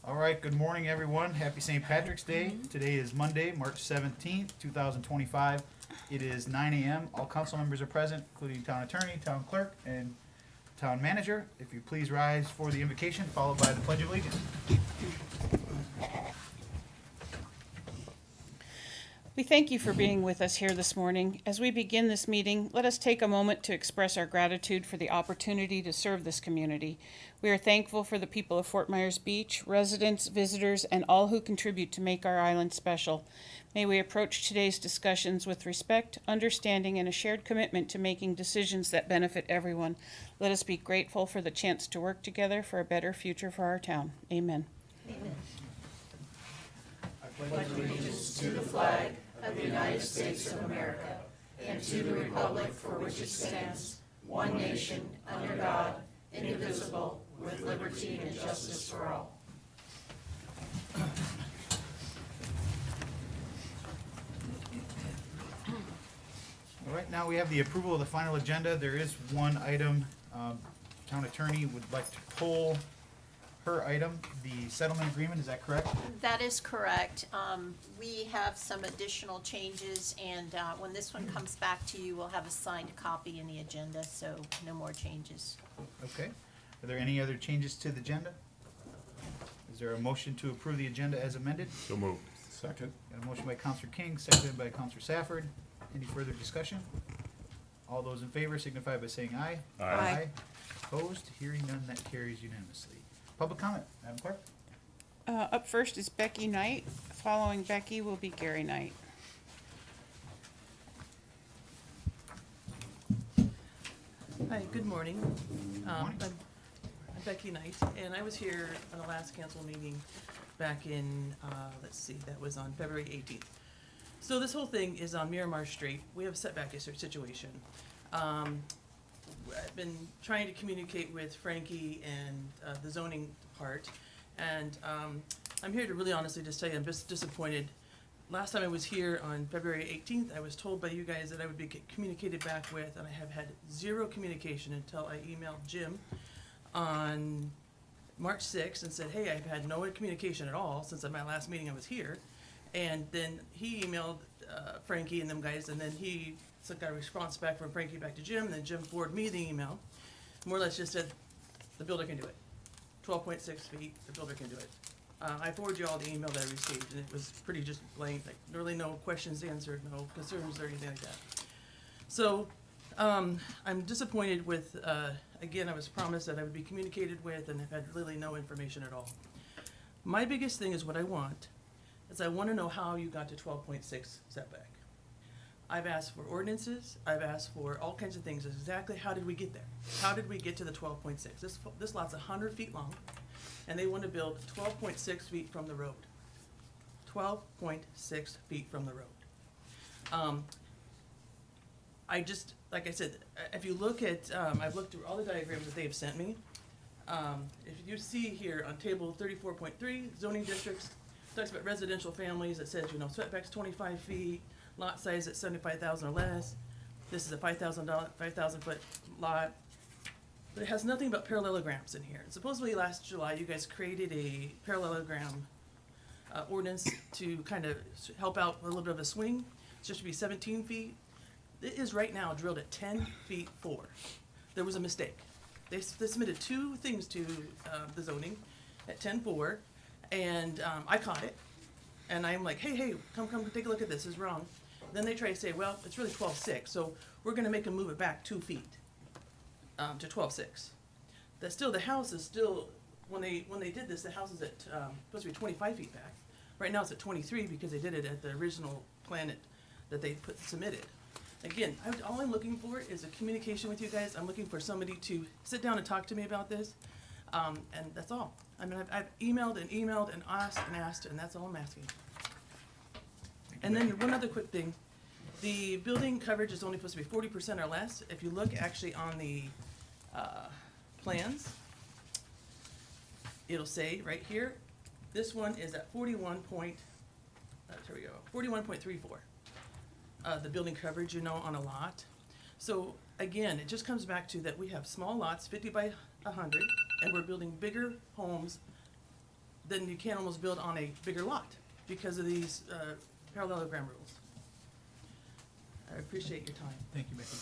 All right, good morning, everyone. Happy St. Patrick's Day. Today is Monday, March 17th, 2025. It is 9 a.m. All council members are present, including town attorney, town clerk, and town manager. If you please rise for the invocation, followed by the Pledge of Allegiance. We thank you for being with us here this morning. As we begin this meeting, let us take a moment to express our gratitude for the opportunity to serve this community. We are thankful for the people of Fort Myers Beach, residents, visitors, and all who contribute to make our island special. May we approach today's discussions with respect, understanding, and a shared commitment to making decisions that benefit everyone. Let us be grateful for the chance to work together for a better future for our town. Amen. Amen. I pledge allegiance to the flag of the United States of America and to the republic for which it stands, one nation, under God, indivisible, with liberty and justice for all. All right, now we have the approval of the final agenda. There is one item. Town attorney would like to pull her item, the settlement agreement. Is that correct? That is correct. We have some additional changes, and when this one comes back to you, we'll have a signed copy in the agenda, so no more changes. Okay. Are there any other changes to the agenda? Is there a motion to approve the agenda as amended? So moved. Second. Got a motion by Counselor King, seconded by Counselor Safford. Any further discussion? All those in favor signify by saying aye. Aye. Opposed? Hearing none, that carries unanimously. Public comment, Madam Clerk? Up first is Becky Knight. Following Becky will be Gary Knight. Hi, good morning. Morning. I'm Becky Knight, and I was here on the last council meeting back in, that was on February 18th. So this whole thing is on Miramar Street. We have a setback situation. I've been trying to communicate with Frankie and the zoning part, and I'm here to really honestly just tell you I'm just disappointed. Last time I was here on February 18th, I was told by you guys that I would be communicated back with, and I have had zero communication until I emailed Jim on March 6th and said, hey, I've had no communication at all since my last meeting I was here. And then he emailed Frankie and them guys, and then he got a response back from Frankie back to Jim, and then Jim forwarded me the email. More or less just said, the builder can do it. 12.6 feet, the builder can do it. I forwarded you all the email that I received, and it was pretty just blank, like really no questions answered, no concerns or anything like that. So I'm disappointed with, again, I was promised that I would be communicated with, and I've had really no information at all. My biggest thing is what I want is I want to know how you got to 12.6 setback. I've asked for ordinances, I've asked for all kinds of things, exactly how did we get there? How did we get to the 12.6? This lot's 100 feet long, and they want to build 12.6 feet from the road. 12.6 feet from the road. I just, like I said, if you look at, I've looked through all the diagrams that they've sent me. If you see here on table 34.3, zoning districts, talks about residential families, it says, setbacks 25 feet, lot size at 75,000 or less. This is a 5,000 foot lot. But it has nothing but parallelograms in here. And supposedly last July, you guys created a parallelogram ordinance to kind of help out with a little bit of a swing. It's just to be 17 feet. It is right now drilled at 10 feet 4. There was a mistake. They submitted two things to the zoning at 10.4, and I caught it. And I'm like, hey, come take a look at this, it's wrong. Then they try to say, well, it's really 12.6, so we're gonna make them move it back 2 feet to 12.6. That's still, the house is still, when they did this, the house is at, supposed to be 25 feet back. Right now it's at 23 because they did it at the original plan that they submitted. Again, all I'm looking for is a communication with you guys. I'm looking for somebody to sit down and talk to me about this, and that's all. I mean, I've emailed and asked, and that's all I'm asking. And then one other quick thing. The building coverage is only supposed to be 40% or less. If you look actually on the plans, it'll say right here, this one is at 41.34. The building coverage, on a lot. So again, it just comes back to that we have small lots, 50 by 100, and we're building bigger homes then you can't almost build on a bigger lot because of these parallelogram rules. I appreciate your time. Thank you, Mickey.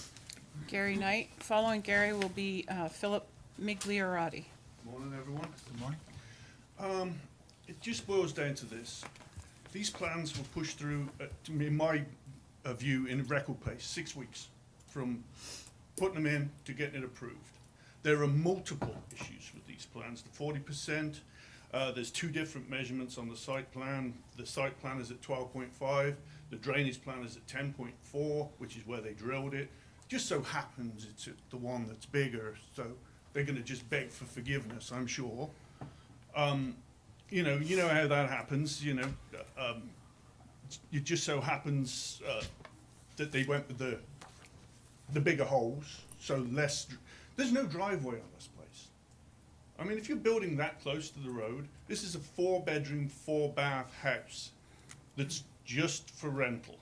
Gary Knight. Following Gary will be Philip Migliorati. Morning, everyone. Good morning. It just boils down to this. These plans were pushed through, in my view, in record pace, 6 weeks, from putting them in to getting it approved. There are multiple issues with these plans. The 40%, there's 2 different measurements on the site plan. The site plan is at 12.5. The drainage plan is at 10.4, which is where they drilled it. Just so happens it's at the one that's bigger, so they're gonna just beg for forgiveness, I'm sure. You know how that happens, it just so happens, that they went with the bigger holes, so less, there's no driveway on this place. I mean, if you're building that close to the road, this is a 4-bedroom, 4-bath house that's just for rental.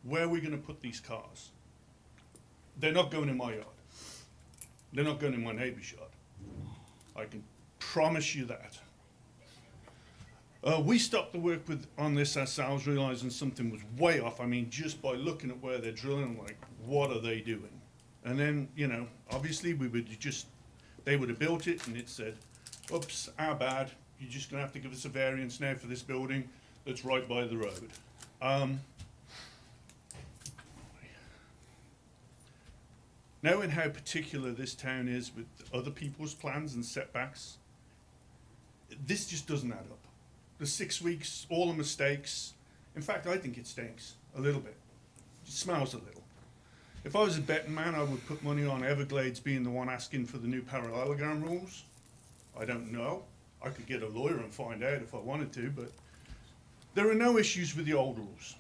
Where are we gonna put these cars? They're not going in my yard. They're not going in my neighbor's yard. I can promise you that. We stopped the work on this ourselves, realizing something was way off. I mean, just by looking at where they're drilling, I'm like, what are they doing? And then, obviously they would have built it and it said, oops, our bad. You're just gonna have to give us a variance now for this building that's right by the road. Knowing how particular this town is with other people's plans and setbacks, this just doesn't add up. The 6 weeks, all the mistakes. In fact, I think it stinks a little bit. It smells a little. If I was a betting man, I would put money on Everglades being the one asking for the new parallelogram rules. I don't know. I could get a lawyer and find out if I wanted to, but there are no issues with the old rules.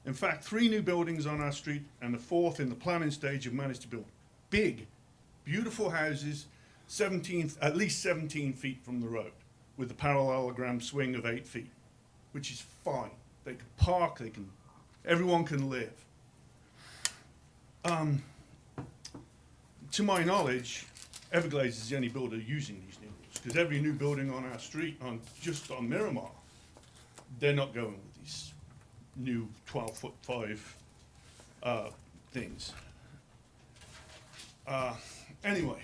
In fact, 3 new buildings on our street and the 4th in the planning stage have managed to build big, beautiful houses, at least 17 feet from the road, with a parallelogram swing of 8 feet, which is fine. They can park, everyone can live. To my knowledge, Everglades is the only builder using these new rules, because every new building on our street, just on Miramar, they're not going with these new 12'5" things. Anyway,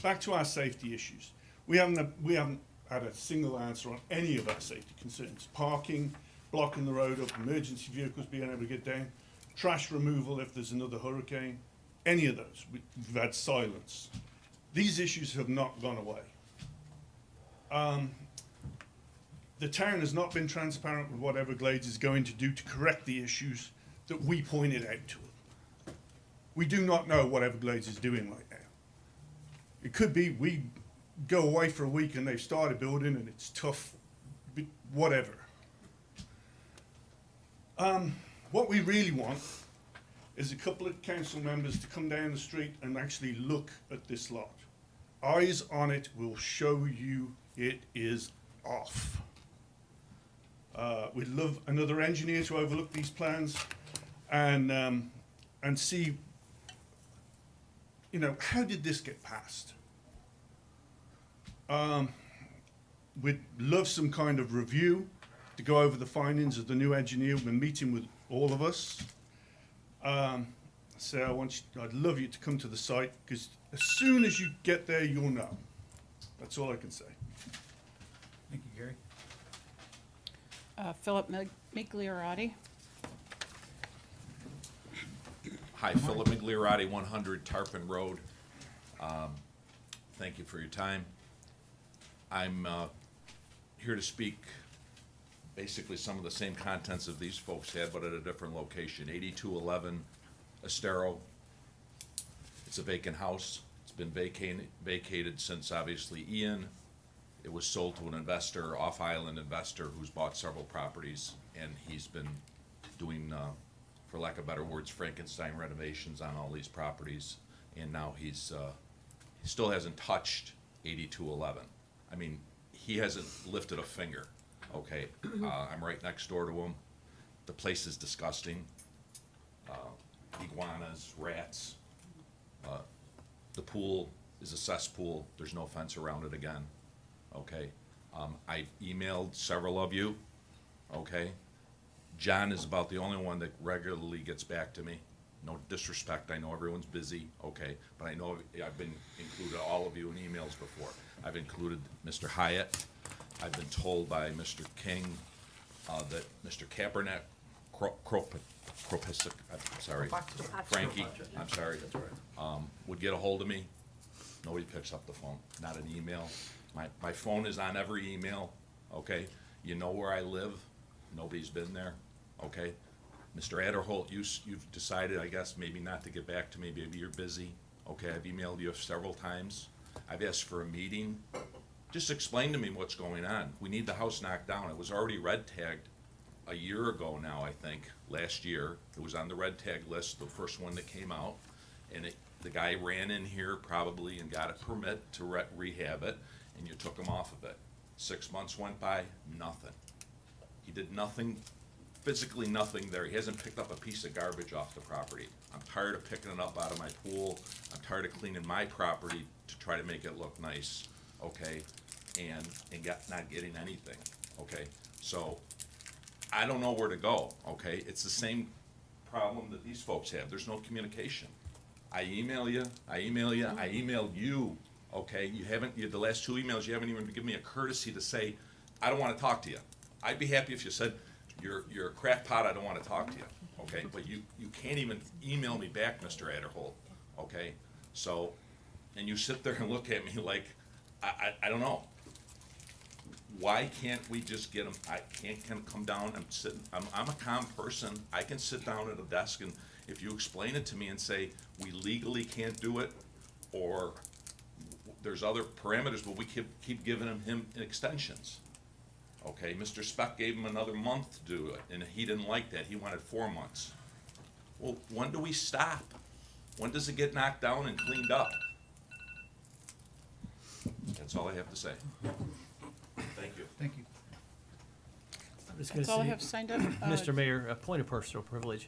back to our safety issues. We haven't had a single answer on any of our safety concerns. Parking, blocking the road up, emergency vehicles being able to get down, trash removal if there's another hurricane, any of those. We've had silence. These issues have not gone away. The town has not been transparent with what Everglades is going to do to correct the issues that we pointed out to it. We do not know what Everglades is doing right now. It could be we go away for a week and they've started building and it's tough, whatever. What we really want is a couple of council members to come down the street and actually look at this lot. Eyes on it will show you it is off. We'd love another engineer to overlook these plans and see, how did this get passed? We'd love some kind of review to go over the findings of the new engineer. We're meeting with all of us. So I'd love you to come to the site, because as soon as you get there, you'll know. That's all I can say. Thank you, Gary. Philip Migliorati. Hi, Philip Migliorati, 100 Tarpon Road. Thank you for your time. I'm here to speak basically some of the same contents of these folks had, but at a different location. 8211 Estero. It's a vacant house. It's been vacated since, obviously, Ian. It was sold to an investor, off-island investor, who's bought several properties, and he's been doing, for lack of better words, Frankenstein renovations on all these properties, and now he still hasn't touched 8211. I mean, he hasn't lifted a finger, okay? I'm right next door to him. The place is disgusting. Iguanas, rats. The pool is a cesspool. There's no fence around it again. Okay, I've emailed several of you, okay? John is about the only one that regularly gets back to me. No disrespect, I know everyone's busy, okay, but I know I've been included all of you in emails before. I've included Mr. Hyatt. I've been told by Mr. King that Mr. Kaepernick, Kropisic, I'm sorry, Frankie, I'm sorry, would get a hold of me. Nobody picks up the phone, not an email. My phone is on every email, okay? You know where I live, nobody's been there, okay? Mr. Adderholt, you've decided, I guess, maybe not to get back to me, maybe you're busy, okay? I've emailed you several times. I've asked for a meeting. Just explain to me what's going on. We need the house knocked down. It was already red tagged a year ago now, I think, last year. It was on the red tag list, the first one that came out. And the guy ran in here probably and got a permit to rehab it, and you took him off of it. 6 months went by, nothing. He did nothing, physically nothing there. He hasn't picked up a piece of garbage off the property. I'm tired of picking it up out of my pool. I'm tired of cleaning my property to try to make it look nice, okay? And not getting anything, okay? So, I don't know where to go, okay? It's the same problem that these folks have. There's no communication. I emailed you, okay? The last 2 emails, you haven't even given me a courtesy to say, I don't wanna talk to you. I'd be happy if you said, you're a crackpot, I don't wanna talk to you, okay? But you can't even email me back, Mr. Adderholt, okay? So, and you sit there and look at me like, I don't know. Why can't we just get them, I can't come down, I'm a calm person, I can sit down at a desk and if you explain it to me and say, we legally can't do it, or there's other parameters, but we keep giving him extensions. Okay, Mr. Speck gave him another month to do it, and he didn't like that, he wanted 4 months. Well, when do we stop? When does it get knocked down and cleaned up? That's all I have to say. Thank you. Thank you. I'm just gonna That's all I say, have signed up. Mr. Mayor, a point of personal privilege.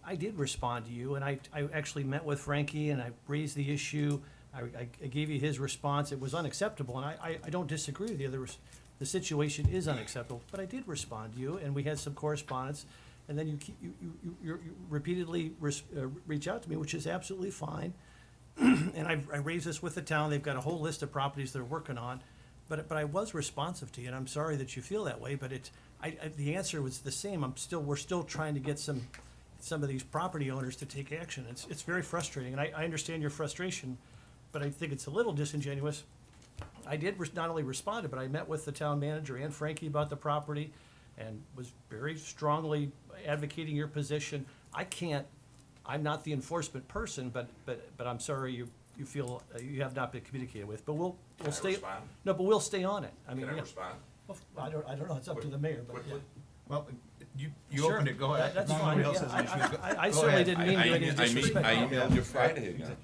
I did respond to you, and I actually met with Frankie, and I raised the issue. I gave you his response. It was unacceptable, and I don't disagree with you. The situation is unacceptable, but I did respond to you, and we had some correspondence. And then you repeatedly reach out to me, which is absolutely fine. And I raised this with the town. They've got a whole list of properties they're working on. But I was responsive to you, and I'm sorry that you feel that way, but the answer was the same. We're still trying to get some of these property owners to take action. It's very frustrating, and I understand your frustration, but I think it's a little disingenuous. I did not only respond, but I met with the town manager and Frankie about the property, and was very strongly advocating your position. I'm not the enforcement person, but I'm sorry you feel you have not been communicated with, but we'll Can I stay. respond? No, but we'll stay on it. I mean, Can I yeah. respond? Well, I don't know, it's up to the mayor, but yeah. Well, you Sure. opened it, go ahead. That's If fine, nobody else yeah. has an issue, go I go certainly ahead. didn't mean to any disrespect. I emailed you Friday again.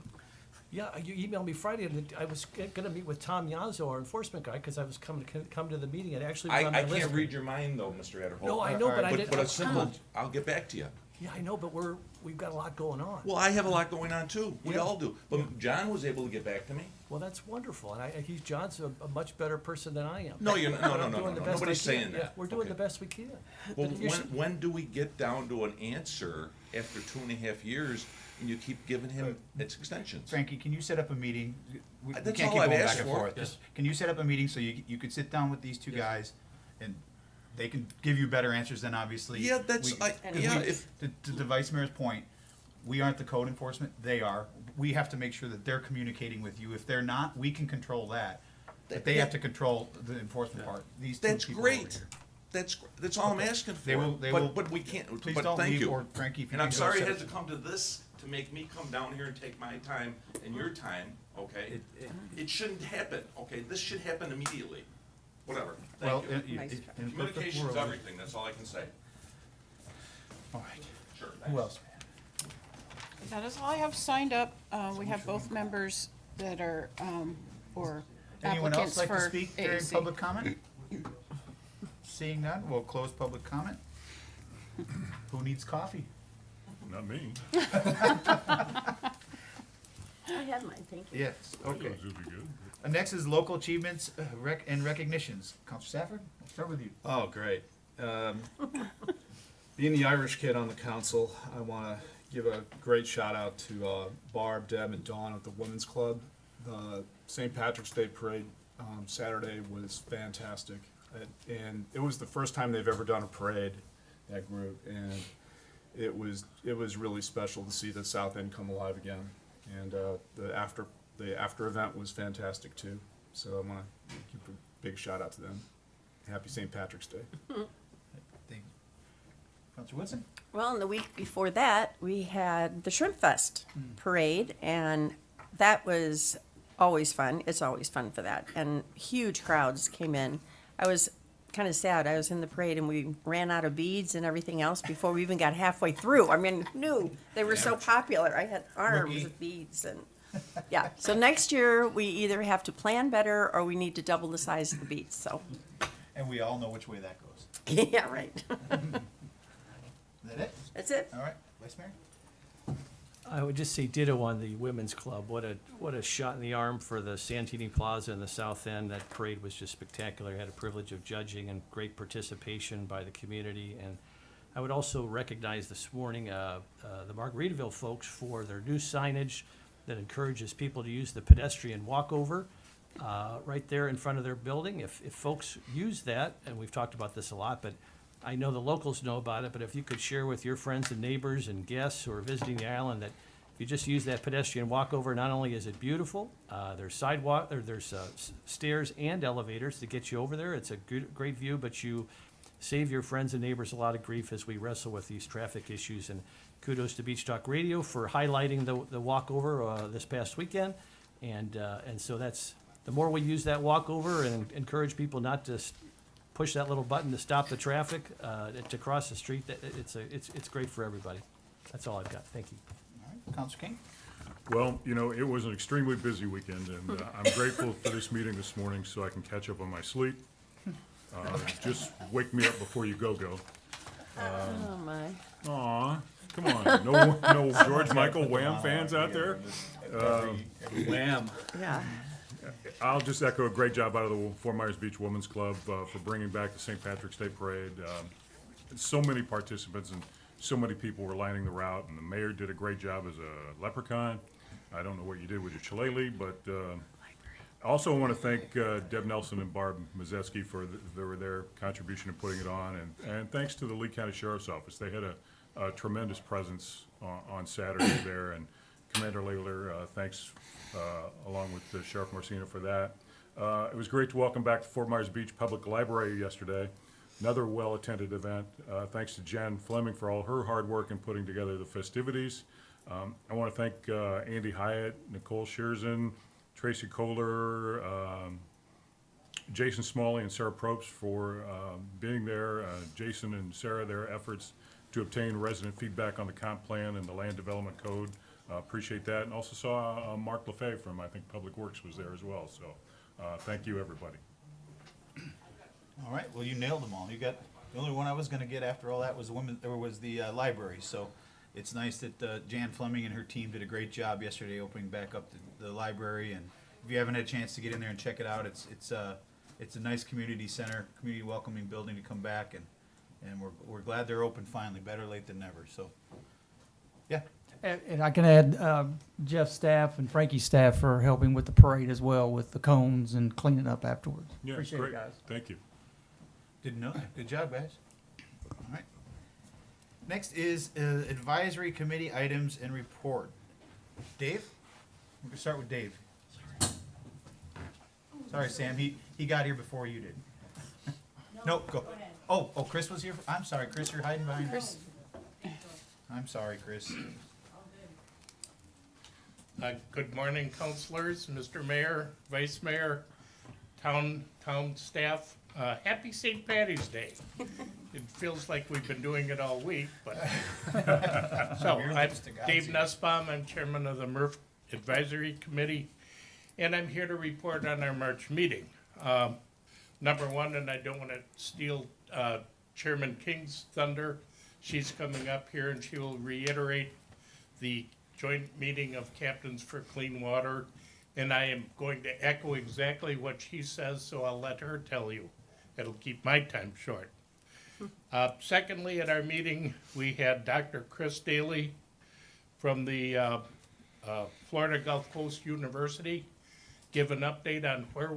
Yeah, you emailed me Friday, and I was gonna meet with Tom Yazzo, our enforcement guy, because I was come to the meeting, and actually was on my I list. can't read your mind though, Mr. Adderholt. No, I know, but I didn't. But a simple, I'll get back to you. Yeah, I know, but we've got a lot going on. Well, I have a lot going on too. We Yeah. all do. But John was able to get back to me. Well, that's wonderful, and John's a much better person than I am. No, you're not. But No, I'm no, doing no, the no. best I Nobody's can. saying Yeah, that. we're doing Okay. the best we can. Well, But you're s- when do we get down to an answer after 2.5 years and you keep giving him its extensions? Frankie, can you set up a meeting? We That's can't all keep I've going asked back and for. forth. Just, can you set up a meeting so you could sit down with these two guys and they can give you better answers than obviously. Yeah, that's, we- I, 'cause yeah, we- if, To the vice mayor's point, we aren't the code enforcement, they are. We have to make sure that they're communicating with you. If they're not, we can control that. But they have to control the enforcement part. These two that's people over great. here. That's all I'm asking for. They will- But we can't, Please but don't thank leave, you. or Frankie, if you And I'm could go sorry it set had to come to this, to make me come down here and take my time and your time, okay? It shouldn't happen, okay? This should happen immediately. Whatever, Well, thank you. in a perfect Communication's world- everything, that's all I can say. All right. Sure. Who else? That is all I have signed up. We have both members that are, or Anyone else applicants like to for speak during AAC. public comment? Seeing none, we'll close public comment. Who needs coffee? Not me. I have mine, thank you. Yes, okay. Those would be good. Next is local achievements and recognitions. Counselor Safford, I'll start with you. Oh, great. Being the Irish kid on the council, I want to give a great shout out to Barb, Deb, and Dawn at the Women's Club. The St. Patrick's Day Parade Saturday was fantastic. And it was the first time they've ever done a parade, that group. And it was really special to see the South End come alive again. And the after event was fantastic too. So I want to give a big shout out to them. Happy St. Patrick's Day. Thank you. Counselor Woodson? Well, in the week before that, we had the Shrimp Fest parade, and that was always fun. It's always fun for that. And huge crowds came in. I was kind of sad. I was in the parade and we ran out of beads and everything else before we even got halfway through. I mean, who knew? They were so popular. I had arms Rookie. of beads and yeah. So next year we either have to plan better or we need to double the size of the beads. So And we all know which way that goes. yeah, right. Is that it? That's it. All right, Vice Mayor? I would just say ditto on the women's club. What a shot in the arm for the Santini Plaza in the South End. That parade was just spectacular. I had a privilege of judging and great participation by the community. And I would also recognize this morning the Margaritaville folks for their new signage that encourages people to use the pedestrian walkover right there in front of their building. If folks use that, and we've talked about this a lot, but I know the locals know about it, but if you could share with your friends and neighbors and guests who are visiting the island that if you just use that pedestrian walkover, not only is it beautiful, there's sidewalk, or there's stairs and elevators to get you over there. It's a great view, but you save your friends and neighbors a lot of grief as we wrestle with these traffic issues. And kudos to Beach Talk Radio for highlighting the walkover this past weekend. And so that's, the more we use that walkover and encourage people not to push that little button to stop the traffic, to cross the street, it's great for everybody. That's all I've got. Thank you. All right, Counselor King? Well, you know, it was an extremely busy weekend, and I'm grateful for this meeting this morning so I can catch up on my sleep. Just wake me up before you go. Oh my. Aw, come on, no George Michael Wham fans out there? Wham. Yeah. I'll just echo a great job out of the Fort Myers Beach Women's Club for bringing back the St. Patrick's Day Parade. So many participants and so many people were lining the route, and the mayor did a great job as a leprechaun. I don't know what you did with your shillelagh, but I also want to thank Deb Nelson and Barb Mazeski for their contribution in putting it on, and thanks to the Lee County Sheriff's Office. They had a tremendous presence on Saturday there, and Commander Layler, thanks along with Sheriff Morcino for that. It was great to welcome back the Fort Myers Beach Public Library yesterday. Another well-attended event. Thanks to Jen Fleming for all her hard work in putting together the festivities. I want to thank Andy Hyatt, Nicole Shearson, Tracy Kohler, Jason Smalley, and Sarah Probst for being there. Jason and Sarah, their efforts to obtain resident feedback on the comp plan and the land development code. Appreciate that. And also saw Mark LaFay from, I think, Public Works was there as well. So thank you, everybody. All right, well, you nailed them all. You got, the only one I was gonna get after all that was the library, so it's nice that Jan Fleming and her team did a great job yesterday opening back up the library, and if you haven't had a chance to get in there and check it out, it's a nice community center, community welcoming building to come back, and we're glad they're open finally, better late than never, so, yeah. And I can add Jeff's staff and Frankie's staff for helping with the parade as well, with the cones and cleaning up afterwards. Yeah, Appreciate great. it, guys. Thank you. Didn't know that. Good job, guys. All right. Next is advisory committee items and report. Dave? We're gonna start with Dave. Sorry, Sam. He got here before you did. No, go. Oh, Chris was here. I'm sorry, Chris. You're hiding behind. Chris. I'm sorry, Chris. Good morning, councilors, Mr. Mayor, Vice Mayor, town staff. Happy St. Patty's Day. It feels like we've been doing it all week, but. So, I'm Dave Nussbaum. I'm chairman of the MRF Advisory Committee, and I'm here to report on our March meeting. Number one, and I don't want to steal Chairman King's thunder, she's coming up here and she will reiterate the joint meeting of Captains for Clean Water and I am going to echo exactly what she says, so I'll let her tell you. It'll keep my time short. Secondly, at our meeting, we had Dr. Chris Daly from the Florida Gulf Coast University give an update on where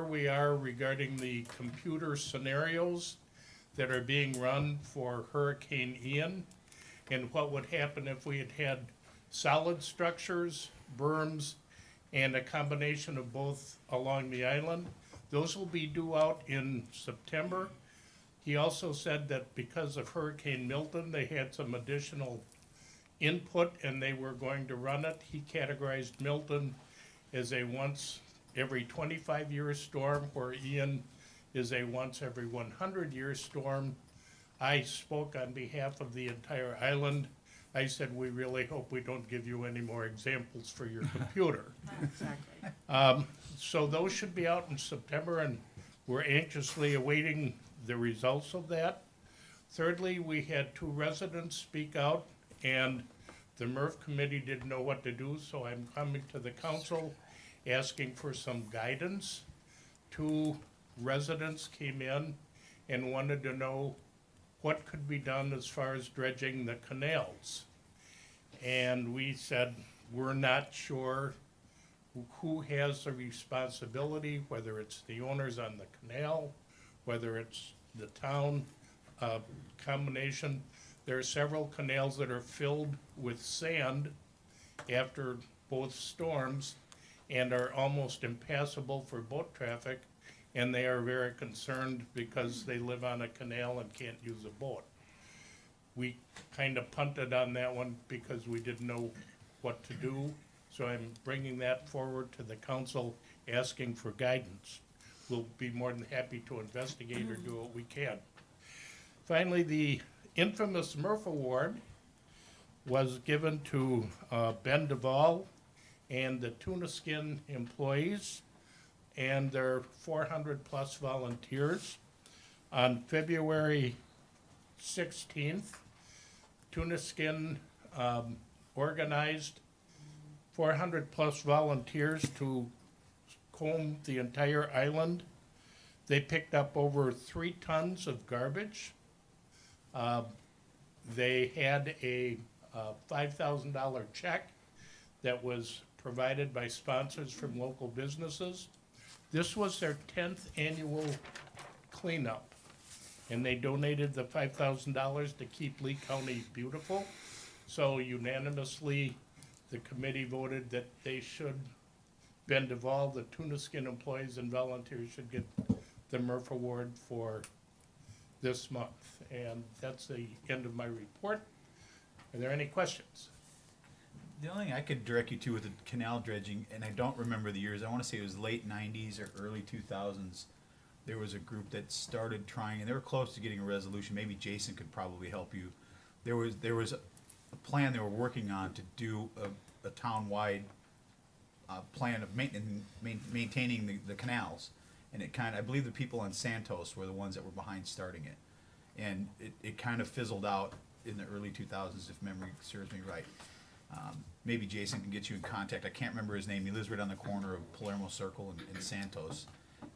we are regarding the computer scenarios that are being run for Hurricane Ian, and what would happen if we had had solid structures, berms, and a combination of both along the island. Those will be due out in September. He also said that because of Hurricane Milton, they had some additional input and they were going to run it. He categorized Milton as a once every 25-year storm, where Ian is a once every 100-year storm. I spoke on behalf of the entire island. I said, we really hope we don't give you any more examples for your computer. Exactly. So those should be out in September, and we're anxiously awaiting the results of that. Thirdly, we had 2 residents speak out, and the MRF committee didn't know what to do, so I'm coming to the council asking for some guidance. 2 residents came in and wanted to know what could be done as far as dredging the canals. And we said, we're not sure who has the responsibility, whether it's the owners on the canal, whether it's the town, combination. There are several canals that are filled with sand after both storms and are almost impassable for boat traffic, and they are very concerned because they live on a canal and can't use a boat. We kind of punted on that one because we didn't know what to do, so I'm bringing that forward to the council, asking for guidance. We'll be more than happy to investigate or do what we can. Finally, the infamous Murph Award was given to Ben Duvall and the Tuna Skin employees and their 400-plus volunteers. On February 16th, Tuna Skin organized 400-plus volunteers to comb the entire island. They picked up over 3 tons of garbage. They had a $5,000 check that was provided by sponsors from local businesses. This was their 10th annual cleanup, and they donated the $5,000 to keep Lee County beautiful. So unanimously, the committee voted that they should, Ben Duvall, the Tuna Skin employees and volunteers should get the Murph Award for this month. And that's the end of my report. Are there any questions? The only thing I could direct you to with the canal dredging, and I don't remember the years, I wanna say it was late 90s or early 2000s. There was a group that started trying, and they were close to getting a resolution. Maybe Jason could probably help you. There was a plan they were working on to do a town-wide plan of maintaining the canals. And it I believe the people on Santos were the ones that were behind starting it. And it kind of fizzled out in the early 2000s, if memory serves me right. Maybe Jason can get you in contact. I can't remember his name. He lives right on the corner of Palermo Circle in Santos.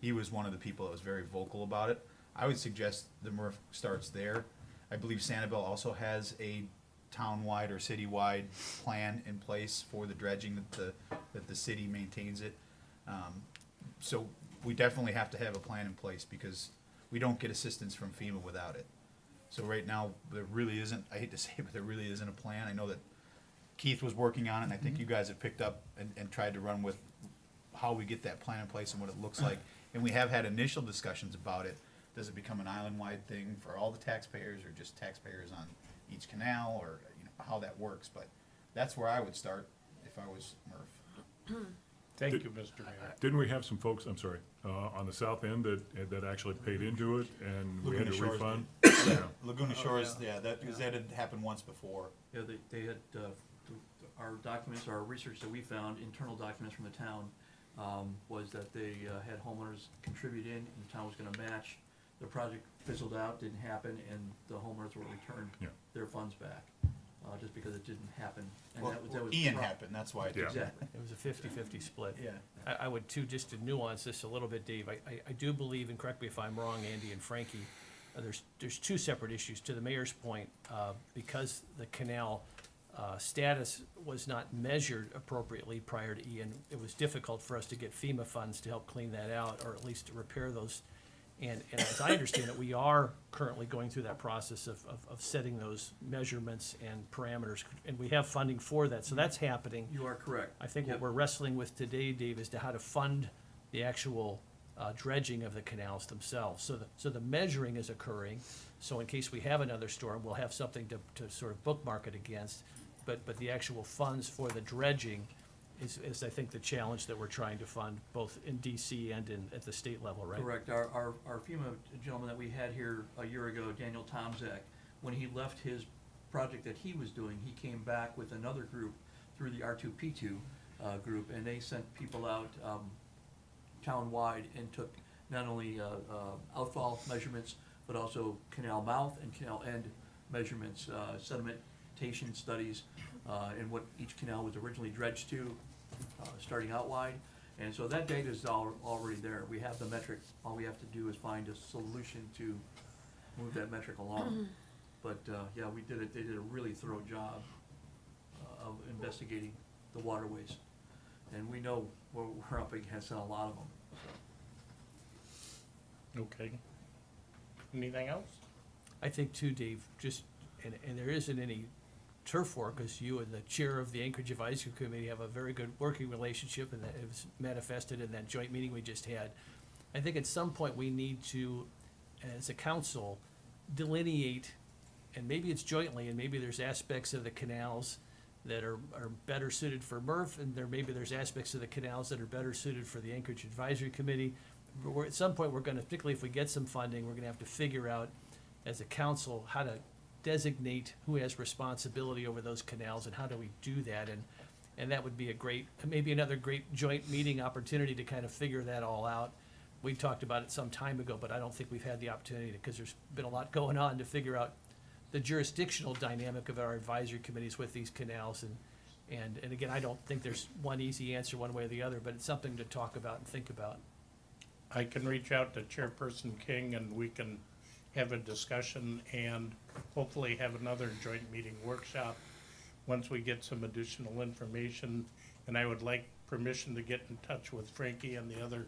He was one of the people that was very vocal about it. I would suggest the MRF starts there. I believe Sanibel also has a town-wide or city-wide plan in place for the dredging, that the city maintains it. So we definitely have to have a plan in place, because we don't get assistance from FEMA without it. So right now, there really isn't, I hate to say it, but there really isn't a plan. I know that Keith was working on it, and I think you guys have picked up and tried to run with how we get that plan in place and what it looks like. And we have had initial discussions about it. Does it become an island-wide thing for all the taxpayers, or just taxpayers on each canal, or how that works? But that's where I would start if I was Murph. Thank you, Mr. Mayor. Didn't we have some folks, I'm sorry, on the south end that actually paid into it, and we had to Laguna Shores refund? Yeah, Laguna Shores, yeah, because that had happened once before. Yeah, they had, our documents, our research that we found, internal documents from the town, was that they had homeowners contribute in, and the town was gonna match. The project fizzled out, didn't happen, and the homeowners were returned Yeah. their funds back. just because it didn't happen. And Well, that was Ian the happened, that's why it Yeah. did. Exactly. It was a 50-50 split. Yeah. I would too, just to nuance this a little bit, Dave, I do believe, and correct me if I'm wrong, Andy and Frankie, there's two separate issues. To the mayor's point, because the canal status was not measured appropriately prior to Ian, it was difficult for us to get FEMA funds to help clean that out, or at least to repair those. And as I understand it, we are currently going through that process of setting those measurements and parameters, and we have funding for that, so that's happening. You are correct. I think what Yep. we're wrestling with today, Dave, is to how to fund the actual dredging of the canals themselves. So the measuring is occurring, so in case we have another storm, we'll have something to sort of bookmark it against. But the actual funds for the dredging is I think the challenge that we're trying to fund, both in DC and at the state level, right? Correct. Our FEMA gentleman that we had here a year ago, Daniel Tomzak, when he left his project that he was doing, he came back with another group through the R2P2 group, and they sent people out town-wide and took not only outfall measurements, but also canal mouth and canal end measurements, sedimentation studies, and what each canal was originally dredged to, starting out wide. And so that data is already there. We have the metric. All we have to do is find a solution to move that metric along. But, yeah, we did it. They did a really thorough job of investigating the waterways. And we know we're up against a lot of them. Okay. Anything else? I think too, Dave, just, and there isn't any turf war, because you and the chair of the Anchorage Advisory Committee have a very good working relationship, and that it was manifested in that joint meeting we just had. I think at some point we need to, as a council, delineate, and maybe it's jointly, and maybe there's aspects of the canals that are better suited for MRF, and maybe there's aspects of the canals that are better suited for the Anchorage Advisory Committee. At some point, we're gonna, particularly if we get some funding, we're gonna have to figure out, as a council, how to designate who has responsibility over those canals and how do we do that, and that would be a great, maybe another great joint meeting opportunity to kind of figure that all out. We talked about it some time ago, but I don't think we've had the opportunity, because there's been a lot going on to figure out the jurisdictional dynamic of our advisory committees with these canals, and again, I don't think there's one easy answer one way or the other, but it's something to talk about and think about. I can reach out to Chairperson King and we can have a discussion and hopefully have another joint meeting workshop once we get some additional information. And I would like permission to get in touch with Frankie and the other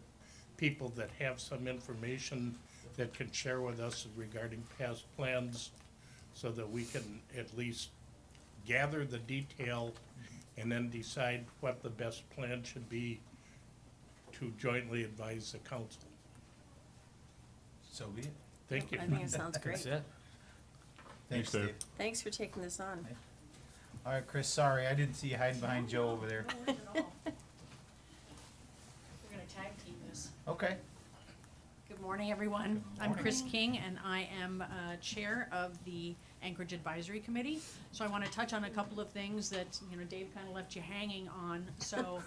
people that have some information that can share with us regarding past plans, so that we can at least gather the detail and then decide what the best plan should be to jointly advise the council. So be it. Thank you. I think it sounds great. That's it. Thanks, Thanks, Dave. Dave. Thanks for taking this on. All right, Chris, sorry, I didn't see you hiding behind Joe over there. We're gonna tag team this. Okay. Good morning, everyone. Good I'm morning. Chris King, and I am Chair of the Anchorage Advisory Committee. So I want to touch on a couple of things that, Dave kind of left you hanging on. So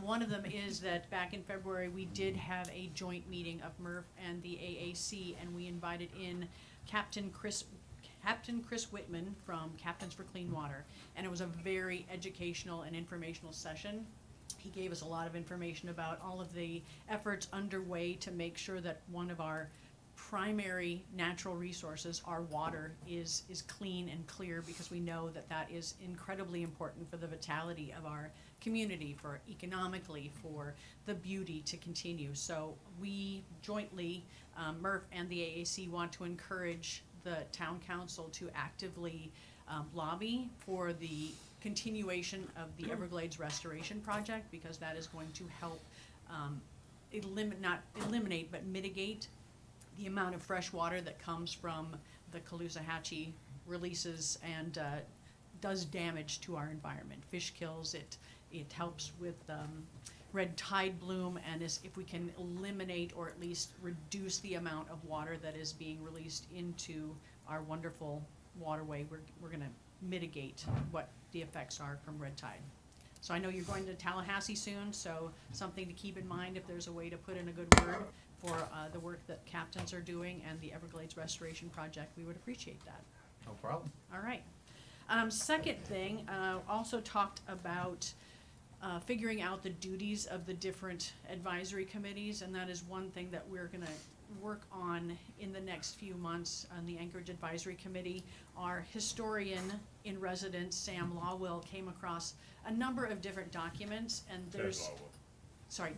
one of them is that back in February, we did have a joint meeting of MRF and the AAC, and we invited in Captain Chris Whitman from Captains for Clean Water. And it was a very educational and informational session. He gave us a lot of information about all of the efforts underway to make sure that one of our primary natural resources, our water, is clean and clear, because we know that that is incredibly important for the vitality of our community, for economically, for the beauty to continue. So we jointly, MRF and the AAC, want to encourage the town council to actively lobby for the continuation of the Everglades Restoration Project, because that is going to help not eliminate, but mitigate the amount of fresh water that comes from the Caloosahatchee releases and does damage to our environment. Fish kills, it helps with red tide bloom, and if we can eliminate or at least reduce the amount of water that is being released into our wonderful waterway, we're gonna mitigate what the effects are from red tide. So I know you're going to Tallahassee soon, so something to keep in mind if there's a way to put in a good word for the work that captains are doing and the Everglades Restoration Project, we would appreciate that. No problem. All right. Second thing, also talked about figuring out the duties of the different advisory committees, and that is one thing that we're gonna work on in the next few months on the Anchorage Advisory Committee. Our historian in residence, Sam Lawwill, came across a number of different documents, and there's. Sorry,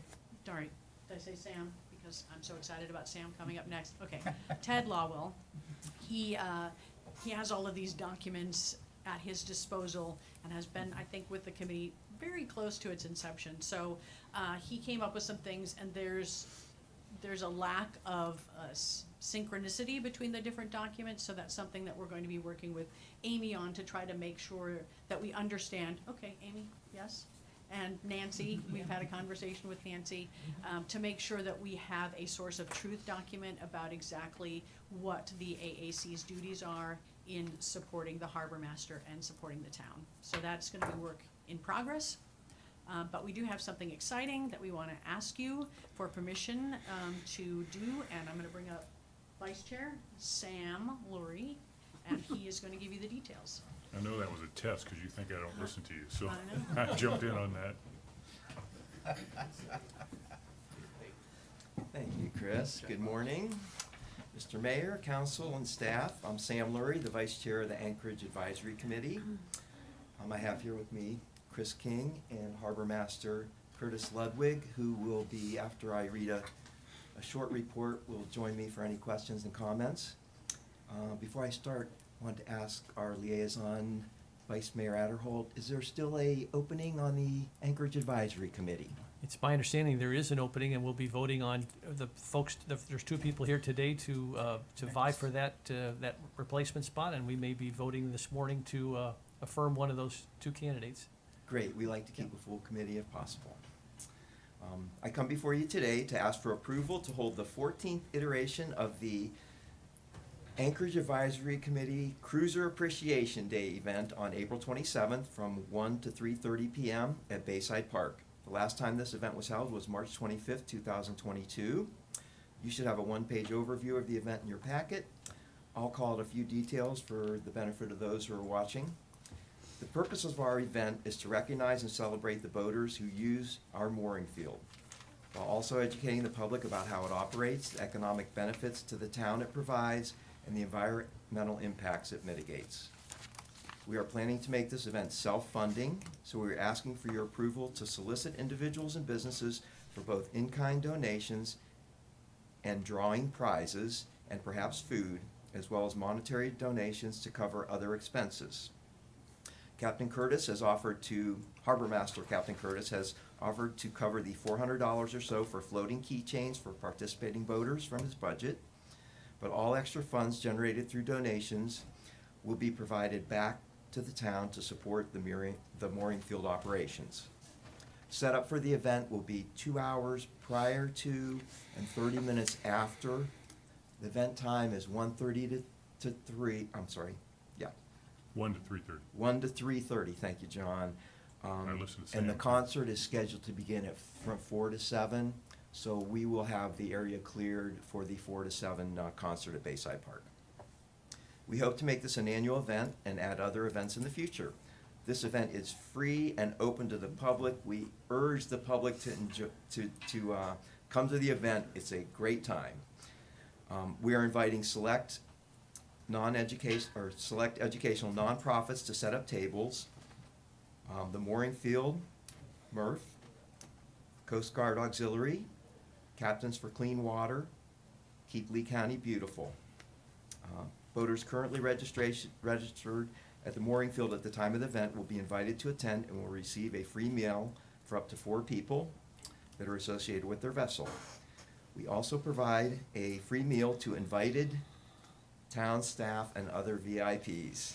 did I say Sam? Because I'm so excited about Sam coming up next. Okay, Ted Lawwill. He has all of these documents at his disposal and has been, I think, with the committee very close to its inception. So he came up with some things, and there's a lack of synchronicity between the different documents, so that's something that we're going to be working with Amy on to try to make sure that we understand. Okay, Amy, yes? And Nancy, we've had a conversation with Nancy, to make sure that we have a source of truth document about exactly what the AAC's duties are in supporting the harbor master and supporting the town. So that's gonna be work in progress. But we do have something exciting that we wanna ask you for permission to do, and I'm gonna bring up Vice Chair Sam Lurie, and he is gonna give you the details. I know that was a test, because you think I don't listen to you, so I I jumped in on that. Thank you, Chris. Good morning, Mr. Mayor, council, and staff. I'm Sam Lurie, the Vice Chair of the Anchorage Advisory Committee. I have here with me Chris King and Harbor Master Curtis Ludwig, who will be, after I read a short report, will join me for any questions and comments. Before I start, I want to ask our liaison, Vice Mayor Adderholt, is there still a opening on the Anchorage Advisory Committee? It's my understanding there is an opening, and we'll be voting on the folks, there's two people here today to vie for that replacement spot, and we may be voting this morning to affirm one of those two candidates. Great, we like to keep a full committee if possible. I come before you today to ask for approval to hold the 14th iteration of the Anchorage Advisory Committee Cruiser Appreciation Day event on April 27th from 1 to 3:30 p.m. at Bayside Park. The last time this event was held was March 25th, 2022. You should have a one-page overview of the event in your packet. I'll call it a few details for the benefit of those who are watching. The purpose of our event is to recognize and celebrate the boaters who use our mooring field, while also educating the public about how it operates, the economic benefits to the town it provides, and the environmental impacts it mitigates. We are planning to make this event self-funding, so we're asking for your approval to solicit individuals and businesses for both in-kind donations and drawing prizes and perhaps food, as well as monetary donations to cover other expenses. Captain Curtis has offered to, Harbor Master Captain Curtis has offered to cover the $400 or so for floating keychains for participating boaters from his budget, but all extra funds generated through donations will be provided back to the town to support the mooring field operations. Setup for the event will be 2 hours prior to and 30 minutes after. The event time is 1:30 to 3, I'm sorry, yeah. 1 to 3:30. 1 to 3:30, thank you, John. I listened to And the Sam. concert is scheduled to begin from 4 to 7, so we will have the area cleared for the 4 to 7 concert at Bayside Park. We hope to make this an annual event and add other events in the future. This event is free and open to the public. We urge the public to come to the event. It's a great time. We are inviting select educational nonprofits to set up tables. The Mooring Field, MRF, Coast Guard Auxiliary, Captains for Clean Water, Keep Lee County Beautiful. Boaters currently registered at the mooring field at the time of the event will be invited to attend and will receive a free meal for up to 4 people that are associated with their vessel. We also provide a free meal to invited town staff and other VIPs.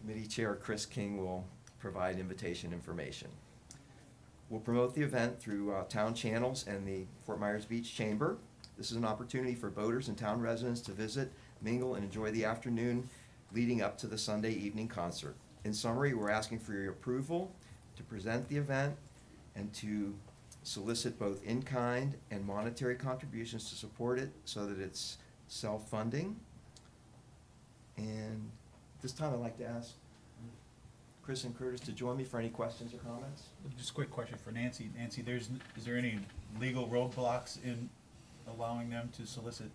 Committee Chair Chris King will provide invitation information. We'll promote the event through town channels and the Fort Myers Beach Chamber. This is an opportunity for boaters and town residents to visit, mingle, and enjoy the afternoon leading up to the Sunday evening concert. In summary, we're asking for your approval to present the event and to solicit both in-kind and monetary contributions to support it so that it's self-funding. And This time I'd like to ask Chris and Curtis to join me for any questions or comments. Just a quick question for Nancy. Nancy, is there any legal roadblocks in allowing them to solicit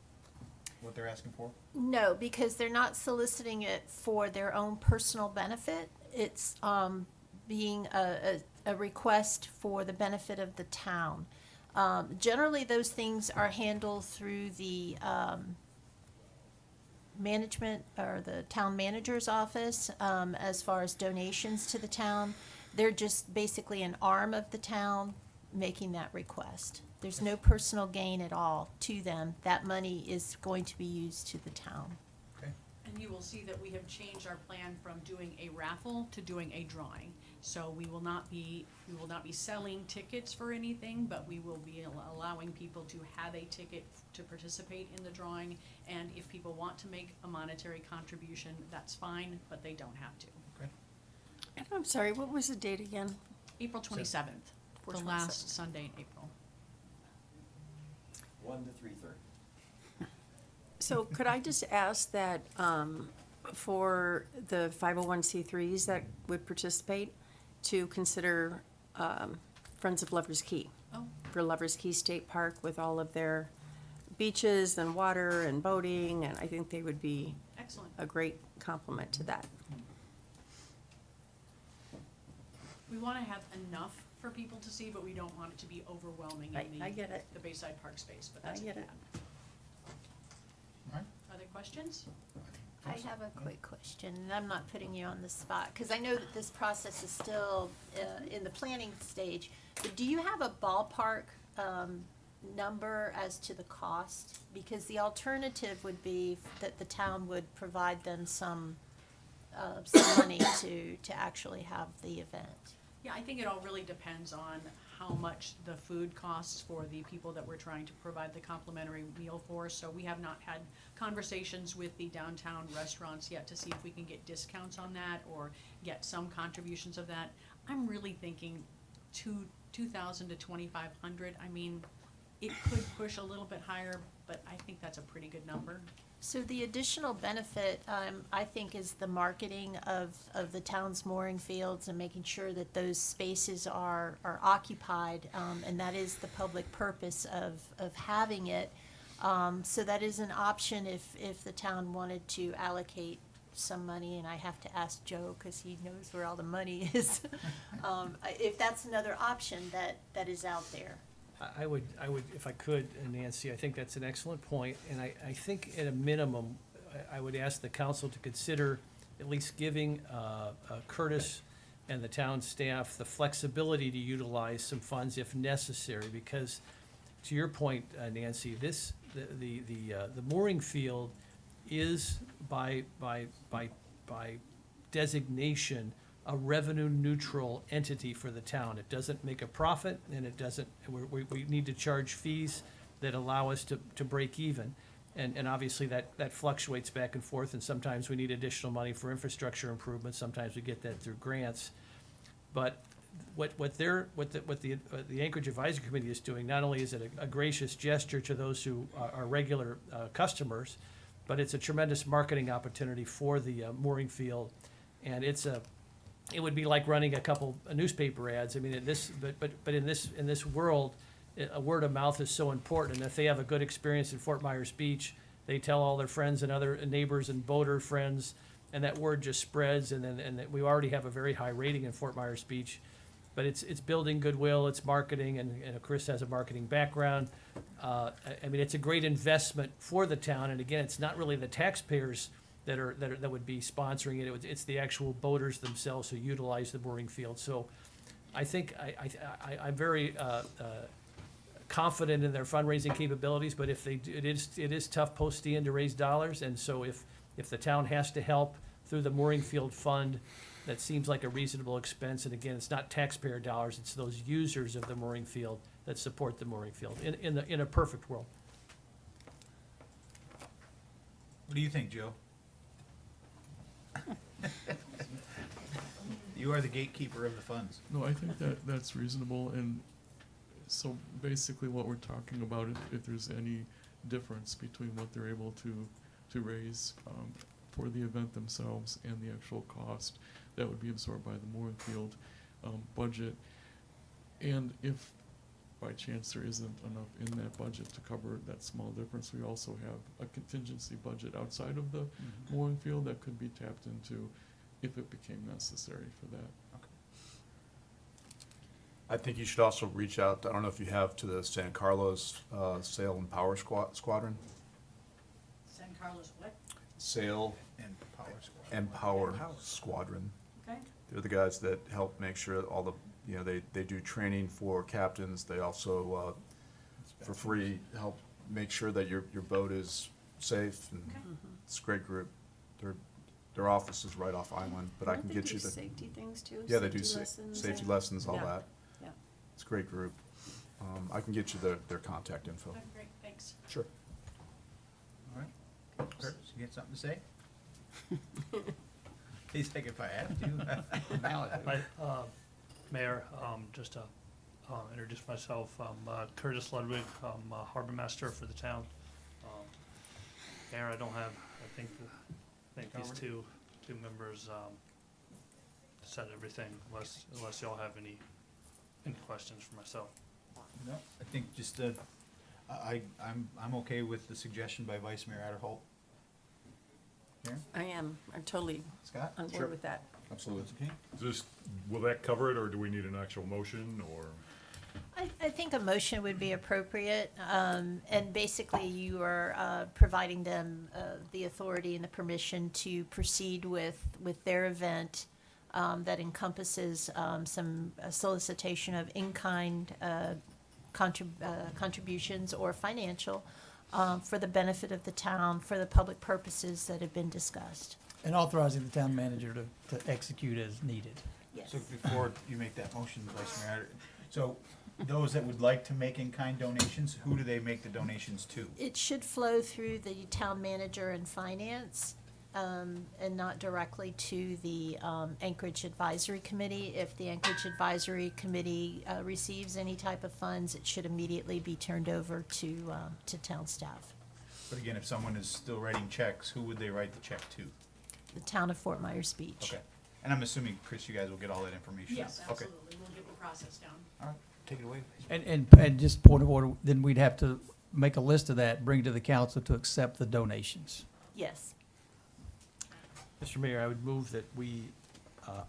what they're asking for? No, because they're not soliciting it for their own personal benefit. It's being a request for the benefit of the town. Generally, those things are handled through the management or the town manager's office as far as donations to the town. They're just basically an arm of the town making that request. There's no personal gain at all to them. That money is going to be used to the town. Okay. And you will see that we have changed our plan from doing a raffle to doing a drawing. So we will not be selling tickets for anything, but we will be allowing people to have a ticket to participate in the drawing. And if people want to make a monetary contribution, that's fine, but they don't have to. Okay. And I'm sorry, what was the date again? April 27th, the 27th. last Sunday in April. 1 to 3:30. So could I just ask that, for the 501c3s that would participate, to consider, Friends of Lovers Key? Oh. For Lovers Key State Park with all of their beaches and water and boating, and I think they would be Excellent. a great complement to that. We want to have enough for people to see, but we don't want it to be overwhelming in I get it. the Bayside Park space, but I that's a get it. plan. All right. Other questions? I have a quick question, and I'm not putting you on the spot, because I know that this process is still in the planning stage. But do you have a ballpark number as to the cost? Because the alternative would be that the town would provide them some money to actually have the event. Yeah, I think it all really depends on how much the food costs for the people that we're trying to provide the complimentary meal for. So we have not had conversations with the downtown restaurants yet to see if we can get discounts on that or get some contributions of that. I'm really thinking $2,000 to $2,500. I mean, it could push a little bit higher, but I think that's a pretty good number. So the additional benefit, I think, is the marketing of the town's mooring fields and making sure that those spaces are occupied, and that is the public purpose of having it. So that is an option if the town wanted to allocate some money, and I have to ask Joe, because he knows where all the money is. If that's another option that is out there. I would, if I could, Nancy, I think that's an excellent point, and I think at a minimum, I would ask the council to consider at least giving Curtis and the town staff the flexibility to utilize some funds if necessary, because to your point, Nancy, the mooring field is by designation a revenue-neutral entity for the town. It doesn't make a profit, and it doesn't, we need to charge fees that allow us to break even. And obviously, that fluctuates back and forth, and sometimes we need additional money for infrastructure improvements, sometimes we get that through grants. But what the Anchorage Advisory Committee is doing, not only is it a gracious gesture to those who are regular customers, but it's a tremendous marketing opportunity for the mooring field, and it would be like running a couple of newspaper ads. I mean, but in this world, a word of mouth is so important. And if they have a good experience in Fort Myers Beach, they tell all their friends and other neighbors and boater friends, and that word just spreads. And we already have a very high rating in Fort Myers Beach, but it's building goodwill, it's marketing, and Chris has a marketing background. I mean, it's a great investment for the town. And again, it's not really the taxpayers that would be sponsoring it. It's the actual boaters themselves who utilize the mooring field. So I think I'm very confident in their fundraising capabilities, but if they do, it is tough post-Ian to raise dollars. And so if the town has to help through the mooring field fund, that seems like a reasonable expense. And again, it's not taxpayer dollars, it's those users of the mooring field that support the mooring field in a perfect world. What do you think, Joe? You are the gatekeeper of the funds. No, I think that's reasonable, and so basically what we're talking about, if there's any difference between what they're able to raise for the event themselves and the actual cost that would be absorbed by the mooring field budget. And if by chance there isn't enough in that budget to cover that small difference, we also have a contingency budget outside of the mooring field that could be tapped into if it became necessary for that. I think you should also reach out, I don't know if you have, to the San Carlos Sail and Power Squadron. San Carlos what? Sail And Power Squad. and Power Squadron. Okay. They're the guys that help make sure all the, they do training for captains. They also, for free, help make sure that your boat is safe, and it's a great group. Their office is right off island, but I can get you the. Safety things too? Yeah, they do safety lessons safety and- lessons, all Yeah. that. Yeah. It's a great group. I can get you their contact info. Okay, great, thanks. Sure. All right. Kurt, you got something to say? He's like, if I have to. Now I do. Mayor, just to introduce myself, I'm Curtis Ludwig, I'm harbor master for the town. Mayor, I don't have, I think these two members said everything, unless y'all have any questions for myself. No, I think just, I'm okay with the suggestion by Vice Mayor Adderholt. Karen? I'm totally Scott? on Sure. board with that. Absolutely. Okay. Will that cover it, or do we need an actual motion, or? I think a motion would be appropriate, and basically you are providing them the authority and the permission to proceed with their event that encompasses some solicitation of in-kind contributions or financial for the benefit of the town, for the public purposes that have been discussed. And authorizing the town manager to execute as needed. Yes. So before you make that motion, Vice Mayor, so those that would like to make in-kind donations, who do they make the donations to? It should flow through the town manager and finance, and not directly to the Anchorage Advisory Committee. If the Anchorage Advisory Committee receives any type of funds, it should immediately be turned over to town staff. But again, if someone is still writing checks, who would they write the check to? The town of Fort Myers Beach. Okay. And I'm assuming, Chris, you guys will get all that information? Yes, Okay. absolutely, we'll get the process down. All right, take it away. And just point of order, then we'd have to make a list of that, bring to the council to accept the donations. Yes. Mr. Mayor, I would move that we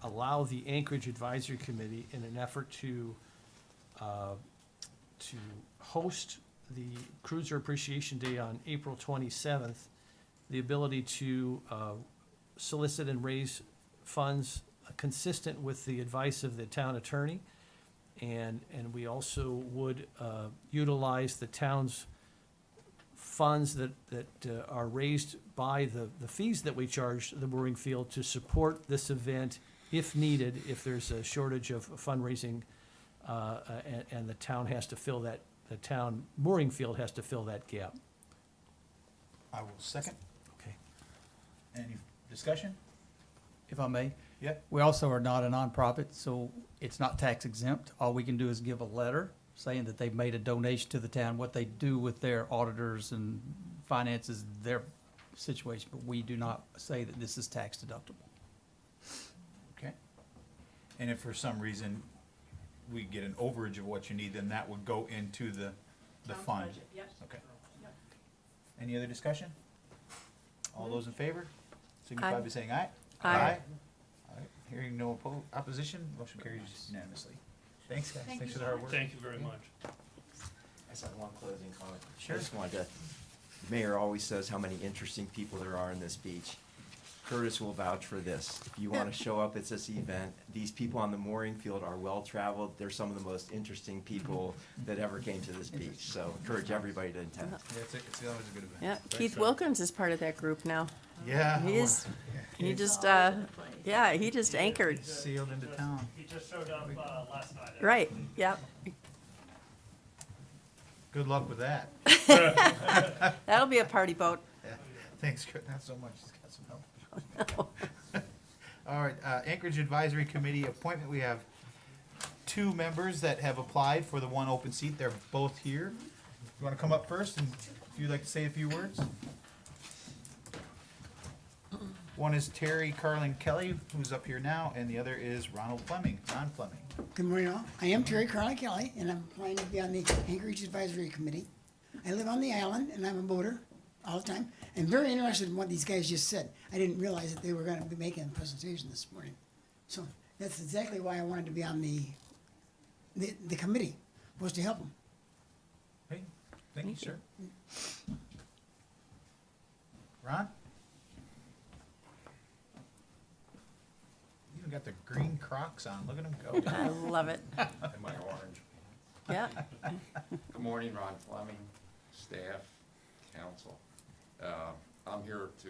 allow the Anchorage Advisory Committee, in an effort to host the Cruiser Appreciation Day on April 27th, the ability to solicit and raise funds consistent with the advice of the town attorney. And we also would utilize the town's funds that are raised by the fees that we charge the mooring field to support this event if needed, if there's a shortage of fundraising, and the town has to fill that, the town mooring field has to fill that gap. I will second. Okay. Any discussion? If I may? Yep. We also are not a nonprofit, so it's not tax exempt. All we can do is give a letter saying that they've made a donation to the town. What they do with their auditors and finances, their situation, but we do not say that this is tax deductible. Okay. And if for some reason we get an overage of what you need, then that would go into the Town's fund. budget, Yes. Okay. Yep. Any other discussion? All those in favor, signify Aye. by saying aye. Aye. All right, hearing no opposition, motion carries unanimously. Thanks, guys. Thank Thanks you for the so hard much. work. Thank you very much. I just have one closing comment. Sure. I just wanted to, the mayor always says how many interesting people there are in this beach. Curtis will vouch for this. If you want to show up at this event, these people on the mooring field are well-traveled. They're some of the most interesting people that ever came to this beach. So encourage everybody to attend. Yeah, it's always a good event. Yeah, Thanks, Keith sir. Wilkins is part of that group now. Yeah. He just, yeah, he just anchored. Sailed into town. He just showed up last night. Right, yeah. Good luck with that. That'll be a party boat. Yeah. Thanks, Kurt, not so much. He's got some help. All right, Anchorage Advisory Committee appointment, we have 2 members that have applied for the 1 open seat. They're both here. You want to come up first, and if you'd like to say a few words? One is Terry Carlin Kelly, who's up here now, and the other is Ron Fleming. Good morning, all. I am Terry Carly Kelly, and I'm planning to be on the Anchorage Advisory Committee. I live on the island, and I'm a boater all the time. I'm very interested in what these guys just said. I didn't realize that they were gonna be making a presentation this morning. So that's exactly why I wanted to be on the committee, was to help them. Hey, thank you, sir. Ron? You even got the green Crocs on. Look at them go. I love it. And my orange. Yeah. Good morning, Ron Fleming, staff, council. I'm here to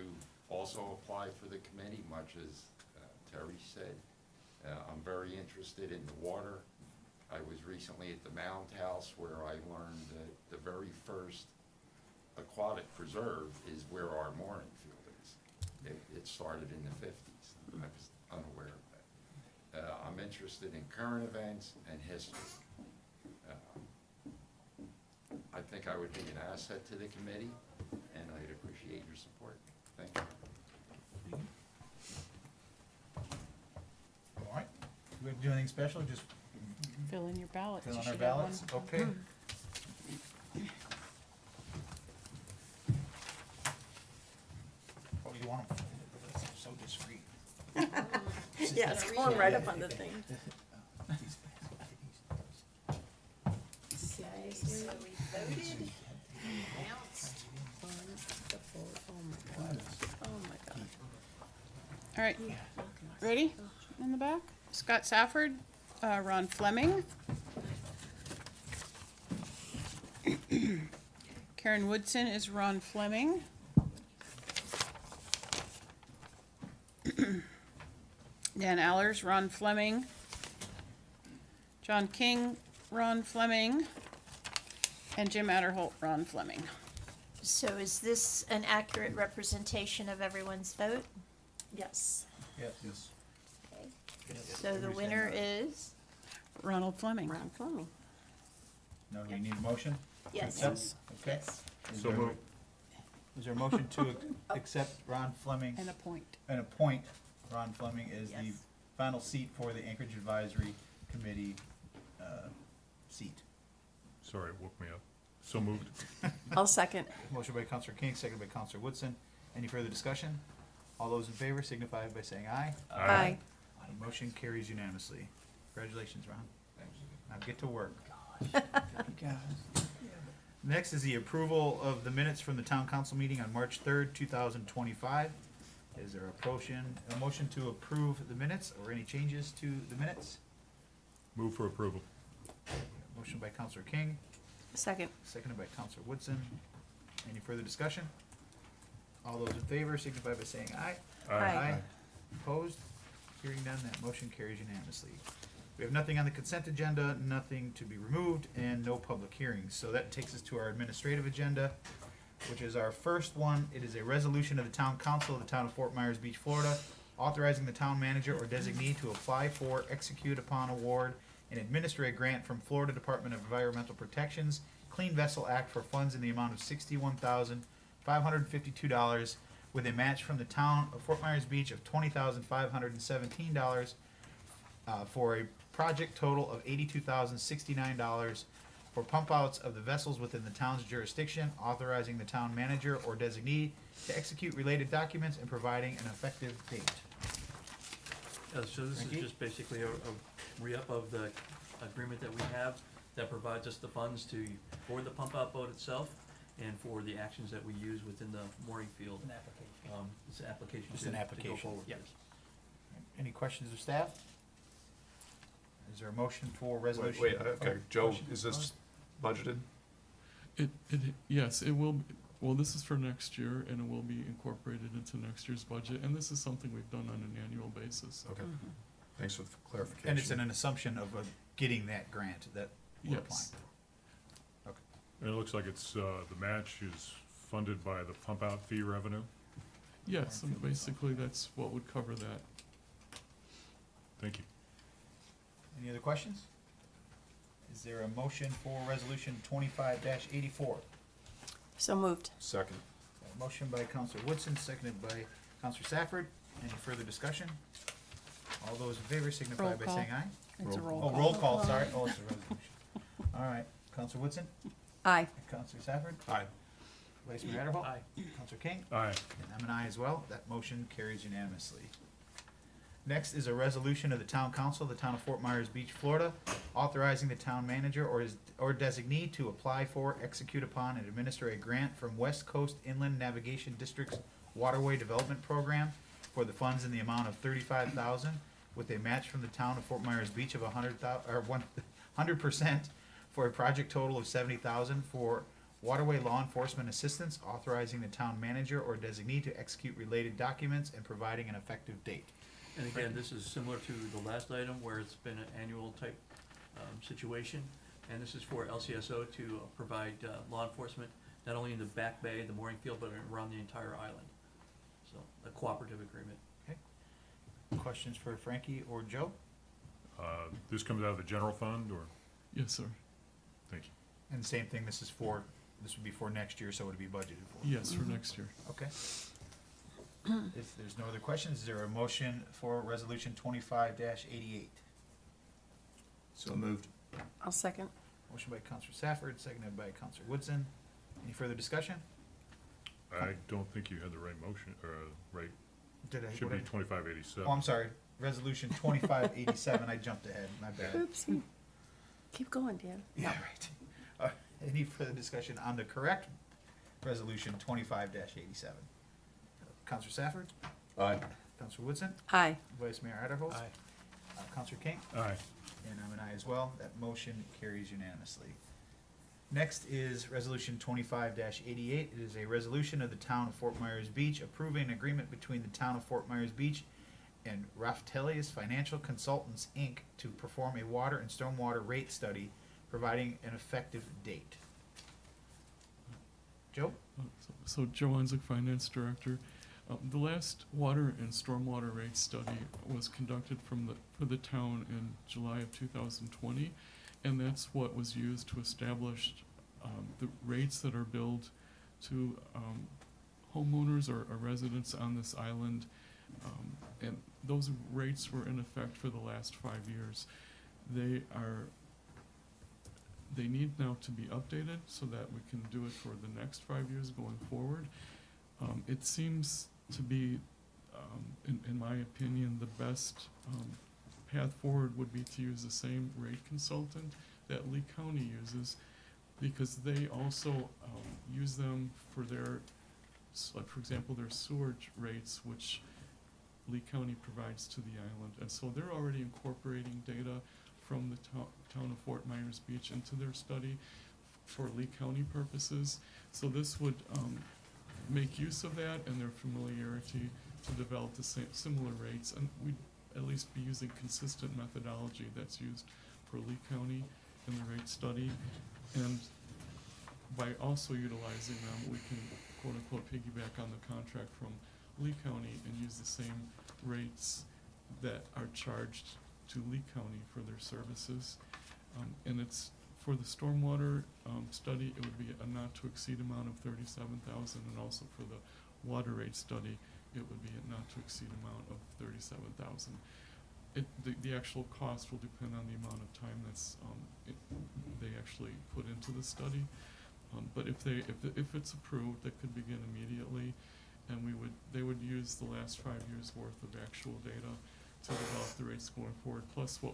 also apply for the committee, much as Terry said. I'm very interested in the water. I was recently at the Mound House where I learned that the very first aquatic preserve is where our mooring field is. It started in the 50s. I was unaware of that. I'm interested in current events and history. I think I would be an asset to the committee, and I'd appreciate your support. Thank you. All right. Do we have to do anything special? Just Fill in your ballots. fill You in our should have ballots? one. Okay. Oh, you want them folded? That's so discreet. Yeah, it's going right up on the thing. Okay, so we voted, announced on the board. Oh my God. Oh my God. All right, ready? In the back? Scott Safford, Ron Fleming. Karen Woodson is Ron Fleming. Dan Allers, Ron Fleming. John King, Ron Fleming. And Jim Adderholt, Ron Fleming. So is this an accurate representation of everyone's vote? Yes. Yes. Okay. So the winner is? Ronald Fleming. Ron Fleming. No, do you need a motion? to Yes. accept? Okay. Yes. Is So there- moved. Is there a motion to accept Ron Fleming And appoint. and appoint Ron Fleming as the Yes. final seat for the Anchorage Advisory Committee seat? Sorry, it woke me up. So moved. I'll second. Motion by Counselor King, seconded by Counselor Woodson. Any further discussion? All those in favor signify by saying aye. Aye. The motion carries unanimously. Congratulations, Ron. Thank you. Now get to work. Next is the approval of the minutes from the town council meeting on March 3rd, 2025. Is there a motion to approve the minutes or any changes to the minutes? Move for approval. Motion by Counselor King, Second. seconded by Counselor Woodson. Any further discussion? All those in favor signify by saying aye. Aye. Opposed? Hearing none, that motion carries unanimously. We have nothing on the consent agenda, nothing to be removed, and no public hearings. So that takes us to our administrative agenda, which is our first one. It is a resolution of the town council of the town of Fort Myers Beach, Florida, authorizing the town manager or designee to apply for, execute upon, award, and administer a grant from Florida Department of Environmental Protection's Clean Vessel Act for funds in the amount of $61,552 with a match from the town of Fort Myers Beach of $20,517 for a project total of $82,069 for pump outs of the vessels within the town's jurisdiction, authorizing the town manager or designee to execute related documents and providing an effective date. So this Frankie? is just basically a re-up of the agreement that we have that provides us the funds for the pump out boat itself and for the actions that we use within the mooring field. An application. It's an application Just to an to go application, forward. yep. Any questions of staff? Is there a motion for resolution? Wait, okay, Oh, Joe, motion. is this budgeted? Yes, it will, well, this is for next year, and it will be incorporated into next year's budget, and this is something we've done on an annual basis. Okay, thanks for the clarification. And it's an assumption of getting that grant that we're applying. Yes. And it looks like it's, the match is funded by the pump out fee revenue. Yes, and basically that's what would cover that. Thank you. Any other questions? Is there a motion for resolution 25-84? So moved. Second. Motion by Counselor Woodson, seconded by Counselor Safford, any further discussion? All those in favor signify Roll by call. saying aye. It's a roll Oh, call. roll call, sorry. Oh, it's a resolution. All right. Counselor Woodson? Aye. Counselor Safford? Aye. Vice Mayor Adderhold? Aye. Counselor King? Aye. And I'm an aye as well. That motion carries unanimously. Next is a resolution of the Town Council of the Town of Fort Myers Beach, Florida, authorizing the town manager or designee to apply for, execute upon, and administer a grant from West Coast Inland Navigation District's Waterway Development Program for the funds in the amount of $35,000 with a match from the Town of Fort Myers Beach of 100% for a project total of $70,000 for waterway law enforcement assistance, authorizing the town manager or designee to execute related documents and providing an effective date. And again, this is similar to the last item where it's been an annual type situation. And this is for LCSO to provide law enforcement, not only in the back bay, the mooring field, but around the entire island. So a cooperative agreement. Questions for Frankie or Joe? This comes out of the general fund, or? Yes, sir. Thank you. And the same thing, this would be for next year, so it would be budgeted for. Yes, for next year. Okay. If there's no other questions, is there a motion for resolution 25-88? So moved. I'll second. Motion by Counselor Safford, seconded by Counselor Woodson. Any further discussion? I don't think you had the right motion, right, Did I? should be what I- 2587. Oh, I'm sorry, resolution 2587, I jumped ahead, my bad. Oopsie. Keep going, Dan. Yeah, right. Any further discussion on the correct resolution 25-87? Counselor Safford? Aye. Counselor Woodson? Aye. Vice Mayor Adderhold? Aye. Counselor King? Aye. And I'm an aye as well. That motion carries unanimously. Next is resolution 25-88. It is a resolution of the town of Fort Myers Beach approving an agreement between the town of Fort Myers Beach and Raftelius Financial Consultants, Inc. to perform a water and stormwater rate study, providing an effective date. Joe? So Joe Enzick, Finance Director. The last water and stormwater rate study was conducted for the town in July of 2020, and that's what was used to establish the rates that are billed to homeowners or residents on this island. And those rates were in effect for the last 5 years. They need now to be updated so that we can do it for the next 5 years going forward. It seems to be, in my opinion, the best path forward would be to use the same rate consultant that Lee County uses, because they also use them for their, like for example, their sewage rates, which Lee County provides to the island. And so they're already incorporating data from the town of Fort Myers Beach into their study for Lee County purposes. So this would make use of that and their familiarity to develop the same similar rates, and we'd at least be using consistent methodology that's used for Lee County in the rate study. And by also utilizing them, we can quote unquote piggyback on the contract from Lee County and use the same rates that are charged to Lee County for their services. And it's, for the stormwater study, it would be a not to exceed amount of $37,000, and also for the water rate study, it would be a not to exceed amount of $37,000. The actual cost will depend on the amount of time that's they actually put into the study. But if it's approved, that could begin immediately, and they would use the last 5 years worth of actual data to develop the rates going forward, plus what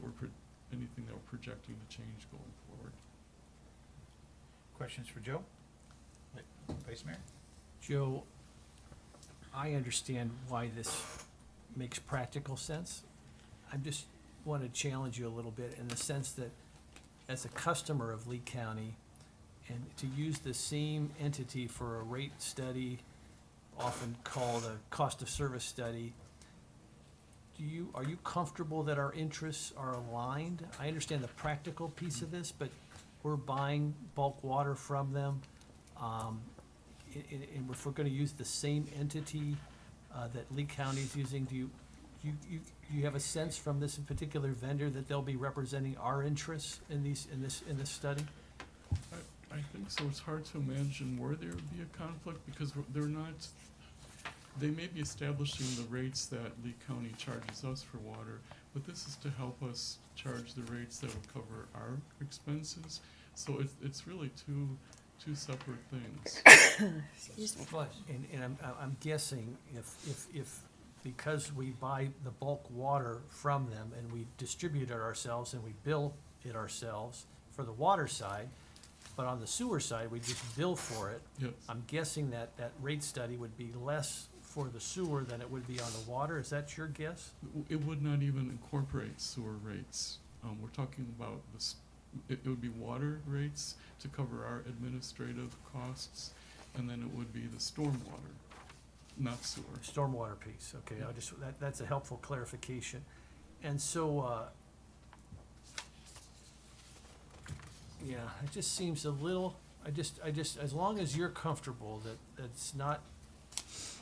anything that we're projecting to change going forward. Questions for Joe? Vice Mayor? Joe, I understand why this makes practical sense. I just want to challenge you a little bit in the sense that as a customer of Lee County, and to use the same entity for a rate study, often called a cost of service study, are you comfortable that our interests are aligned? I understand the practical piece of this, but we're buying bulk water from them. And if we're gonna use the same entity that Lee County is using, do you have a sense from this particular vendor that they'll be representing our interests in this study? I think so. It's hard to imagine where there would be a conflict, because they're not, they may be establishing the rates that Lee County charges us for water, but this is to help us charge the rates that would cover our expenses. So it's really two separate things. Excuse me. And I'm guessing if, because we buy the bulk water from them and we distribute it ourselves and we bill it ourselves for the water side, but on the sewer side, we just bill for it. Yes. I'm guessing that rate study would be less for the sewer than it would be on the water. Is that your guess? It would not even incorporate sewer rates. We're talking about it would be water rates to cover our administrative costs, and then it would be the stormwater, not sewer. Stormwater piece, okay, that's a helpful clarification. And so, yeah, it just seems a little, I just, as long as you're comfortable that it's not,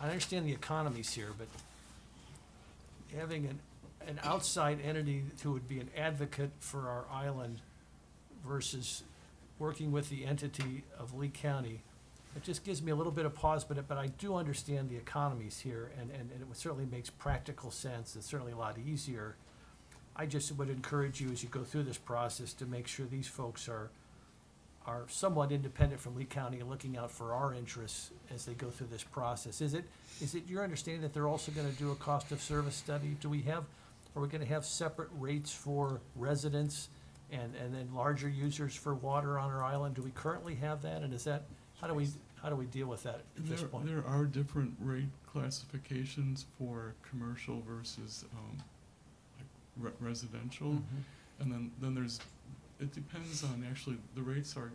I understand the economies here, but having an outside entity who would be an advocate for our island versus working with the entity of Lee County, it just gives me a little bit of pause, but I do understand the economies here, and it certainly makes practical sense. It's certainly a lot easier. I just would encourage you, as you go through this process, to make sure these folks are somewhat independent from Lee County and looking out for our interests as they go through this process. Is it your understanding that they're also gonna do a cost of service study? Are we gonna have separate rates for residents and then larger users for water on our island? Do we currently have that, and is that, how do we deal with that at this point? There are different rate classifications for commercial versus residential, and then there's, it depends on, actually, the rates are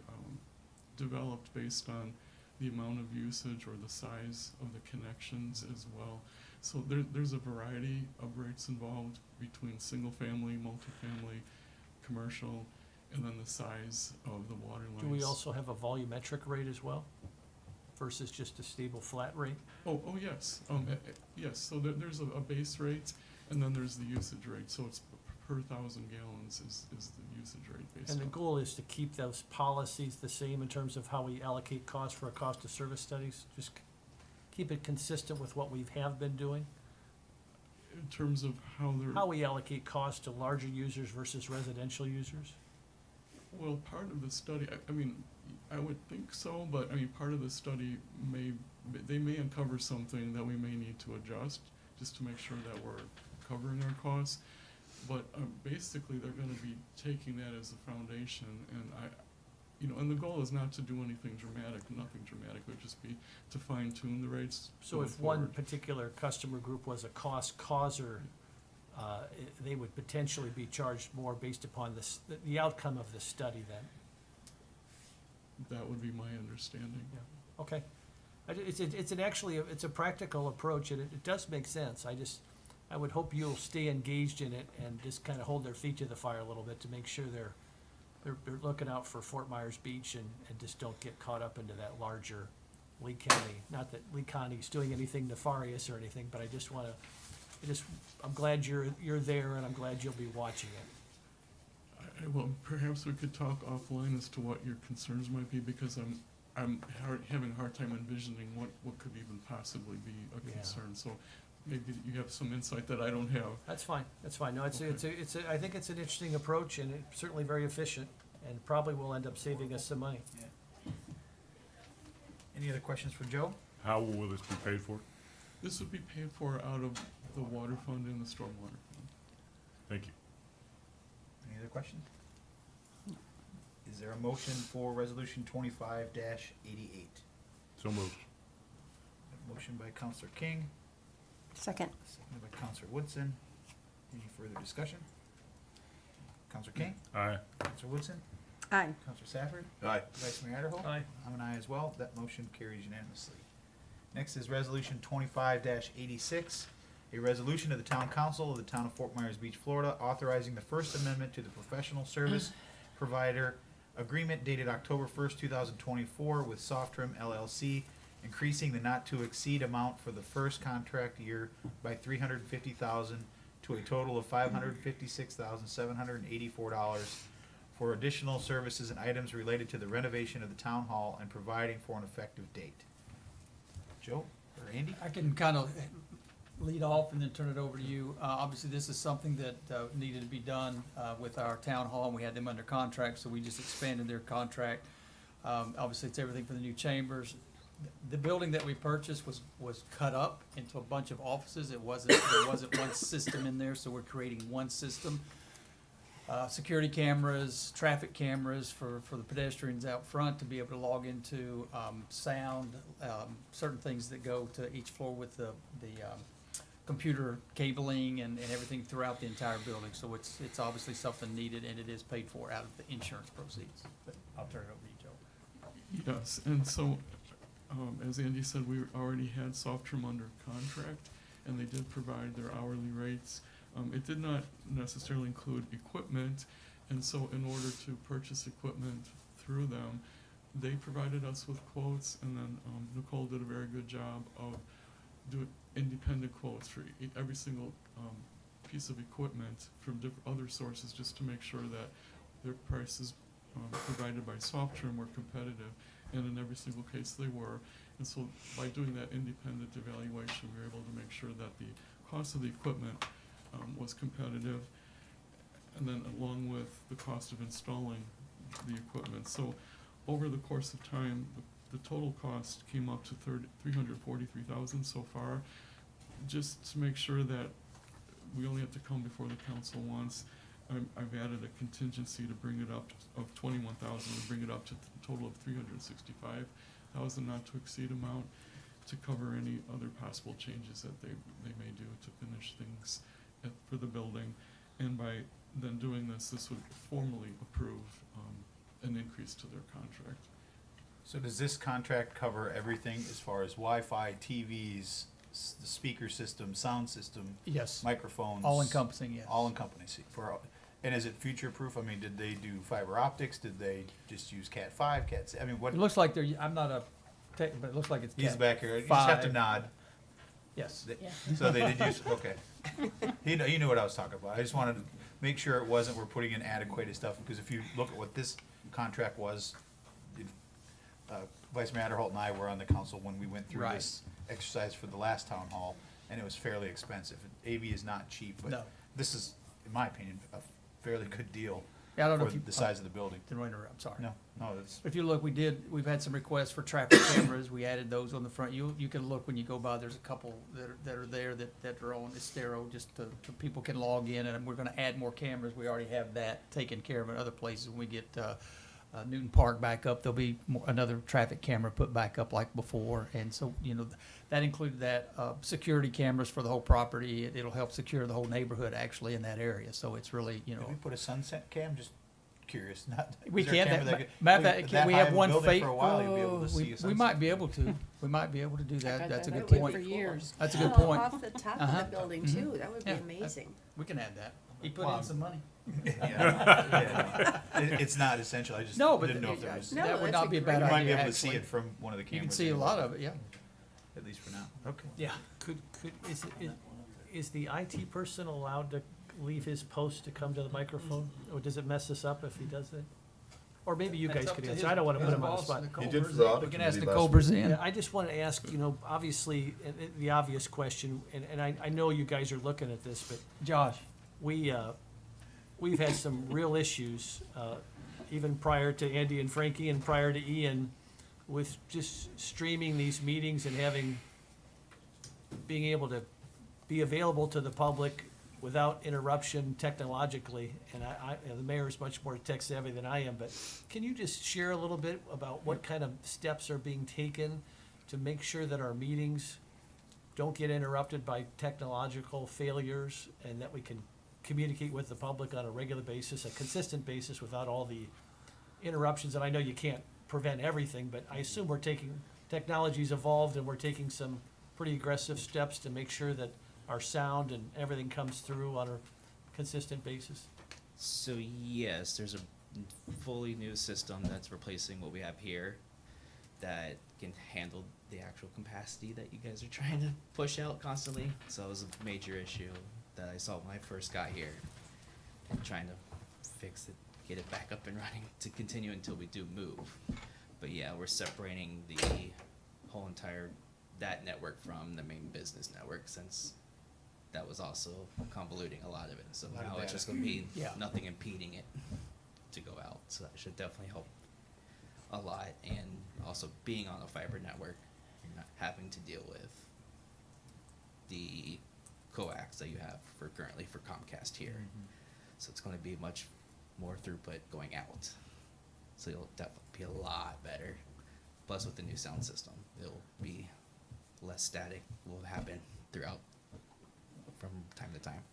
developed based on the amount of usage or the size of the connections as well. So there's a variety of rates involved between single-family, multifamily, commercial, and then the size of the water lines. Do we also have a volumetric rate as well versus just a stable flat rate? Oh, yes, yes, so there's a base rate, and then there's the usage rate, so it's per 1,000 gallons is the usage rate based on. And the goal is to keep those policies the same in terms of how we allocate costs for our cost of service studies? Just keep it consistent with what we have been doing? In terms of how they're. How we allocate costs to larger users versus residential users? Well, part of the study, I mean, I would think so, but I mean, part of the study they may uncover something that we may need to adjust, just to make sure that we're covering our costs. But basically, they're gonna be taking that as a foundation, and and the goal is not to do anything dramatic, nothing dramatic, it would just be to fine tune the rates. So going if one forward. particular customer group was a cost causer, they would potentially be charged more based upon the outcome of the study then? That would be my understanding. Yeah, okay. It's a practical approach, and it does make sense. I would hope you'll stay engaged in it and just kind of hold their feet to the fire a little bit to make sure they're looking out for Fort Myers Beach and just don't get caught up into that larger Lee County. Not that Lee County's doing anything nefarious or anything, but I'm glad you're there, and I'm glad you'll be watching it. Well, perhaps we could talk offline as to what your concerns might be, because I'm having a hard time envisioning what could even possibly be a Yeah. concern. So maybe you have some insight that I don't have. That's fine. No, I think it's an interesting approach, and it's certainly very efficient, and probably will end up saving us some money. Any other questions for Joe? How will this be paid for? This would be paid for out of the water fund and the stormwater fund. Thank you. Any other questions? Is there a motion for resolution 25-88? So moved. Motion by Counselor King, Second. seconded by Counselor Woodson. Any further discussion? Counselor King? Aye. Counselor Woodson? Aye. Counselor Safford? Aye. Vice Mayor Adderhold? Aye. I'm an aye as well. That motion carries unanimously. Next is resolution 25-86, a resolution of the Town Council of the Town of Fort Myers Beach, Florida, authorizing the First Amendment to the Professional Service Provider Agreement dated October 1st, 2024 with Softrim LLC, increasing the not-to-exceed amount for the first contract year by $350,000 to a total of $556,784 for additional services and items related to the renovation of the town hall and providing for an effective date. Joe? Or Andy? I can kind of lead off and then turn it over to you. Obviously, this is something that needed to be done with our town hall, and we had them under contract, so we just expanded their contract. Obviously, it's everything for the new chambers. The building that we purchased was cut up into a bunch of offices. There wasn't one system in there, so we're creating one system. Security cameras, traffic cameras for the pedestrians out front to be able to log into, sound, certain things that go to each floor with the computer cabling and everything throughout the entire building. So it's obviously something needed, and it is paid for out of the insurance proceeds. But I'll turn it over to you, Joe. Yes, and so, as Andy said, we already had Softrum under contract, and they did provide their hourly rates. It did not necessarily include equipment, and so in order to purchase equipment through them, they provided us with quotes, and then Nicole did a very good job of doing independent quotes for every single piece of equipment from other sources, just to make sure that their prices provided by Softrum were competitive, and in every single case they were. And so by doing that independent evaluation, we were able to make sure that the cost of the equipment was competitive, and then along with the cost of installing the equipment. So over the course of time, the total cost came up to $343,000 so far. Just to make sure that we only have to come before the council once, I've added a contingency to bring it up of $21,000, to bring it up to a total of $365,000 not to exceed amount, to cover any other possible changes that they may do to finish things for the building. And by then doing this would formally approve an increase to their contract. So does this contract cover everything as far as Wi-Fi, TVs, the speaker system, sound system, Yes. microphones? All encompassing, yes. All encompassing. And is it future-proof? I mean, did they do fiber optics? Did they just use Cat 5, Cat 6? I mean, what? It looks like they're, I'm not a tech, but it looks like it's He's Cat back here. You just have to 5. nod. Yes. So they did use, okay. He knew what I was talking about. I just wanted to make sure it wasn't, we're putting in adequate stuff, because if you look at what this contract was, Vice Mayor Adderholt and I were on the council when we went through Right. this exercise for the last town hall, and it was fairly expensive. AV is not cheap, No. but this is, in my opinion, a fairly good deal Yeah, I don't know for if you. the size of the building. Didn't want to interrupt, sorry. No, that's, If you look, we've had some requests for traffic cameras. We added those on the front. You can look when you go by. There's a couple that are there that are on Estero, just to people can log in, and we're gonna add more cameras. We already have that taken care of in other places. When we get, Newton Park back up, there'll be another traffic camera put back up like before. And so, that included that, security cameras for the whole property. It'll help secure the whole neighborhood actually in that area. So it's really, did we put a sunset cam? Just curious, not. we is there a can't, camera that matter could- of that fact, we high have of a one building For a while, you'll be able to we see a sunset. might be able to. We might be able to do that. That's a good That would point. for years. That's a good Oh, point. off the top of Uh-huh. the building Mhm. too, that would be Yeah, amazing. We can add that. He put Wow. in some money. Yeah. It's not essential, I just No, but didn't know if there was. No, that would that's not a be a great bad You idea. might be able to see actually. it from one of the You cameras. can see a anyway, lot of it, yeah. At least for now. Okay. Yeah. Is the IT person allowed to leave his post to come to the microphone? Or does it mess us up if he does that? Or maybe you guys could answer. I don't want to put him on the spot. He did for the audit We can ask committee Nicole last week. Brazin. Yeah, I just want to ask, obviously, the obvious question, and I know you guys are looking at this, but Josh, we've had some real issues, even prior to Andy and Frankie and prior to Ian, with just streaming these meetings and being able to be available to the public without interruption technologically. And the mayor is much more tech savvy than I am, but can you just share a little bit about what kind of steps are being taken to make sure that our meetings don't get interrupted by technological failures, and that we can communicate with the public on a regular basis, a consistent basis, without all the interruptions? And I know you can't prevent everything, but I assume technology's evolved, and we're taking some pretty aggressive steps to make sure that our sound and everything comes through on a consistent basis. So yes, there's a fully new system that's replacing what we have here that can handle the actual capacity that you guys are trying to push out constantly. So it was a major issue that I saw when I first got here, and trying to fix it, get it back up and running to continue until we do move. But yeah, we're separating the whole entire that network from the main business network, since that was also convoluting a lot of it. So A lot of now it's data. just gonna be Yeah. nothing impeding it to go out. So that should definitely help a lot. And also being on a fiber network, you're not having to deal with the coax that you have for currently for Comcast here. So it's gonna be much more throughput going out. So it'll definitely be a lot better. Plus with the new sound system, it'll be less static will happen throughout from time to time.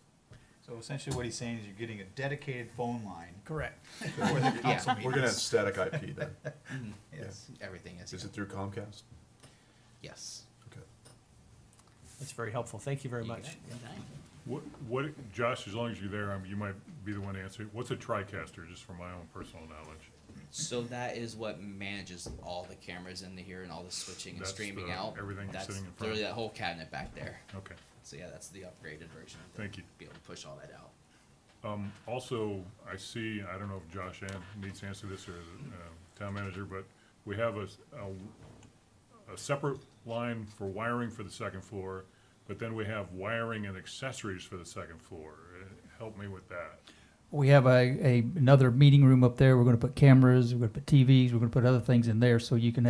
So essentially what he's saying is you're getting a dedicated phone line. Correct. For the council We're gonna have meetings. static IP then. Yes. Everything is. Is it through Comcast? Yes. Okay. That's very helpful. Thank you very You much. got it. What, Josh, as long as you're there, you might be the one to answer. What's a TriCaster, just from my own personal knowledge? So that is what manages all the cameras in here and all the switching and That's streaming the- out. everything That's sitting in front of literally you. that whole cabinet back there. Okay. So yeah, that's the upgraded version. To Thank you. Be able to push all that out. Also, I see, I don't know if Josh needs to answer this or the town manager, but we have a separate line for wiring for the second floor, but then we have wiring and accessories for the second floor. Help me with that. We have another meeting room up there. We're gonna put cameras, we're gonna put TVs, we're gonna put other things in there, so you can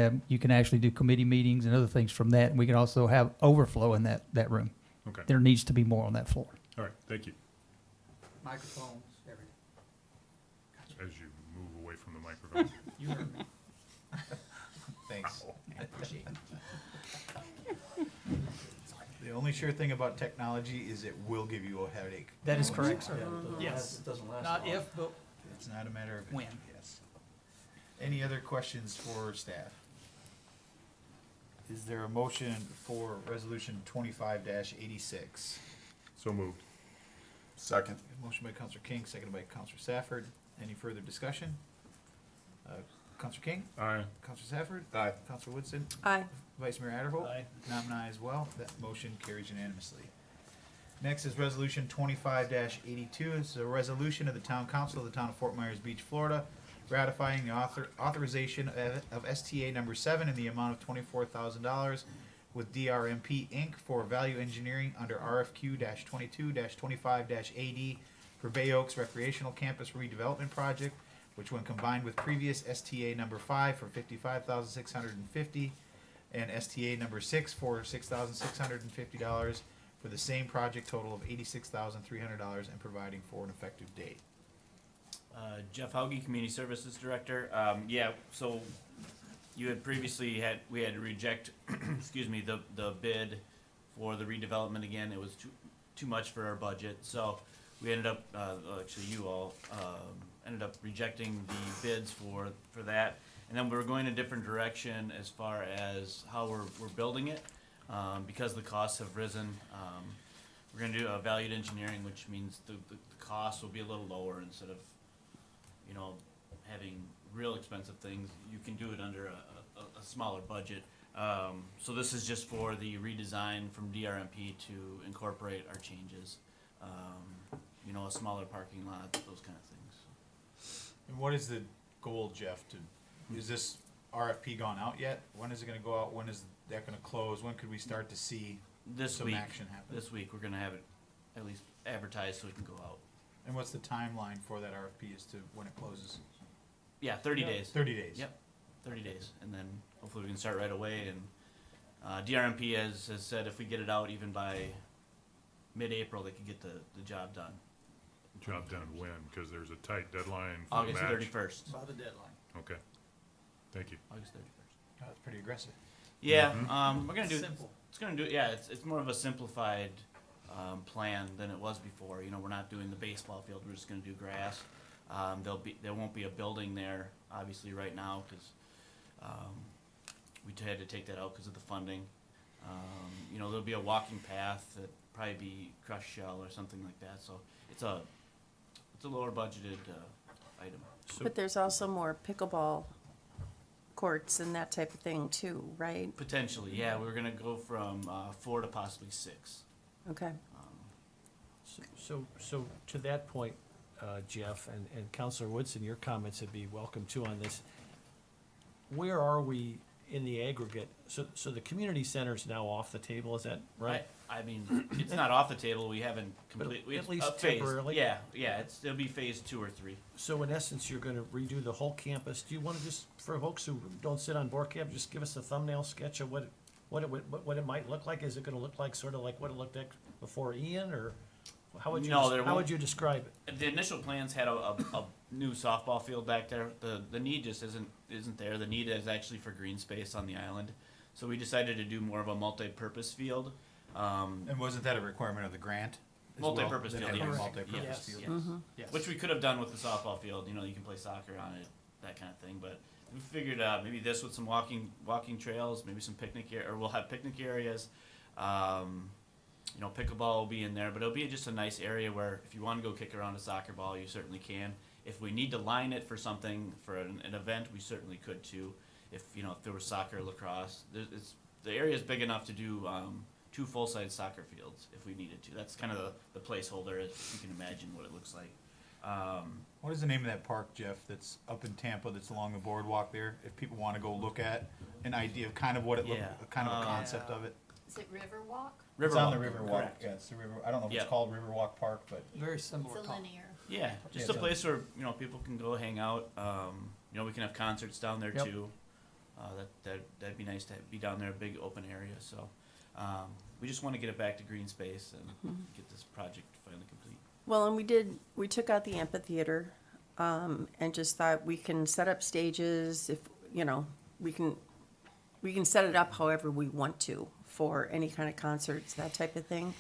actually do committee meetings and other things from that. And we can also have overflow in that room. Okay. There needs to be more on that floor. All right, thank you. Microphones, everything. As you move away from the microphone. You heard me. Thanks. The only sure thing about technology is it will give you a headache. That is correct, sir. Yes. It doesn't last Not long. if, but It's not a matter of when. Yes. Any other questions for staff? Is there a motion for resolution 25-86? So moved. Second. Motion by Counselor King, seconded by Counselor Safford. Any further discussion? Counselor King? Aye. Counselor Safford? Aye. Counselor Woodson? Aye. Vice Mayor Adderholt? Aye. And I'm an aye as well. That motion carries unanimously. Next is resolution 25-82. This is a resolution of the Town Council of the Town of Fort Myers Beach, Florida, ratifying the authorization of STA number 7 in the amount of $24,000 with DRMP Inc. for value engineering under RFQ-22-25-AD for Bay Oaks Recreational Campus Redevelopment Project, which when combined with previous STA number 5 for $55,650 and STA number 6 for $6,650 for the same project total of $86,300 and providing for an effective date. Jeff Hauge, Community Services Director. Yeah, so you had previously we had to reject, excuse me, the bid for the redevelopment again. It was too much for our budget, so we ended up, actually you all, ended up rejecting the bids for that. And then we were going a different direction as far as how we're building it, because the costs have risen. We're gonna do a valued engineering, which means the cost will be a little lower instead of, you know, having real expensive things. You can do it under a smaller budget. So this is just for the redesign from DRMP to incorporate our changes. You know, a smaller parking lot, those kind of things. And what is the goal, Jeff, is this RFP gone out yet? When is it gonna go out? When is that gonna close? When could we start to see This some week, action happen? this week, we're gonna have it at least advertised so it can go out. And what's the timeline for that RFP as to when it closes? Yeah, 30 days. 30 days. Yep, 30 days, and then hopefully we can start right away. And DRMP has said if we get it out even by mid-April, they could get the job done. Job done when? Because there's a tight deadline for August match. 31st. By the deadline. Okay. Thank you. August 31st. Oh, that's pretty aggressive. Yeah, Mhm. we're gonna do. Simple. It's gonna do. Yeah, it's more of a simplified plan than it was before. You know, we're not doing the baseball field. We're just gonna do grass. There won't be a building there, obviously, right now, because we had to take that out because of the funding. You know, there'll be a walking path that probably be crushed shell or something like that. So it's a lower budgeted item. But there's also more pickleball courts and that type of thing too, right? Potentially, yeah. We're gonna go from 4 to possibly 6. Okay. So to that point, Jeff, and Counselor Woodson, your comments would be welcome too on this. Where are we in the aggregate, so the community center's now off the table, is that right? I mean, it's not off the table, we haven't But completely. at least temporarily? Yeah, it'll be phase 2 or 3. So in essence, you're gonna redo the whole campus. Do you wanna just, for folks who don't sit on board camp, just give us a thumbnail sketch of what it might look like? Is it gonna look like, sort of like what it looked like before Ian, or how would you, No, there how won't- would you describe it? The initial plans had a new softball field back there. The need just isn't there. The need is actually for green space on the island. So we decided to do more of a multi-purpose field. And wasn't that a requirement of the grant? as well? Multi-purpose That field, had a yes. multi-purpose Yes, field. yes, Yes. Which we could have done with the softball field, you know, you can play soccer on it, that kind of thing, but we figured, maybe this with some walking trails, maybe some or we'll have picnic areas. You know, pickleball will be in there, but it'll be just a nice area where if you want to go kick around a soccer ball, you certainly can. If we need to line it for something, for an event, we certainly could too. If there was soccer, lacrosse, the area is big enough to do 2 full-size soccer fields if we needed to. That's kind of the placeholder, if you can imagine what it looks like. What is the name of that park, Jeff, that's up in Tampa, that's along the boardwalk there? If people want to go look at an idea of kind of what it looked, kind of a concept of it. Is it Riverwalk? It's on the Riverwalk, Riverwalk. correct. Yeah, it's the river. I don't know if Yeah. it's called Riverwalk Park, but Very similar. It's a linear. Yeah, just Yeah, a place where people can go hang out. We can have concerts down there Yep. too. That'd be nice to be down there, a big open area. So we just want to get it back to green space and get this project finally complete. Well, and we took out the amphitheater, and just thought we can set up stages if, we can set it up however we want to for any kind of concerts, that type of thing.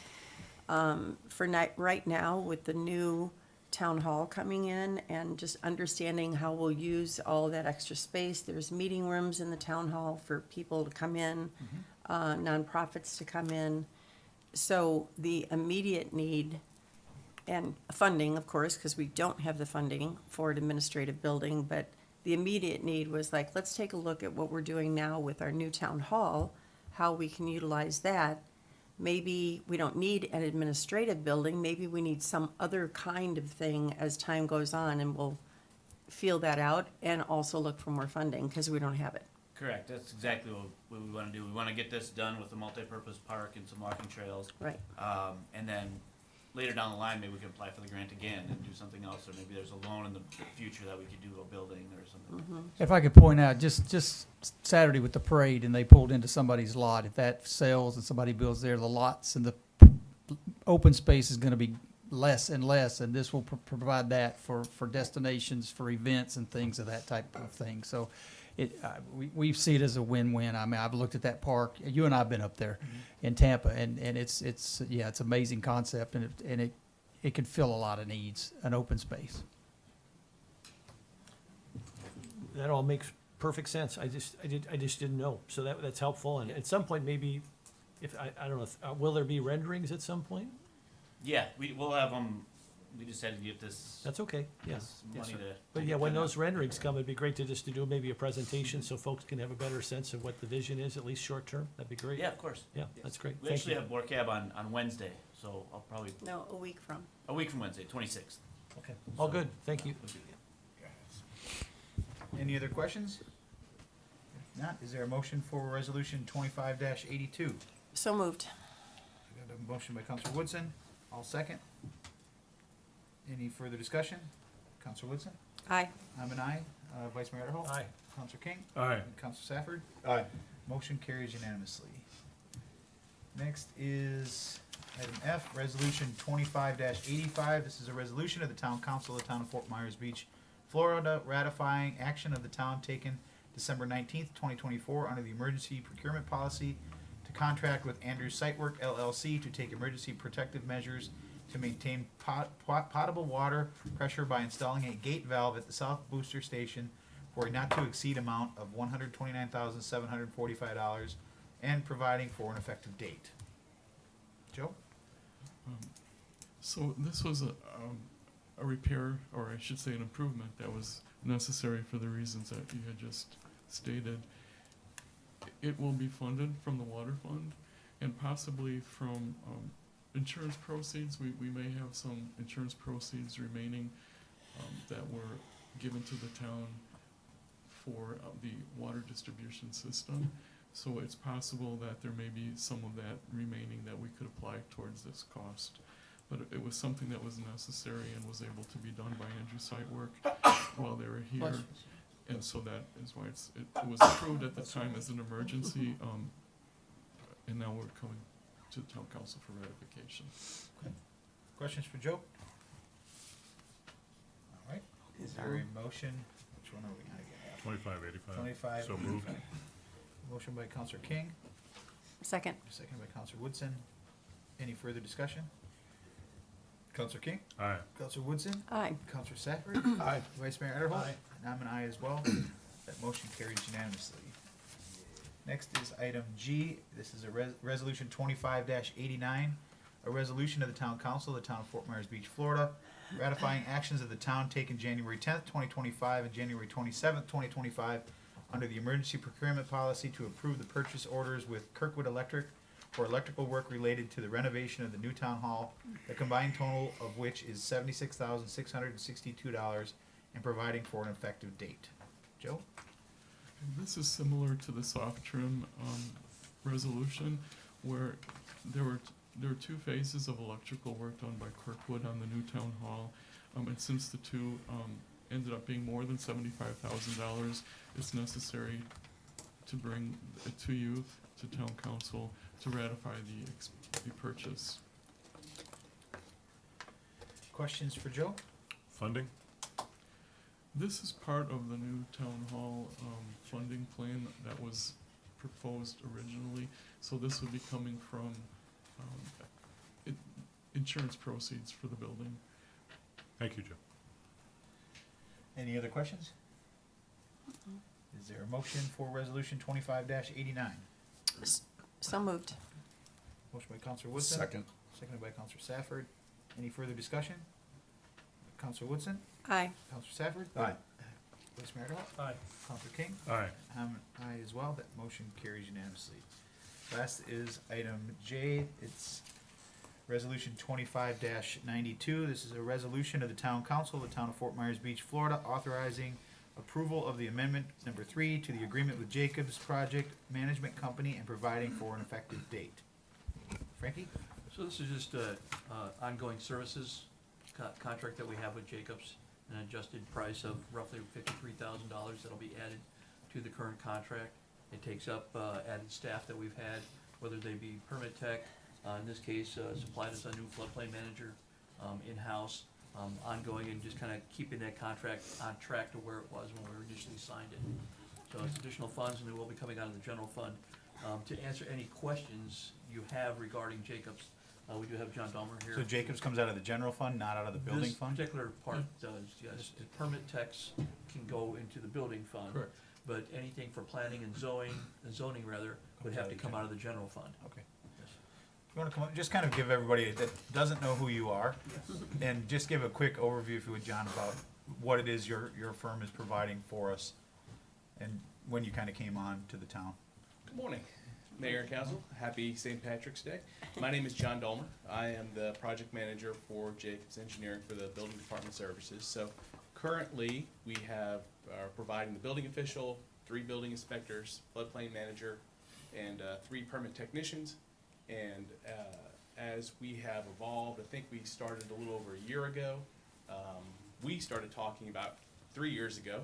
Right now, with the new town hall coming in and just understanding how we'll use all that extra space, there's meeting rooms in the town hall for people to come in, nonprofits to come in. So the immediate need, and funding, of course, because we don't have the funding for an administrative building, but the immediate need was like, let's take a look at what we're doing now with our new town hall, how we can utilize that. Maybe we don't need an administrative building, maybe we need some other kind of thing as time goes on, and we'll feel that out and also look for more funding, because we don't have it. Correct. That's exactly what we want to do. We want to get this done with a multi-purpose park and some walking trails. Right. And then later down the line, maybe we can apply for the grant again and do something else, or maybe there's a loan in the future that we could do a building or something. If I could point out, just Saturday with the parade, and they pulled into somebody's lot, if that sells and somebody builds there, the lots and the open space is gonna be less and less, and this will provide that for destinations, for events and things of that type of thing. So we see it as a win-win. I mean, I've looked at that park, you and I have been up there in Tampa, and it's amazing concept, and it can fill a lot of needs, an open space. That all makes perfect sense. I just didn't know. So that's helpful. And at some point, maybe, if, I don't know, will there be renderings at some point? Yeah, we'll have them. We just had to get this. That's okay, yeah. this Yes, money sir. to. But yeah, when those renderings come, it'd be great to just to do maybe a presentation so folks can have a better sense of what the vision is, at least short term. That'd be great. Yeah, of course. Yeah, that's great. We Thank actually you. have Borcab on Wednesday, so I'll probably No, a week from. a week from Wednesday, 26th. Okay, all good. Thank you. Any other questions? If not, is there a motion for resolution 25-82? So moved. I got a motion by Counselor Woodson. I'll second. Any further discussion? Counselor Woodson? Aye. I'm an aye. Vice Mayor Adderholt? Aye. Counselor King? Aye. And Counselor Safford? Aye. Motion carries unanimously. Next is item F, resolution 25-85. This is a resolution of the Town Council of the Town of Fort Myers Beach, Florida, ratifying action of the town taken December 19th, 2024, under the emergency procurement policy to contract with Andrews Site Work LLC to take emergency protective measures to maintain potable water pressure by installing a gate valve at the South Booster Station for a not to exceed amount of $129,745 and providing for an effective date. Joe? So this was a repair, or I should say an improvement, that was necessary for the reasons that you had just stated. It will be funded from the water fund and possibly from insurance proceeds. We may have some insurance proceeds remaining that were given to the town for the water distribution system. So it's possible that there may be some of that remaining that we could apply towards this cost. But it was something that was necessary and was able to be done by Andrew Site Work while they were here. And so that is why it was approved at the time as an emergency, and now we're coming to the town council for ratification. Questions for Joe? All right, is there a motion? Which one are we gonna get? 2585. 25. So moved. Motion by Counselor King, Second. second by Counselor Woodson. Any further discussion? Counselor King? Aye. Counselor Woodson? Aye. Counselor Safford? Aye. Vice Mayor Adderhold? Aye. And I'm an aye as well. That motion carries unanimously. Next is item G. This is a resolution 25-89, a resolution of the Town Council of the Town of Fort Myers Beach, Florida, ratifying actions of the town taken January 10th, 2025 and January 27th, 2025 under the emergency procurement policy to approve the purchase orders with Kirkwood Electric for electrical work related to the renovation of the new town hall, the combined total of which is $76,662, and providing for an effective date. Joe? And this is similar to the soft trim resolution, where there were two phases of electrical work done by Kirkwood on the new town hall. And since the two ended up being more than $75,000, it's necessary to bring it to you, to town council, to ratify the purchase. Questions for Joe? Funding? This is part of the new town hall funding plan that was proposed originally. So this would be coming from insurance proceeds for the building. Thank you, Joe. Any other questions? Is there a motion for resolution 25-89? So moved. Motion by Counselor Woodson. Second. Seconded by Counselor Safford. Any further discussion? Counselor Woodson? Aye. Counselor Safford? Aye. Vice Mayor Adderhold? Aye. Counselor King? Aye. I'm an aye as well. That motion carries unanimously. Last is item J. It's resolution 25-92. This is a resolution of the Town Council of the Town of Fort Myers Beach, Florida, authorizing approval of the amendment number 3 to the agreement with Jacobs Project Management Company and providing for an effective date. Frankie? So this is just a ongoing services contract that we have with Jacobs, an adjusted price of roughly $53,000 that'll be added to the current contract. It takes up added staff that we've had, whether they be permit tech, in this case, supplied us a new floodplain manager in-house, ongoing, and just kind of keeping that contract on track to where it was when we initially signed it. So it's additional funds, and it will be coming out of the general fund. To answer any questions you have regarding Jacobs, we do have John Dahmer here. So Jacobs comes out of the general fund, not out of the building fund? This particular part does, yes. The permit techs can go into the building fund. Correct. But anything for planning and zoning rather, would have to come out of the general fund. Okay. Yes. You wanna come up, just kind of give everybody that doesn't know who you are, and just give a quick overview, if you would, John, about what it is your firm is providing for us, and when you kind of came on to the town. Good morning, Mayor and Council. Happy St. Patrick's Day. My name is John Dolmer. I am the project manager for Jacobs Engineering for the Building Department Services. So currently, we are providing the building official, 3 building inspectors, floodplain manager, and 3 permit technicians. And as we have evolved, I think we started a little over a year ago. We started talking about 3 years ago.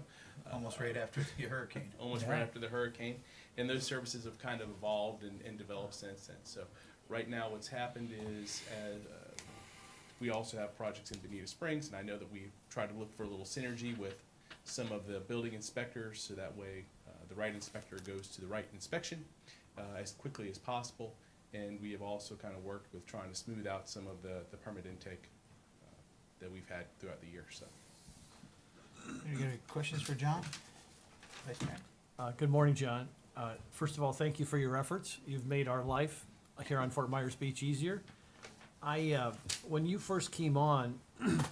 Almost right after the hurricane. Almost right after the hurricane. And those services have kind of evolved and developed since then. So right now what's happened is we also have projects in Bonita Springs, and I know that we try to look for a little synergy with some of the building inspectors, so that way the right inspector goes to the right inspection as quickly as possible. And we have also kind of worked with trying to smooth out some of the permit intake that we've had throughout the year. So. Any questions for John? Vice Mayor. Good morning, John. First of all, thank you for your efforts. You've made our life here on Fort Myers Beach easier. When you first came on,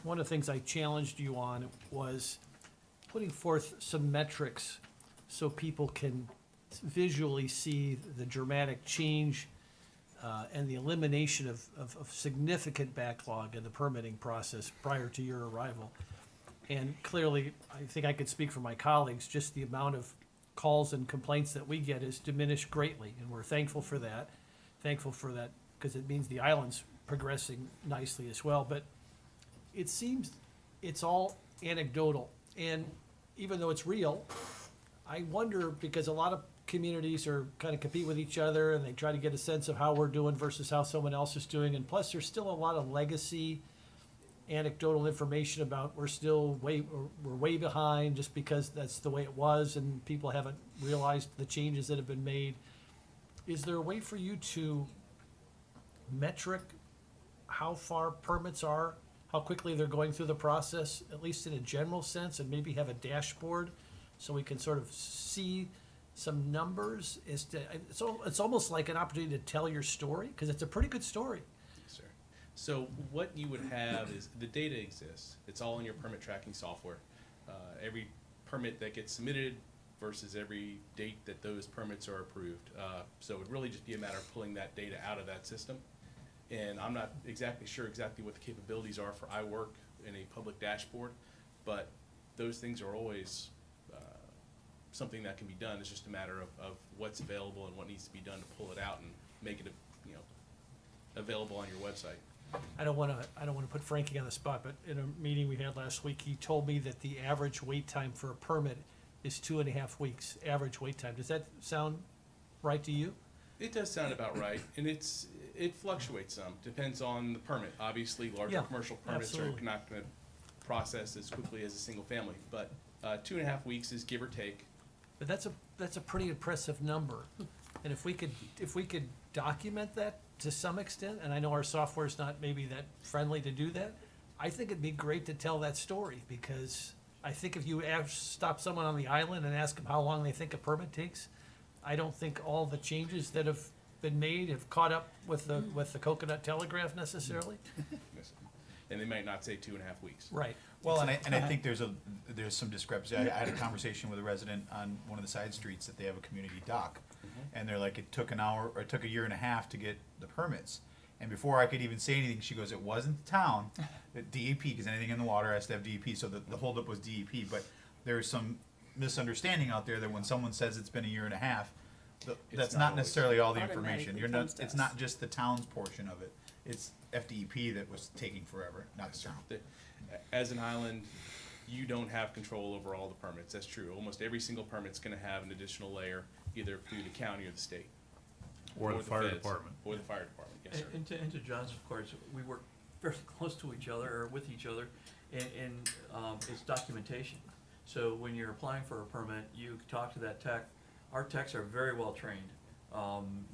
one of the things I challenged you on was putting forth some metrics so people can visually see the dramatic change and the elimination of significant backlog in the permitting process prior to your arrival. And clearly, I think I could speak for my colleagues, just the amount of calls and complaints that we get is diminished greatly, and we're thankful for that. Thankful for that, because it means the island's progressing nicely as well, but it seems it's all anecdotal, and even though it's real, I wonder, because a lot of communities are kind of compete with each other, and they try to get a sense of how we're doing versus how someone else is doing, and plus, there's still a lot of legacy anecdotal information about we're way behind just because that's the way it was and people haven't realized the changes that have been made. Is there a way for you to metric how far permits are, how quickly they're going through the process, at least in a general sense, and maybe have a dashboard so we can sort of see some numbers? It's almost like an opportunity to tell your story, because it's a pretty good story. Sir. So what you would have is the data exists. It's all in your permit tracking software. Every permit that gets submitted versus every date that those permits are approved. So it would really just be a matter of pulling that data out of that system. And I'm not exactly sure what the capabilities are for iWork in a public dashboard, but those things are always something that can be done. It's just a matter of what's available and what needs to be done to pull it out and make it available on your website. I don't want to put Frankie on the spot, but in a meeting we had last week, he told me that the average wait time for a permit is 2.5 weeks, average wait time. Does that sound right to you? It does sound about right, and it fluctuates some. Depends on the permit. Obviously, larger Yeah, commercial permits absolutely. are not going to process as quickly as a single family, but 2.5 weeks is give or take. But that's a pretty impressive number. And if we could document that to some extent, and I know our software's not maybe that friendly to do that, I think it'd be great to tell that story, because I think if you stop someone on the island and ask them how long they think a permit takes, I don't think all the changes that have been made have caught up with the Coconut Telegraph necessarily. And they might not say 2.5 weeks. Right. Well, and I think there's some discrepancy. I had a conversation with a resident on one of the side streets that they have a community dock. And they're like, it took a year and a half to get the permits. And before I could even say anything, she goes, it wasn't the town, DEP, because anything in the water has to have DEP, so the holdup was DEP. But there's some misunderstanding out there that when someone says it's been a year and a half, that's not not always. necessarily all the Automatically information. comes to It's us. not just the town's portion of it. It's FDEP that was taking forever, not the town. As an island, you don't have control over all the permits. That's true. Almost every single permit's going to have an additional layer, either through the county or the state. Or the fire feds, department. Or the fire department, yes, sir. And to John's, of course, we work very close to each other, or with each other, and it's documentation. So when you're applying for a permit, you talk to that tech. Our techs are very well trained.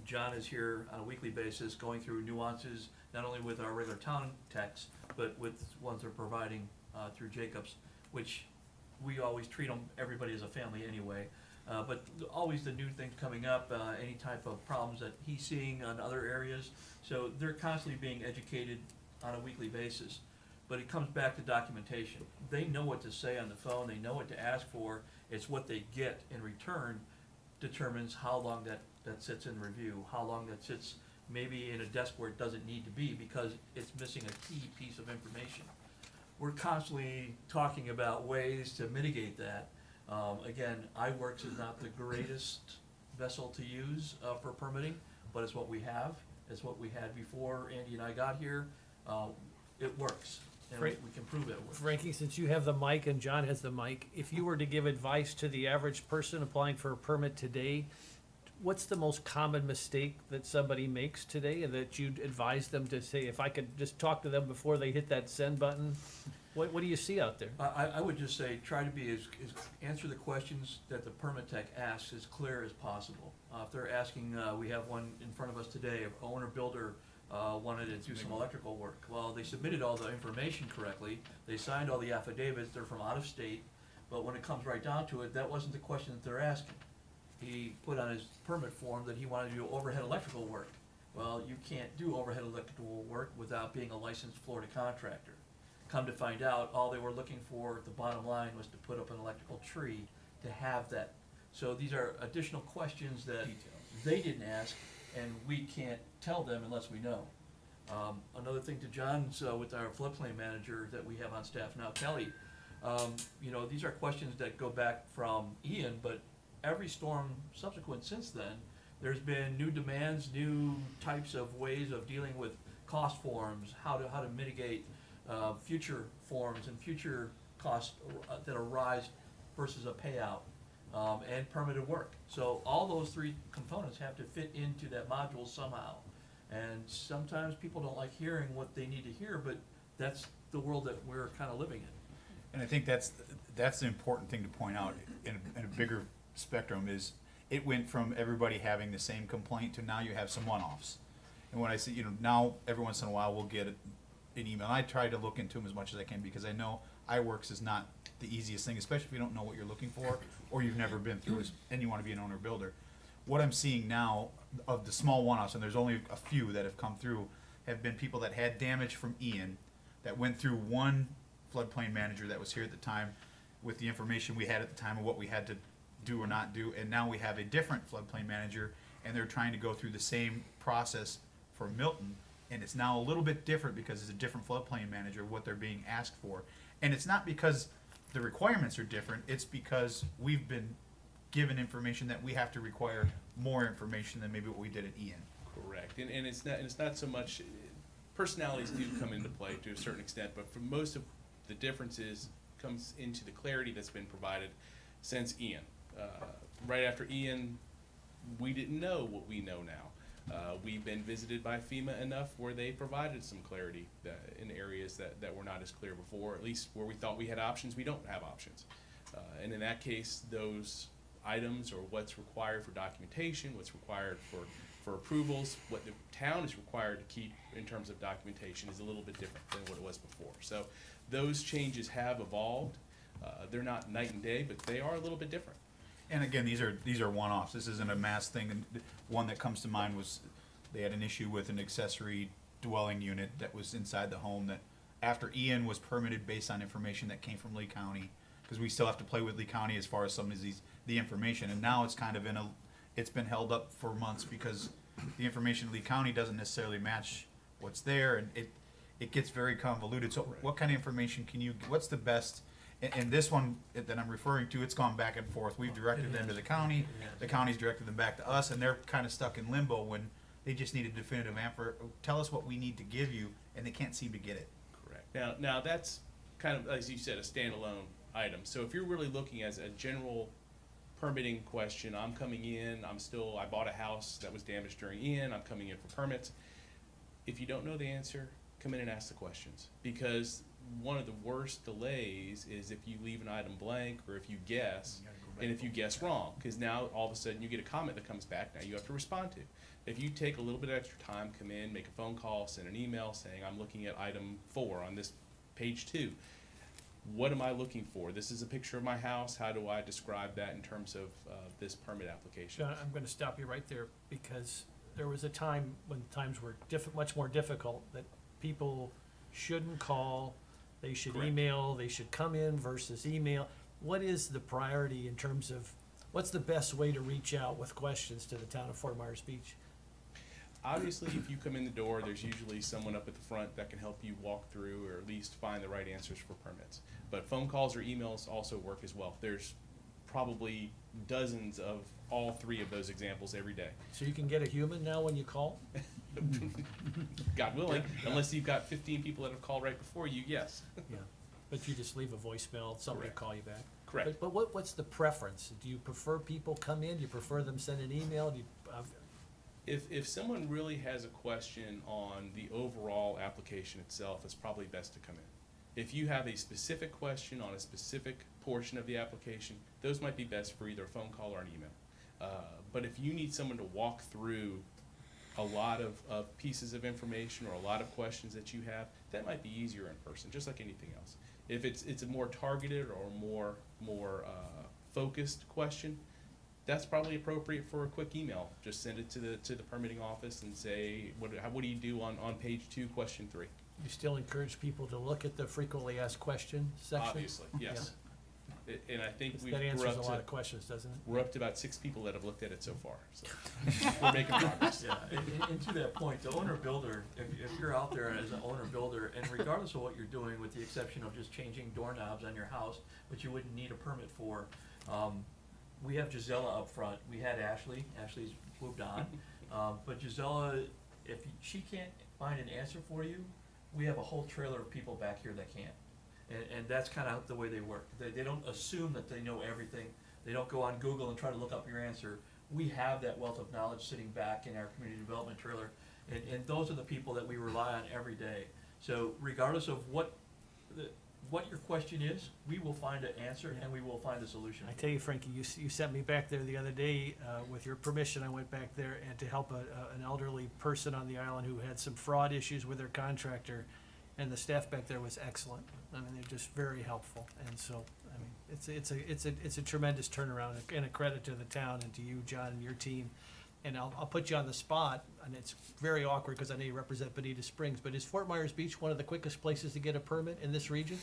John is here on a weekly basis, going through nuances, not only with our regular town techs, but with ones they're providing through Jacobs, which we always treat them, everybody as a family anyway. But always the new things coming up, any type of problems that he's seeing on other areas. So they're constantly being educated on a weekly basis. But it comes back to documentation. They know what to say on the phone, they know what to ask for. It's what they get in return determines how long that sits in review, how long that sits maybe in a desk where it doesn't need to be because it's missing a key piece of information. We're constantly talking about ways to mitigate that. Again, iWorks is not the greatest vessel to use for permitting, but it's what we have. It's what we had before Andy and I got here. It works, and we can prove it works. Frankie, since you have the mic and John has the mic, if you were to give advice to the average person applying for a permit today, what's the most common mistake that somebody makes today, and that you'd advise them to say, if I could just talk to them before they hit that send button? What do you see out there? I would just say, try to be answer the questions that the permit tech asks as clear as possible. If they're asking, we have one in front of us today, owner builder wanted to do some electrical work. Well, they submitted all the information correctly, they signed all the affidavits, they're from out of state, but when it comes right down to it, that wasn't the question that they're asking. He put on his permit form that he wanted to do overhead electrical work. Well, you can't do overhead electrical work without being a licensed Florida contractor. Come to find out, all they were looking for, the bottom line, was to put up an electrical tree to have that. So these are additional questions that they didn't ask, and we can't tell them unless we know. Another thing to John's, with our floodplain manager that we have on staff now, Kelly, You know, these are questions that go back from Ian, but every storm subsequent since then, there's been new demands, new types of ways of dealing with cost forms, how to mitigate future forms and future costs that arise versus a payout, and permitted work. So all those three components have to fit into that module somehow. And sometimes people don't like hearing what they need to hear, but that's the world that we're kind of living in. And I think that's the important thing to point out in a bigger spectrum is it went from everybody having the same complaint to now you have some one-offs. And when I say, now every once in a while we'll get an email. I try to look into them as much as I can because I know iWorks is not the easiest thing, especially if you don't know what you're looking for or you've never been through it and you want to be an owner builder. What I'm seeing now of the small one-offs, and there's only a few that have come through, have been people that had damage from Ian that went through one floodplain manager that was here at the time with the information we had at the time of what we had to do or not do, and now we have a different floodplain manager and they're trying to go through the same process for Milton, and it's now a little bit different because it's a different floodplain manager what they're being asked for. And it's not because the requirements are different, it's because we've been given information that we have to require more information than maybe what we did at Ian. Correct, and it's not so much, personalities do come into play to a certain extent, but for most of the differences comes into the clarity that's been provided since Ian. Right after Ian, we didn't know what we know now. We've been visited by FEMA enough where they provided some clarity in areas that were not as clear before, at least where we thought we had options, we don't have options. And in that case, those items or what's required for documentation, what's required for approvals, what the town is required to keep in terms of documentation is a little bit different than what it was before. So those changes have evolved. They're not night and day, but they are a little bit different. And again, these are one-offs. This isn't a mass thing. And one that comes to mind was they had an issue with an accessory dwelling unit that was inside the home that after Ian was permitted based on information that came from Lee County, because we still have to play with Lee County as far as some of the information. And now it's kind of it's been held up for months because the information in Lee County doesn't necessarily match what's there, and it gets very convoluted. So what kind of information what's the best? And this one that I'm referring to, it's gone back and forth. We've directed them to the county, the county's directed them back to us, and they're kind of stuck in limbo when they just need a definitive answer. Tell us what we need to give you, and they can't seem to get it. Correct. Now that's kind of, as you said, a standalone item. So if you're really looking as a general permitting question, I'm coming in, I bought a house that was damaged during Ian, I'm coming in for permits. If you don't know the answer, come in and ask the questions, because one of the worst delays is if you leave an item blank or if you guess, and if you guess wrong, because now all of a sudden you get a comment that comes back, now you have to respond to. If you take a little bit of extra time, come in, make a phone call, send an email saying I'm looking at item 4 on this page 2. What am I looking for? This is a picture of my house. How do I describe that in terms of this permit application? John, I'm gonna stop you right there, because there was a time when times were much more difficult, that people shouldn't call, they should Correct. email, they should come in versus email. What is the priority in terms of, what's the best way to reach out with questions to the town of Fort Myers Beach? Obviously, if you come in the door, there's usually someone up at the front that can help you walk through or at least find the right answers for permits. But phone calls or emails also work as well. There's probably dozens of all 3 of those examples every day. So you can get a human now when you call? God willing, unless you've got 15 people that have called right before you, yes. Yeah, but you just leave a voicemail, somebody will Correct. call you back. Correct. But what's the preference? Do you prefer people come in? Do you prefer them send an email? Do you, If someone really has a question on the overall application itself, it's probably best to come in. If you have a specific question on a specific portion of the application, those might be best for either a phone call or an email. But if you need someone to walk through a lot of pieces of information or a lot of questions that you have, that might be easier in person, just like anything else. If it's a more targeted or more focused question, that's probably appropriate for a quick email. Just send it to the permitting office and say, what do you do on page 2, question 3? you still encourage people to look at the frequently asked questions section? Obviously, yes. And I think That we're answers a up lot to, of questions, doesn't it? we're up to about 6 people that have looked at it so far, so we're making progress. Yeah, and to that point, the owner builder, if you're out there as an owner builder, and regardless of what you're doing, with the exception of just changing doorknobs on your house, which you wouldn't need a permit for, we have Gisela up front, we had Ashley's moved on, but Gisela, if she can't find an answer for you, we have a whole trailer of people back here that can. And that's kind of the way they work. They don't assume that they know everything. They don't go on Google and try to look up your answer. We have that wealth of knowledge sitting back in our community development trailer, and those are the people that we rely on every day. So regardless of what your question is, we will find an answer and we will find a solution. I tell you, Frankie, you sent me back there the other day, with your permission, I went back there and to help an elderly person on the island who had some fraud issues with their contractor, and the staff back there was excellent. I mean, they're just very helpful, and so, I mean, it's a tremendous turnaround and a credit to the town and to you, John, and your team. And I'll put you on the spot, and it's very awkward because I know you represent Bonita Springs, but is Fort Myers Beach one of the quickest places to get a permit in this region?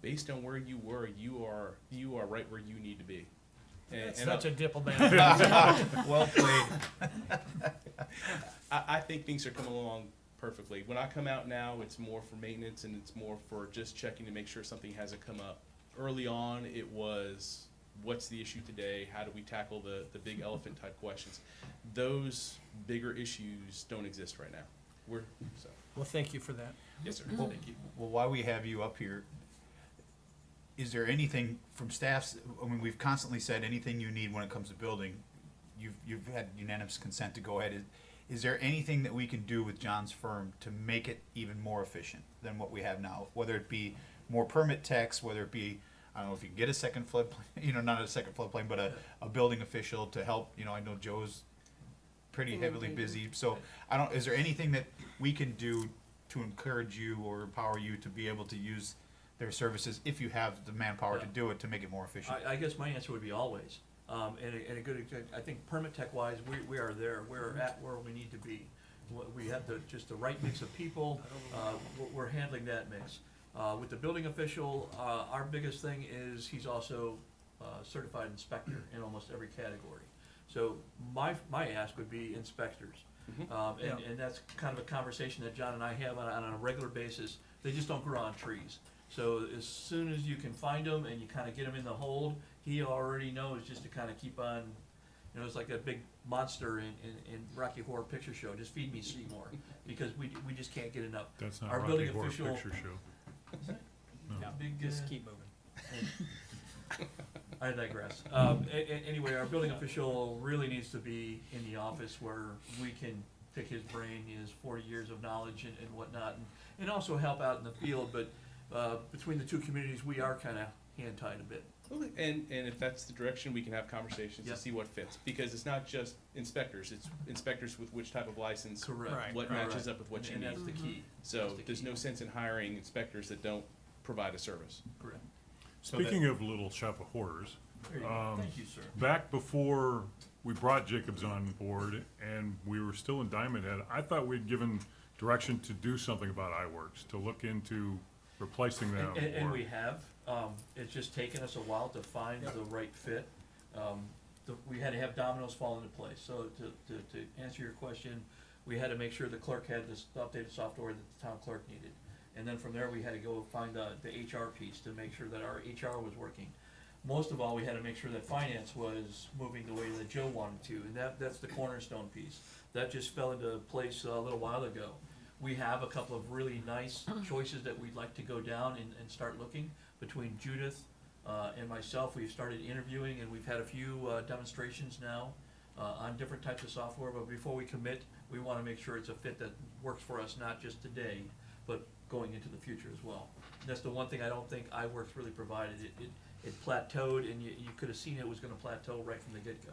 Based on where you were, you are right where you need to be. That's And such a diplomat. well played. I think things are coming along perfectly. When I come out now, it's more for maintenance and it's more for just checking to make sure something hasn't come up. Early on, it was, what's the issue today? How do we tackle the big elephant type questions? Those bigger issues don't exist right now. Well, thank you for that. Yes, sir. Well, Thank you. well, while we have you up here, is there anything from staffs, I mean, we've constantly said anything you need when it comes to building, you've had unanimous consent to go ahead. Is there anything that we can do with John's firm to make it even more efficient than what we have now? Whether it be more permit techs, whether it be, I don't know if you can get a second floodplain, not a second floodplain, but a building official to help, I know Joe's pretty heavily busy, so is there anything that we can do to encourage you or empower you to be able to use their services if you have the manpower to do it, to make it more efficient? I guess my answer would be always. And a good, I think permit tech wise, we are there. We're at where we need to be. We have just the right mix of people. We're handling that mix. With the building official, our biggest thing is he's also certified inspector in almost every category. So my ask would be inspectors. And that's kind of a conversation that John and I have on a regular basis. They just don't grow on trees. So as soon as you can find them and you kind of get them in the hold, he already knows just to kind of keep on, it's like that big monster in Rocky Horror Picture Show, just feed me Seymour, because we just can't get enough. That's not Our Rocky building Horror official- Picture Show. No. Big, Just keep moving. I digress. Anyway, our building official really needs to be in the office where we can pick his brain, his 40 years of knowledge and whatnot, and also help out in the field, but between the two communities, we are kind of hand-tied a bit. Okay. And if that's the direction, we can have conversations to see what fits, because it's not just inspectors, it's inspectors with which type of license, Correct. what matches up with what you And need. that's the key. So That's the there's key. no sense in hiring inspectors that don't provide a service. Correct. Speaking of Little Shop of Horrors, There you go. Thank you, sir. back before we brought Jacobs on board and we were still in Diamond Head, I thought we'd given direction to do something about iWorks, to look into replacing them. And or- we have. It's just taken us a while to find the right fit. We had to have dominoes fall into place. So to answer your question, we had to make sure the clerk had this updated software that the town clerk needed. And then from there, we had to go find the HR piece to make sure that our HR was working. Most of all, we had to make sure that finance was moving the way that Joe wanted to, and that's the cornerstone piece. That just fell into place a little while ago. We have a couple of really nice choices that we'd like to go down and start looking. Between Judith and myself, we've started interviewing, and we've had a few demonstrations now on different types of software. But before we commit, we want to make sure it's a fit that works for us, not just today, but going into the future as well. That's the one thing I don't think iWorks really provided. It plateaued, and you could have seen it was going to plateau right from the get-go.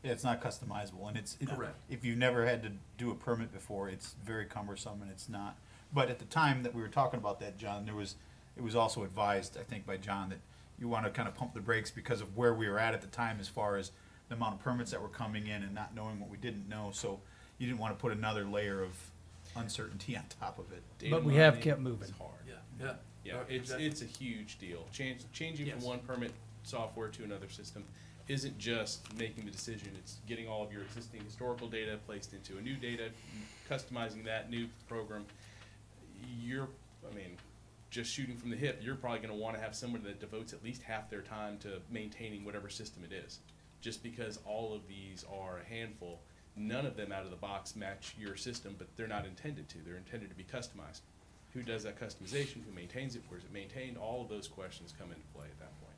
Yeah, it's not customizable, and Correct. if you've never had to do a permit before, it's very cumbersome, and it's not. But at the time that we were talking about that, John, it was also advised, I think, by John, that you want to kind of pump the brakes because of where we were at the time as far as the amount of permits that were coming in and not knowing what we didn't know. So you didn't want to put another layer of uncertainty on top of it. Data But we have mining kept moving. is hard. Yeah. Yeah, Right, it's exactly. it's a huge deal. Changing Yes. from one permit software to another system isn't just making the decision. It's getting all of your existing historical data placed into a new data, customizing that new program. Just shooting from the hip, you're probably going to want to have someone that devotes at least half their time to maintaining whatever system it is. Just because all of these are a handful, none of them out of the box match your system, but they're not intended to. They're intended to be customized. Who does that customization? Who maintains it? Where is it maintained? All of those questions come into play at that point.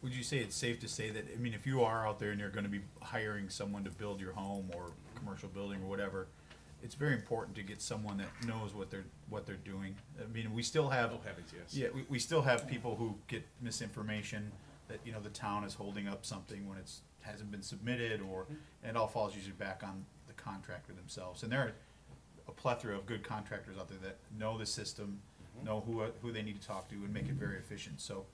Would you say it's safe to say that, I mean, if you are out there and you're gonna be hiring someone to build your home or commercial building or whatever, it's very important to get someone that knows what they're doing. I mean, we still have. Oh, heavens, yes. Yeah, we still have people who get misinformation that, you know, the town is holding up something when it's, hasn't been submitted, or, and it all falls usually back on the contractor themselves. And there are a plethora of good contractors out there that know the system, know who they need to talk to, and make it very efficient. So,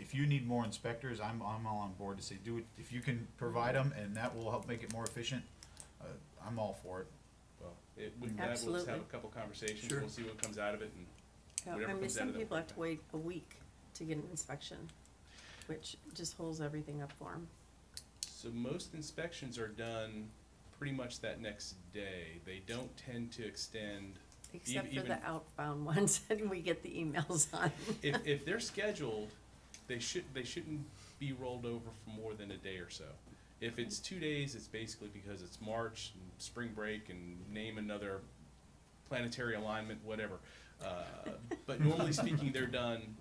if you need more inspectors, I'm all on board to say, do it, if you can provide them and that will help make it more efficient, I'm all for it. Well, with that, we'll just have Absolutely. a couple conversations. Sure. We'll see what comes out of it, and Yeah, whatever I mean, comes out some of that. people have to wait a week to get an inspection, which just holds everything up for them. So most inspections are done pretty much that next day. They don't tend to extend. Except for even the outbound ones that we get the emails on. if they're scheduled, they shouldn't be rolled over for more than a day or so. If it's 2 days, it's basically because it's March and spring break and name another planetary alignment, whatever. But normally speaking, they're done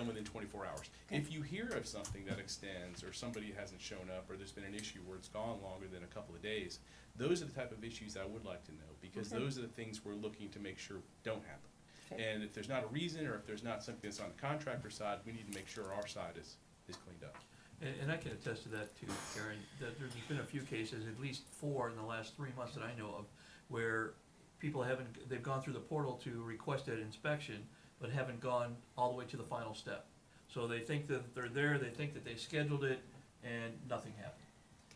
within 24 hours. If you hear of something that extends, or somebody hasn't shown up, or there's been an issue where it's gone longer than a couple of days, those are the type of issues I would like to know, because Okay. those are the things we're looking to make sure don't happen. Okay. And if there's not a reason, or if there's not something that's on the contractor side, we need to make sure our side is cleaned up. And I can attest to that too, Karen, that there's been a few cases, at least 4 in the last 3 months that I know of, where people they've gone through the portal to request an inspection, but haven't gone all the way to the final step. So they think that they're there, they think that they scheduled it, and nothing happened.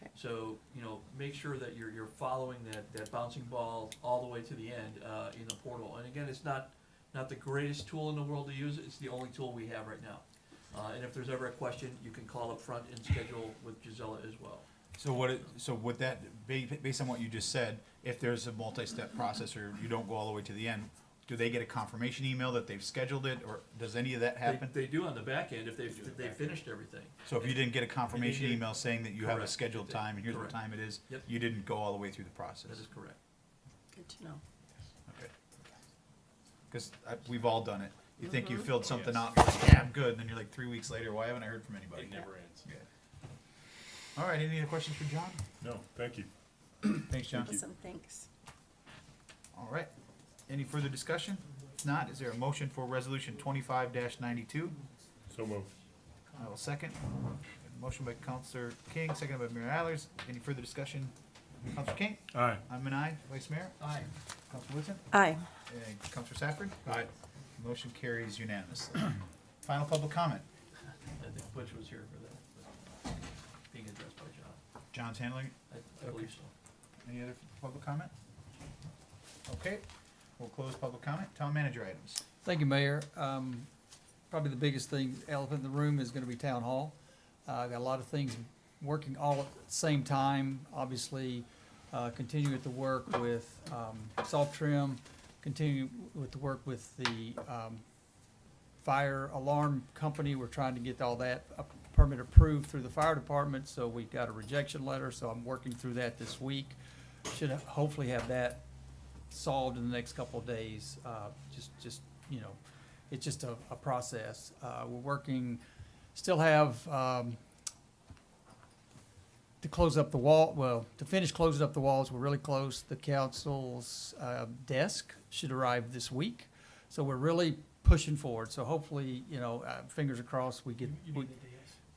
Okay. So, make sure that you're following that bouncing ball all the way to the end, in the portal. And again, it's not the greatest tool in the world to use, it's the only tool we have right now. And if there's ever a question, you can call up front and schedule with Gisela as well. So would that, based on what you just said, if there's a multi-step process or you don't go all the way to the end, do they get a confirmation email that they've scheduled it, or does any of that happen? They do on the back end if they've finished everything. So if you didn't get a confirmation get it- email saying that you have a Correct. scheduled time and here's what Correct. time it is, Yep. you didn't go all the way through the process? That is correct. Good to know. Okay. Because we've all done it. You think you filled something Yes. out, and you're like, yeah, I'm good, and then you're like 3 weeks later, why haven't I heard from anybody? It never ends. Yeah. All right, any other questions for John? No, thank you. Thanks, John. Awesome, thanks. All right. Any further discussion? If not, is there a motion for resolution 25-92? So moved. I will second. Motion by Counselor King, seconded by Mayor Allers. Any further discussion? Counselor King? Aye. I'm an aye. Vice Mayor? Aye. Counselor Woodson? Aye. And Counselor Safford? Aye. Motion carries unanimously. Final public comment. I think Butch was here for that, being addressed by John. John's handling it. I believe so. Any other public comment? Okay, we'll close public comment. Town manager items. Thank you, Mayor. Probably the biggest thing, elephant in the room, is gonna be town hall. Got a lot of things working all at the same time. Obviously, continue with the work with, salt trim, continue with the work with the, fire alarm company. We're trying to get all that permit approved through the fire department, so we got a rejection letter, so I'm working through that this week. Should hopefully have that solved in the next couple of days. It's just a process. We're working, still have, to close up the wall, to finish closing up the walls, we're really close. The council's, desk should arrive this week. So we're really pushing forward. So hopefully, fingers crossed, we get.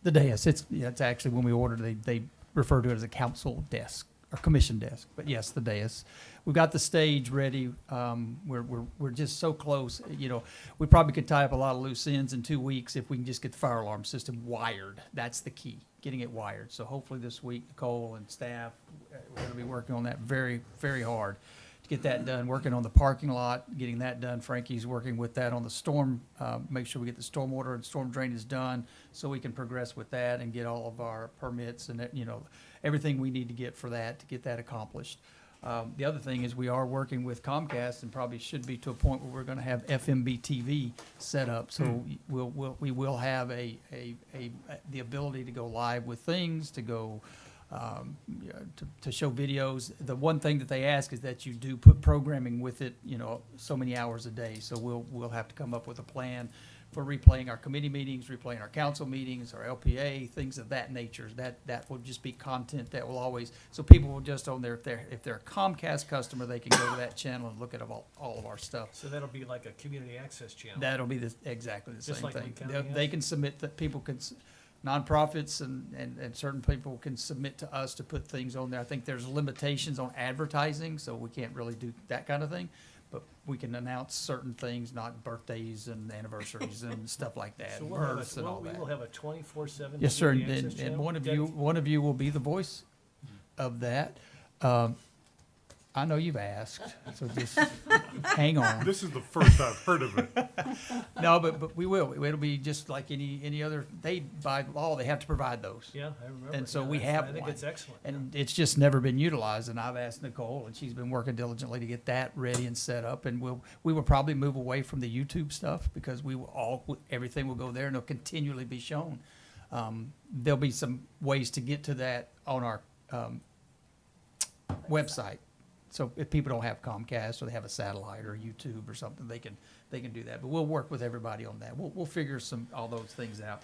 The dais, it's actually, when we ordered, they refer to it as a council desk, or commission desk, but yes, the dais. We've got the stage ready, we're just so close, we probably could tie up a lot of loose ends in 2 weeks if we can just get the fire alarm system wired. That's the key, getting it wired. So hopefully this week, Nicole and staff, we're gonna be working on that very, very hard get that done, working on the parking lot, getting that done. Frankie's working with that on the storm, make sure we get the stormwater and storm drainage done so we can progress with that and get all of our permits and, everything we need to get for that, to get that accomplished. The other thing is we are working with Comcast and probably should be to a point where we're gonna have FMB TV set up. So we will have the ability to go live with things, to go, to show videos. The one thing that they ask is that you do put programming with it, so many hours a day. So we'll have to come up with a plan for replaying our committee meetings, replaying our council meetings, our LPA, things of that nature. That will just be content that will always, so people will just on there, if they're a Comcast customer, they can go to that channel and look at all of our stuff. So that'll be like a community access channel. That'll be exactly the Just same like thing. Lee County They has? can submit, that people can, nonprofits and certain people can submit to us to put things on there. I think there's limitations on advertising, so we can't really do that kind of thing. But we can announce certain things, not birthdays and anniversaries and stuff like that, So we'll have births and all we that. will have a 24/7. Yes, sir, community access and channel one of you will be the voice of that. I know you've asked, so just hang on. This is the first I've heard of it. No, but we will. It'll be just like any other, by law, they have to provide those. Yeah, I remember. And so Yeah, we have I think one. it's excellent. And it's just never been utilized, and I've asked Nicole, and she's been working diligently to get that ready and set up, and we will probably move away from the YouTube stuff, because everything will go there, and it'll continually be shown. There'll be some ways to get to that on our website. So if people don't have Comcast, or they have a satellite or YouTube or something, they can do that. But we'll work with everybody on that. We'll figure all those things out.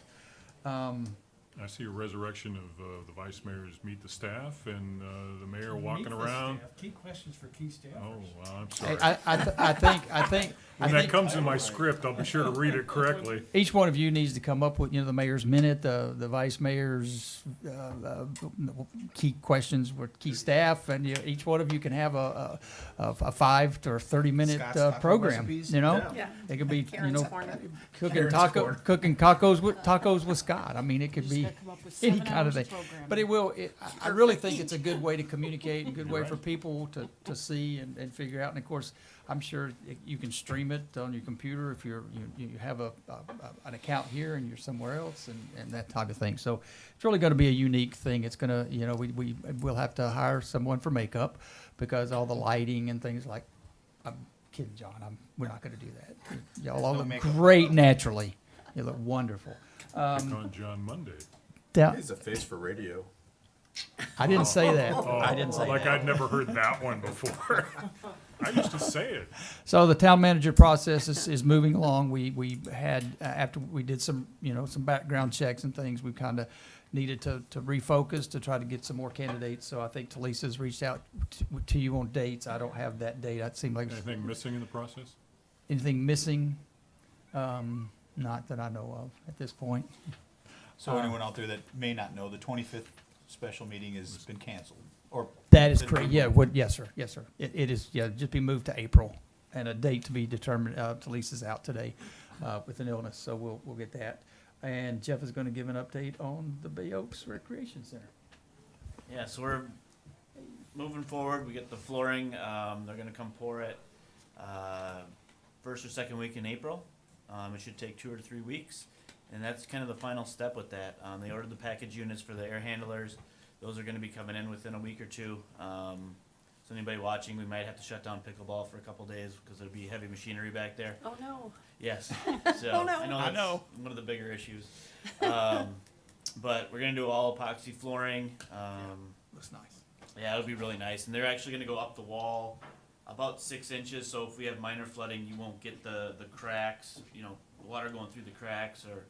I see a resurrection of the vice mayor's meet the staff and the mayor Meet walking the around. staff. Key questions for key staffers. Oh, well, I'm sorry. I think When that comes in my script, I'll be sure to read it correctly. each one of you needs to come up with, the mayor's minute, the vice mayor's key questions with key staff, and each one of you can have a 5 to 30-minute Scott's taco program. recipes? Yeah. It could be Karen's Corner. cooking tacos with Scott. I mean, it could be gotta come up with any 7 kind of hours thing. of programming. But I really think it's a good way to communicate, a good way for people to see and figure out. And of course, I'm sure you can stream it on your computer if you have an account here and you're somewhere else, and that type of thing. So it's really going to be a unique thing. It's going to, we'll have to hire someone for makeup, because all the lighting and things like, I'm kidding, John, we're not going to do that. Y'all all no look makeup. great naturally. You look wonderful. Pick on John Monday. Down, He's a face for radio. I didn't say that. Oh, I didn't say like that. I'd never heard that one before. I used to say it. So the town manager process is moving along. We had, after we did some background checks and things, we kind of needed to refocus to try to get some more candidates. So I think Talisa's reached out to you on dates. I don't have that date. It seemed like Anything missing in the process? anything missing, not that I know of at this point. So anyone out there that may not know, the 25th special meeting has been canceled, or That is correct. Yeah, yes, sir. Yes, sir. It is, just be moved to April, and a date to be determined. Talisa's out today with an illness, so we'll get that. And Jeff is going to give an update on the Bay Oaks Recreation Center. Yeah, so we're moving forward. We get the flooring. They're gonna come pour it first or second week in April. It should take 2 or 3 weeks, and that's kind of the final step with that. They ordered the package units for the air handlers. Those are gonna be coming in within a week or two. So anybody watching, we might have to shut down pickleball for a couple days because there'll be heavy machinery back there. Oh, no. Yes. So Oh, no. I know that's one of the bigger issues. But we're gonna do all epoxy flooring. Looks nice. Yeah, it'll be really nice, and they're actually gonna go up the wall about 6 inches. So if we have minor flooding, you won't get the cracks. Water going through the cracks, or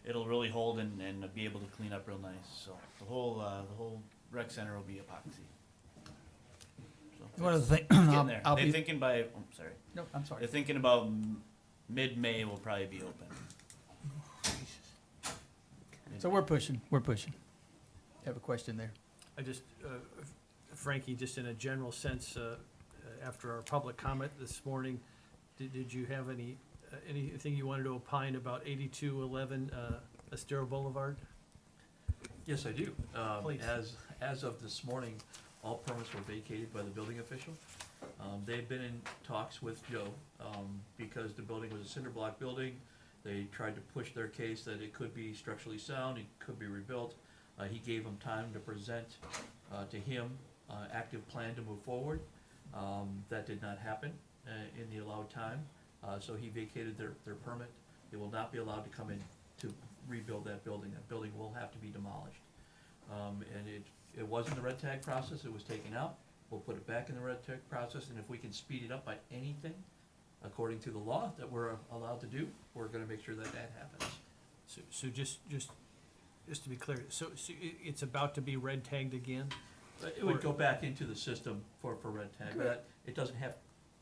it'll really hold and be able to clean up real nice. So the whole rec center will be epoxy. So One of the things, getting there. I'll They're be, thinking by. Sorry. no, I'm sorry. They're thinking about mid-May will probably be open. So we're pushing. Have a question there? I just, Frankie, just in a general sense, after our public comment this morning, did you have anything you wanted to opine about 8211 Estero Boulevard? Yes, I do. Please. As of this morning, all permits were vacated by the building official. They've been in talks with Joe, because the building was a cinder block building. They tried to push their case that it could be structurally sound, it could be rebuilt. He gave them time to present to him active plan to move forward. That did not happen in the allowed time, so he vacated their permit. They will not be allowed to come in to rebuild that building. That building will have to be demolished. And it was in the red tag process, it was taken out. We'll put it back in the red tag process, and if we can speed it up by anything, according to the law that we're allowed to do, we're gonna make sure that that happens. So just to be clear, so it's about to be red tagged again? It would go back into the system for red tag, but it doesn't have.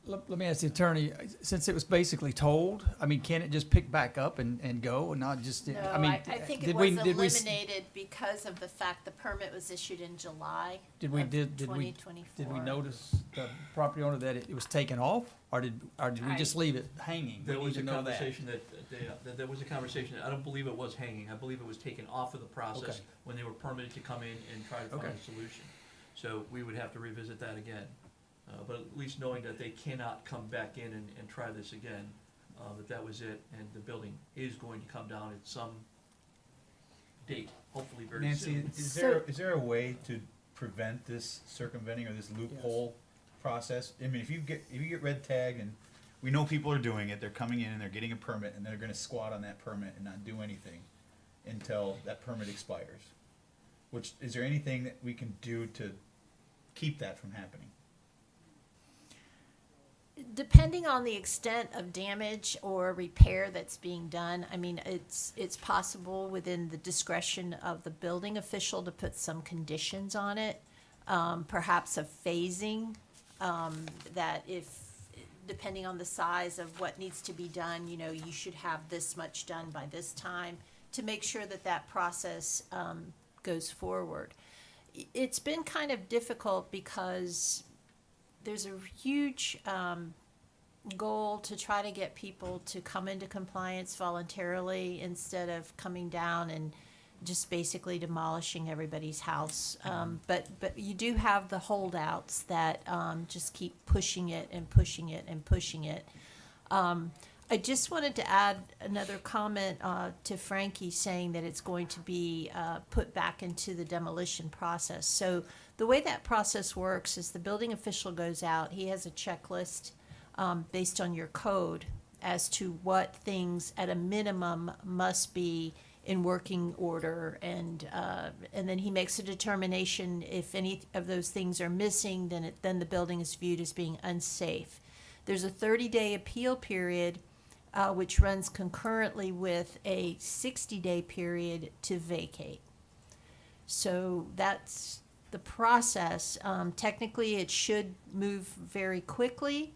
Let me ask the attorney, since it was basically told, I mean, can it just pick back up and go and not just, No, I mean, I think it did was we, eliminated because of the fact the permit was issued in July did we, of did we, 2024. did we notice the property owner that it was taken off? Or did we just leave it hanging? There We was need a to know that. conversation that there was a conversation, I don't believe it was hanging, I believe it was taken off of the process Okay. when they were permitted to come in and try to find Okay. a solution. So we would have to revisit that again. But at least knowing that they cannot come back in and try this again, that was it, and the building is going to come down at some date, hopefully very Nancy, soon. is there a way to prevent this circumventing or this loophole process? I mean, if you get red tagged and we know people are doing it, they're coming in and they're getting a permit and they're gonna squat on that permit and not do anything until that permit expires. Which, is there anything that we can do to keep that from happening? Depending on the extent of damage or repair that's being done, I mean, it's possible within the discretion of the building official to put some conditions on it, perhaps a phasing, that if, depending on the size of what needs to be done, you know, you should have this much done by this time, to make sure that that process goes forward. It's been kind of difficult because there's a huge goal to try to get people to come into compliance voluntarily instead of coming down and just basically demolishing everybody's house. But you do have the holdouts that just keep pushing it and pushing it and pushing it. I just wanted to add another comment to Frankie saying that it's going to be put back into the demolition process. So the way that process works is the building official goes out, he has a checklist based on your code as to what things at a minimum must be in working order, and then he makes a determination if any of those things are missing, then the building is viewed as being unsafe. There's a 30-day appeal period, which runs concurrently with a 60-day period to vacate. So that's the process. Technically, it should move very quickly.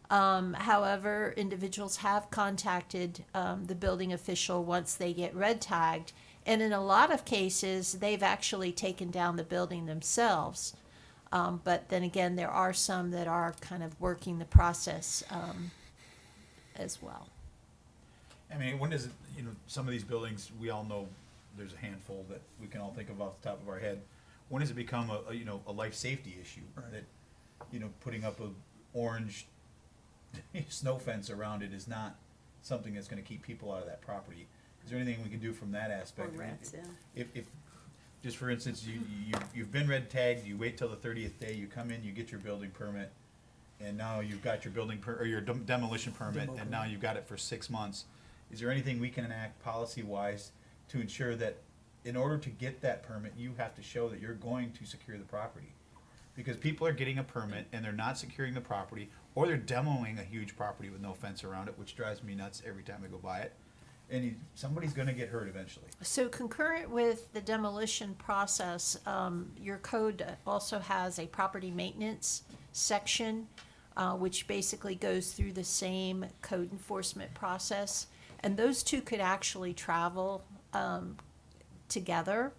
However, individuals have contacted the building official once they get red tagged, and in a lot of cases, they've actually taken down the building themselves. But then again, there are some that are kind of working the process as well. I mean, when does it, you know, some of these buildings, we all know there's a handful that we can all think of off the top of our head. When does it become a you know, a life safety issue? Right. That, you know, putting up a orange snow fence around it is not something that's gonna keep people out of that property. Is there anything we can do from that aspect? Or I mean, rats, yeah. If, just for instance, you've been red tagged, you wait till the 30th day, you come in, you get your building permit, and now you've got your or your demolition permit, and now you've got it for 6 months. Is there anything we can enact policy-wise to ensure that in order to get that permit, you have to show that you're going to secure the property? Because people are getting a permit and they're not securing the property, or they're demoing a huge property with no fence around it, which drives me nuts every time I go by it. And somebody's gonna get hurt eventually. So concurrent with the demolition process, your code also has a property maintenance section, which basically goes through the same code enforcement process. And those two could actually travel together.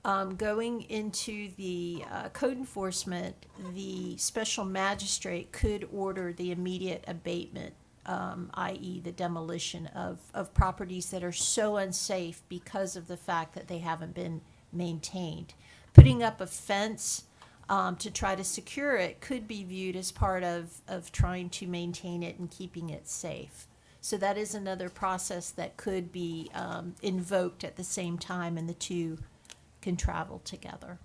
Going into the code enforcement, the special magistrate could order the immediate abatement, i.e. the demolition of properties that are so unsafe because of the fact that they haven't been maintained. Putting up a fence to try to secure it could be viewed as part of trying to maintain it and keeping it safe. So that is another process that could be invoked at the same time, and the two can travel together.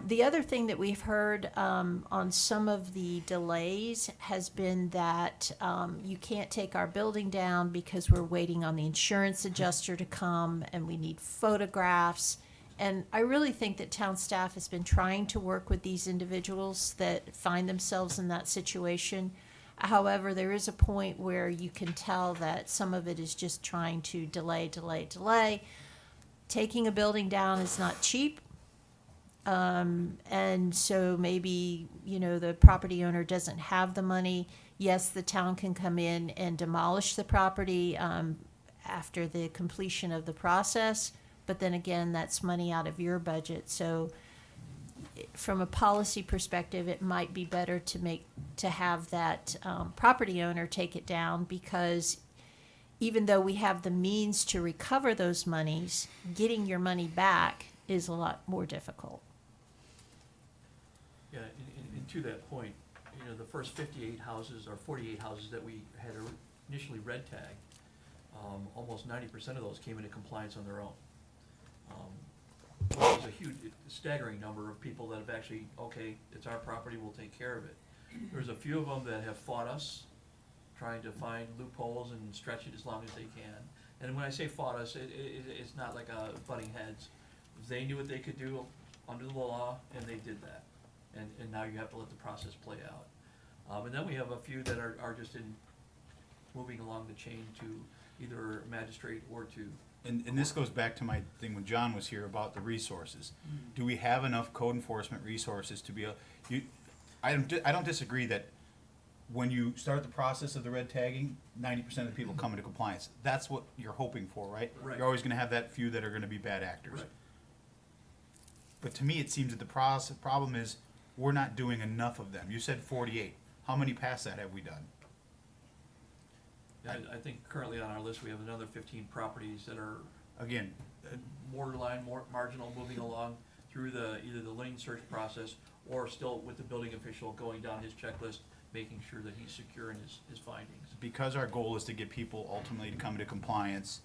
The other thing that we've heard on some of the delays has been that you can't take our building down because we're waiting on the insurance adjuster to come, and we need photographs. And I really think that town staff has been trying to work with these individuals that find themselves in that situation. However, there is a point where you can tell that some of it is just trying to delay. Taking a building down is not cheap. And so maybe, the property owner doesn't have the money. Yes, the town can come in and demolish the property after the completion of the process, but then again, that's money out of your budget. So from a policy perspective, it might be better to have that property owner take it down, because even though we have the means to recover those monies, getting your money back is a lot more difficult. Yeah, and to that point, the first 58 houses or 48 houses that we had initially red tagged, almost 90% of those came into compliance on their own. There's a huge, staggering number of people that have actually, okay, it's our property, we'll take care of it. There's a few of them that have fought us, trying to find loopholes and stretch it as long as they can. And when I say fought us, it's not like butting heads. They knew what they could do under the law, and they did that. And now you have to let the process play out. And then we have a few that are just moving along the chain to either magistrate or to. And this goes back to my thing when John was here about the resources. Do we have enough code enforcement resources to be I don't disagree that when you start the process of the red tagging, 90% of the people come into compliance. That's what you're hoping for, right? Right. You're always gonna have that few that are gonna be bad actors. Right. But to me, it seems that the problem is we're not doing enough of them. You said 48. How many past that have we done? I think currently on our list, we have another 15 properties that are Again, borderline, more marginal, moving along through either the lane search process or still with the building official going down his checklist, making sure that he's secure in his findings. because our goal is to get people ultimately to come into compliance,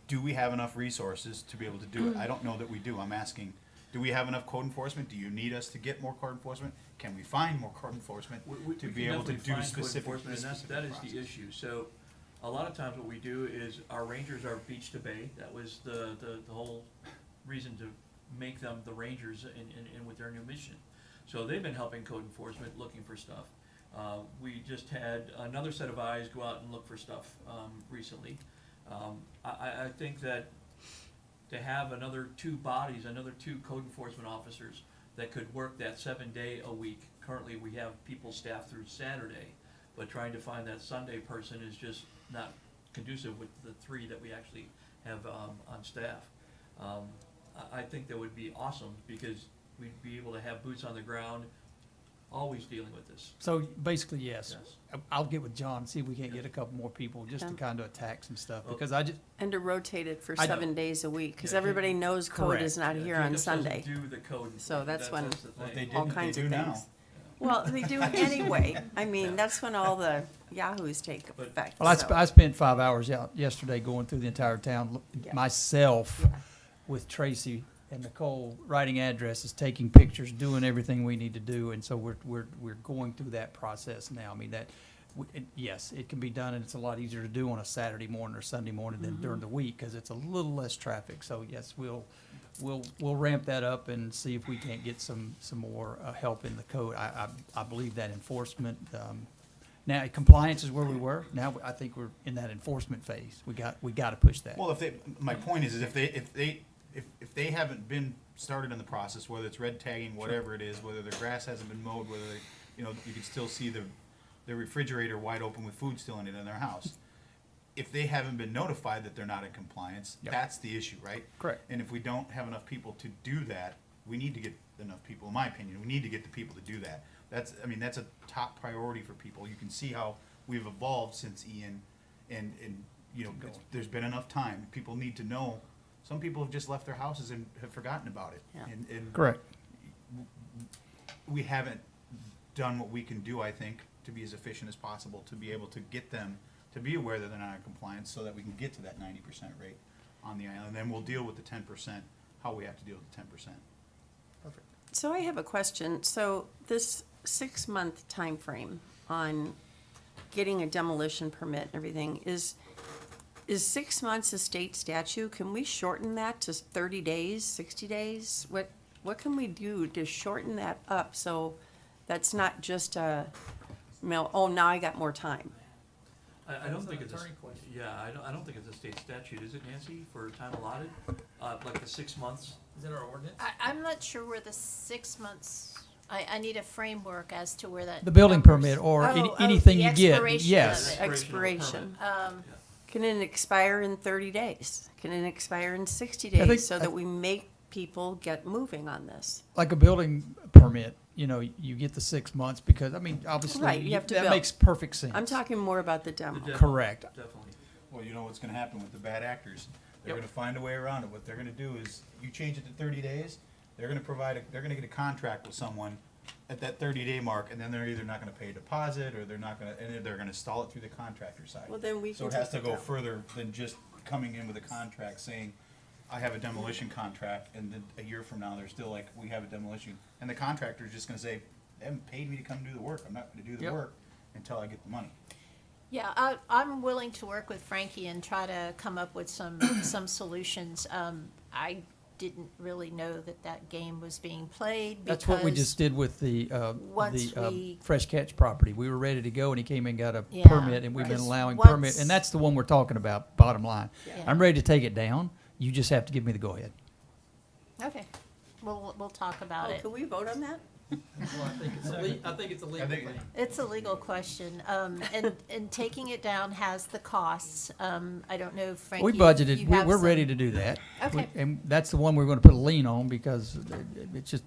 do we have enough resources to be able to do it? I don't know that we do. I'm asking, do we have enough code enforcement? Do you need us to get more code enforcement? Can we find more code enforcement to be able to do specific? And that is the issue. So a lot of times what we do is our rangers are beach to bay. That was the whole reason to make them the rangers in with their new mission. So they've been helping code enforcement, looking for stuff. We just had another set of eyes go out and look for stuff recently. I think that to have another two bodies, another two code enforcement officers that could work that 7 day a week. Currently, we have people staffed through Saturday, but trying to find that Sunday person is just not conducive with the three that we actually have on staff. I think that would be awesome, because we'd be able to have boots on the ground, always dealing with this. So basically, yes. Yes. I'll get with John, see if we can't get a couple more people just to Yeah. kind of attack some stuff, because I just, And to rotate it for I know. 7 days a week, because Yeah, everybody knows code is Correct. not here on Jacobs doesn't Sunday. do the code. So that's when the Well, if thing. they all didn't, kinds they of do things. now. Well, they do it anyway. I mean, that's when all the yahoos take But- effect. well, so. I spent 5 hours out yesterday going through the entire town, Yeah. myself, Yeah. with Tracy and Nicole, writing addresses, taking pictures, doing everything we need to do, and so we're going through that process now. I mean, yes, it can be done, and it's a lot easier to do on a Saturday morning or Sunday morning than during the week, because it's a little less traffic. So yes, we'll ramp that up and see if we can't get some more help in the code. I believe that enforcement, now compliance is where we were. Now I think we're in that enforcement phase. We got to push that. Well, my point is if they haven't been started in the process, whether it's red tagging, whatever it is, whether the grass hasn't been mowed, whether you can still see the refrigerator wide open with food still in it in their house. If they haven't been notified that they're not in compliance, Yep. that's the issue, right? Correct. And if we don't have enough people to do that, we need to get enough people, in my opinion, we need to get the people to do that. That's a top priority for people. You can see how we've evolved since Ian, and there's been enough time. People need to know. Some people have just left their houses and have forgotten about it. Yeah. And Correct. we haven't done what we can do, I think, to be as efficient as possible, to be able to get them to be aware that they're not in compliance, so that we can get to that 90% rate on the island. Then we'll deal with the 10%, how we have to deal with the 10%. Perfect. So I have a question. So this 6-month time frame on getting a demolition permit and everything, is 6 months a state statute? Can we shorten that to 30 days, 60 days? What can we do to shorten that up so that's not just a, oh, now I got more time? I don't think it's I don't think it's a state statute, is it, Nancy, for time allotted? Like the 6 months? Is that our ordinance? I'm not sure where the 6 months, I need a framework as to where that. The building numbers- permit or Oh, anything the you get, expiration of yes. it. Expiration. Yeah. Can it expire in 30 days? Can it expire in 60 I think- days so that we make people get moving on this? Like a building permit, you know, you get the 6 months because, I mean, obviously, Right, you have to that build. makes perfect sense. I'm talking more about the demo. Correct. Definitely. Well, you know what's gonna happen with the bad actors. They're Yep. gonna find a way around it. What they're gonna do is, you change it to 30 days, they're gonna they're gonna get a contract with someone at that 30-day mark, and then they're either not gonna pay a deposit, or they're gonna stall it through the contractor side. Well, then we So can it has to take it go down. further than just coming in with a contract saying, I have a demolition contract, and then a year from now, they're still like, we have a demolition. And the contractor's just gonna say, they haven't paid me to come do the work. I'm not gonna do the Yep. work until I get the money. Yeah, I'm willing to work with Frankie and try to come up with some solutions. I didn't really know that game was being played because. That's what we just did with the once we- Fresh Catch property. We were ready to go, and he came and got a Yeah, permit, and we've been because allowing once- permit, and that's the one we're talking about, bottom line. Yeah. I'm ready to take it down. You just have to give me the go-ahead. Okay, we'll talk about Oh, it. can we vote on that? Well, I think it's a legal thing. It's a legal question, and taking it down has the costs. I don't know, Frankie. We if budgeted, you we- have we're some- ready to do that. Okay. And that's the one we're gonna put a lien on because it's just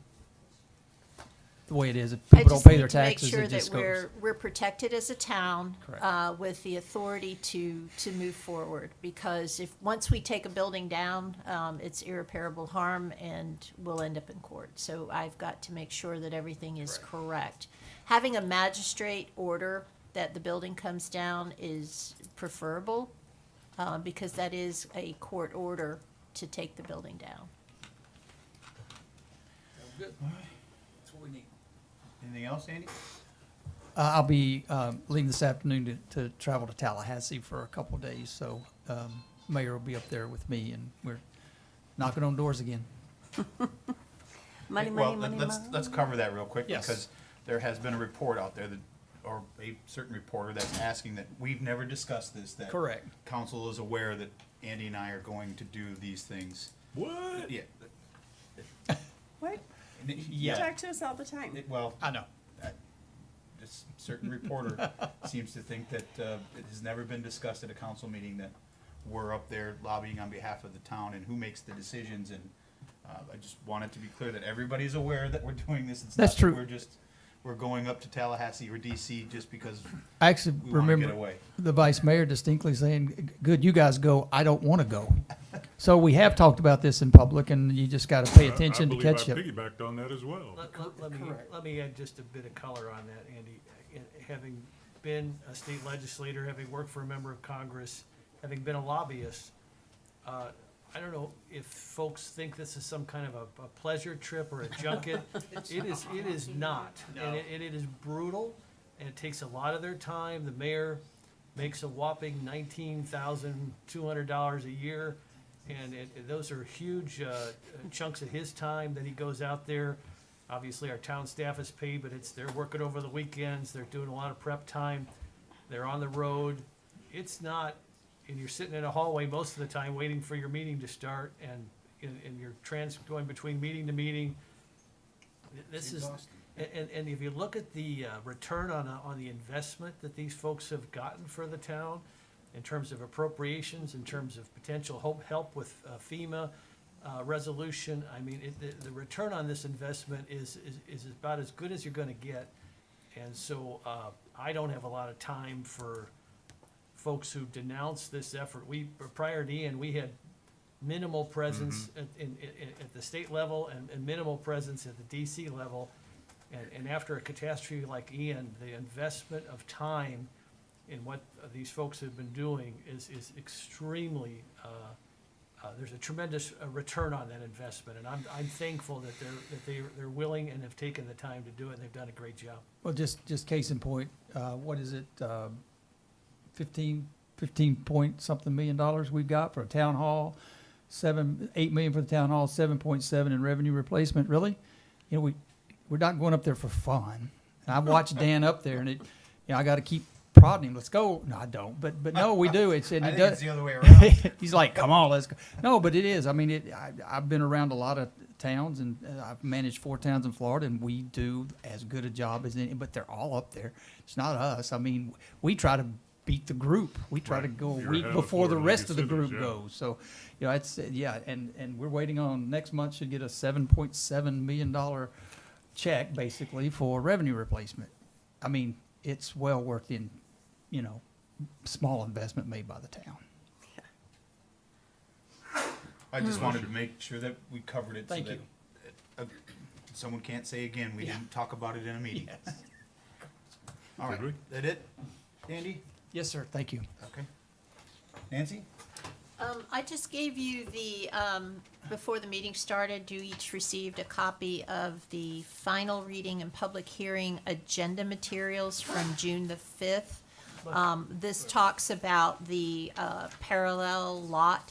the way it is. If I people don't just pay need their to make taxes, sure it just that goes. we're protected as a town, Correct. with the authority to move forward. Because once we take a building down, it's irreparable harm and we'll end up in court. So I've got to make sure that everything is correct. Having a magistrate order that the building comes down is preferable, because that is a court order to take the building down. Good. That's what we need. Anything else, Andy? I'll be leaving this afternoon to travel to Tallahassee for a couple of days, so Mayor will be up there with me, and we're knocking on doors again. Money, Well, money, money, let's money. cover that real quick, Yes. because there has been a report out there that, or a certain reporter that's asking that, we've never discussed this, that Correct. council is aware that Andy and I are going to do these things. What? Yeah. What? And it- You Yeah. talk to us all the time. Well, I know. this certain reporter seems to think that it has never been discussed at a council meeting that we're up there lobbying on behalf of the town and who makes the decisions, and I just want it to be clear that everybody's aware that we're doing this. It's That's not true. that we're going up to Tallahassee or DC just because I actually we wanna get remember away. the vice mayor distinctly saying, good, you guys go, I don't want to go. So we have talked about this in public, and you just got to pay attention to catch I up. believe I piggybacked on that as well. Let me add just a bit of color on that, Andy. Having been a state legislator, having worked for a member of Congress, having been a lobbyist, I don't know if folks think this is some kind of a pleasure trip or a junket. It is not. And it is brutal, and it takes a lot of their time. The mayor makes a whopping $19,200 a year, and those are huge chunks of his time that he goes out there. Obviously, our town staff is paid, but they're working over the weekends, they're doing a lot of prep time, they're on the road. It's not, and you're sitting in a hallway most of the time waiting for your meeting to start, and you're going between meeting to meeting. This is, and if you look at the return on the investment that these folks have gotten for the town, in terms of appropriations, in terms of potential help with FEMA resolution, I mean, the return on this investment is about as good as you're gonna get. And so, I don't have a lot of time for folks who denounce this effort. Prior to Ian, we had minimal presence at the state level and minimal presence at the DC level. And after a catastrophe like Ian, the investment of time in what these folks have been doing is extremely, there's a tremendous return on that investment. And I'm thankful that they're willing and have taken the time to do it, and they've done a great job. Well, just case in point, what is it, 15 point something million dollars we've got for a town hall, 8 million for the town hall, 7.7 in revenue replacement, really? You know, we're not going up there for fun. And I watched Dan up there, and I got to keep prodding him. Let's go. No, I don't. But no, we do. And I he think does. it's the other way around. He's like, come on, let's go. No, but it is. I mean, I've been around a lot of towns, and I've managed 4 towns in Florida, and we do as good a job as any. But they're all up there. It's not us. I mean, we try to beat the group. We try to go a You're week ahead of before the Florida rest of the League group Cities, yeah. goes. So, you know, it's and we're waiting on next month should get a $7.7 million check basically for revenue replacement. I mean, it's well worth the, small investment made by the town. I just wanted to make sure that we covered it so Thank that someone can't say again, we didn't talk about it in a meeting. All right, Did we? that it, Andy? Yes, sir. Thank you. Okay. Nancy? I just gave you the, before the meeting started, you each received a copy of the final reading and public hearing agenda materials from June the 5th. This talks about the parallelogram